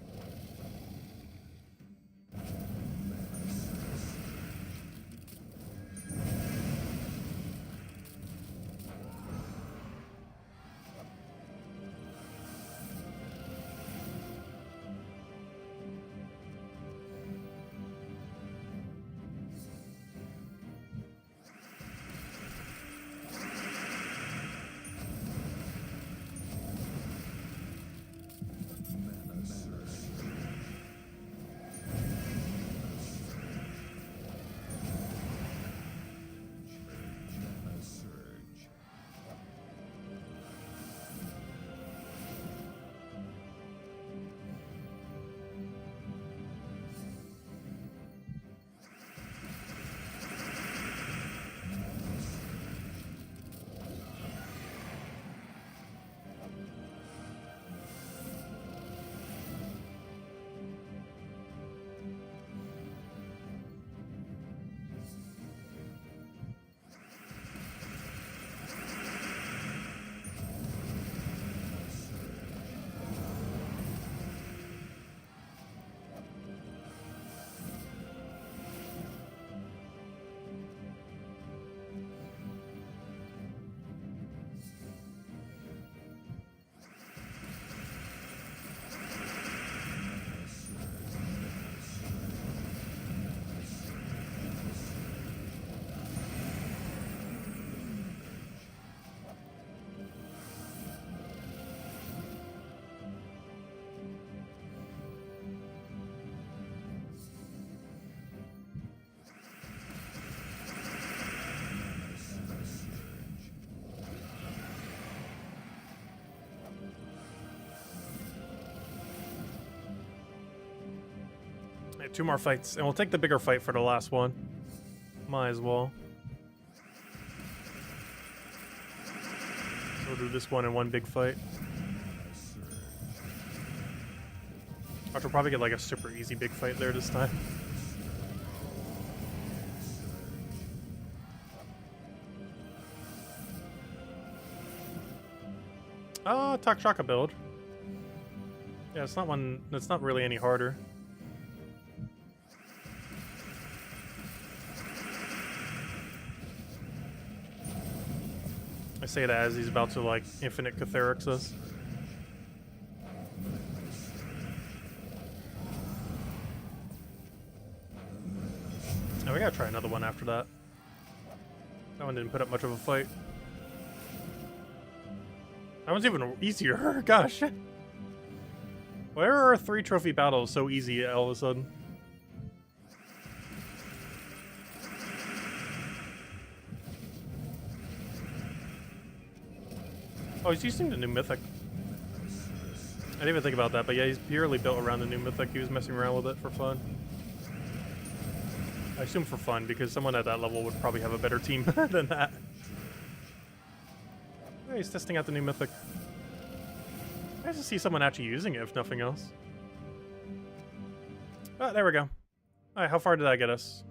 Yeah, 2 more fights, and we'll take the bigger fight for the last one. Might as well. So we'll do this one in one big fight. Watch, we'll probably get like a super easy big fight there this time. Takshaka build. Yeah, it's not really any harder. I say that as he's about to like infinite Catharix us. Oh, we gotta try another one after that. That one didn't put up much of a fight. That one's even easier. Gosh. Why are our 3 trophy battles so easy all of a sudden? Oh, he's using the new mythic. I didn't even think about that, but yeah, he's purely built around the new mythic. He was messing around with it for fun. I assume for fun, because someone at that level would probably have a better team than that. Yeah, he's testing out the new mythic. Nice to see someone actually using it, if nothing else. Oh, there we go. Alright, how far did that get us?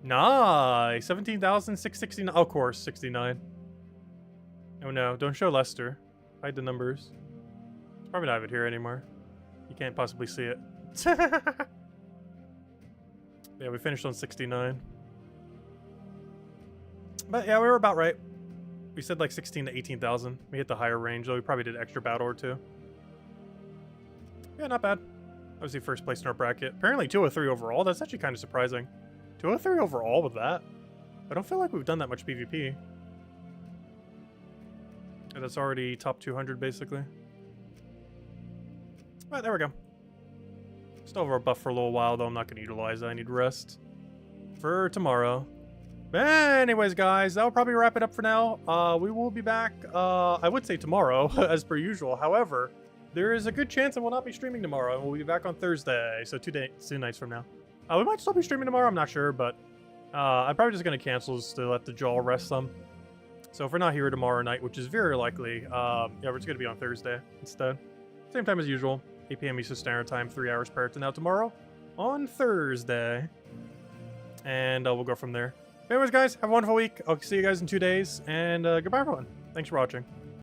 Nice! 17,669. Of course, 69. Oh no, don't show Lester. Hide the numbers. It's probably not even here anymore. You can't possibly see it. Yeah, we finished on 69. But yeah, we were about right. We said like 16 to 18,000. We hit the higher range, though we probably did extra battle or two. Yeah, not bad. Obviously first place in our bracket. Apparently 203 overall. That's actually kind of surprising. 203 overall with that. I don't feel like we've done that much PvP. And that's already top 200 basically. Alright, there we go. Still have our buff for a little while, though I'm not going to utilize it. I need rest for tomorrow. But anyways, guys, that'll probably wrap it up for now. We will be back, I would say tomorrow, as per usual. However, there is a good chance I will not be streaming tomorrow, and we'll be back on Thursday, so 2 nights from now. We might still be streaming tomorrow, I'm not sure, but I'm probably just going to cancel just to let the jaw rest some. So if we're not here tomorrow night, which is very likely, yeah, we're just going to be on Thursday instead. Same time as usual. 8 p.m. Eastern Standard Time, 3 hours prior to now tomorrow on Thursday. And we'll go from there. Anyways, guys, have a wonderful week. I'll see you guys in 2 days. And goodbye, everyone. Thanks for watching.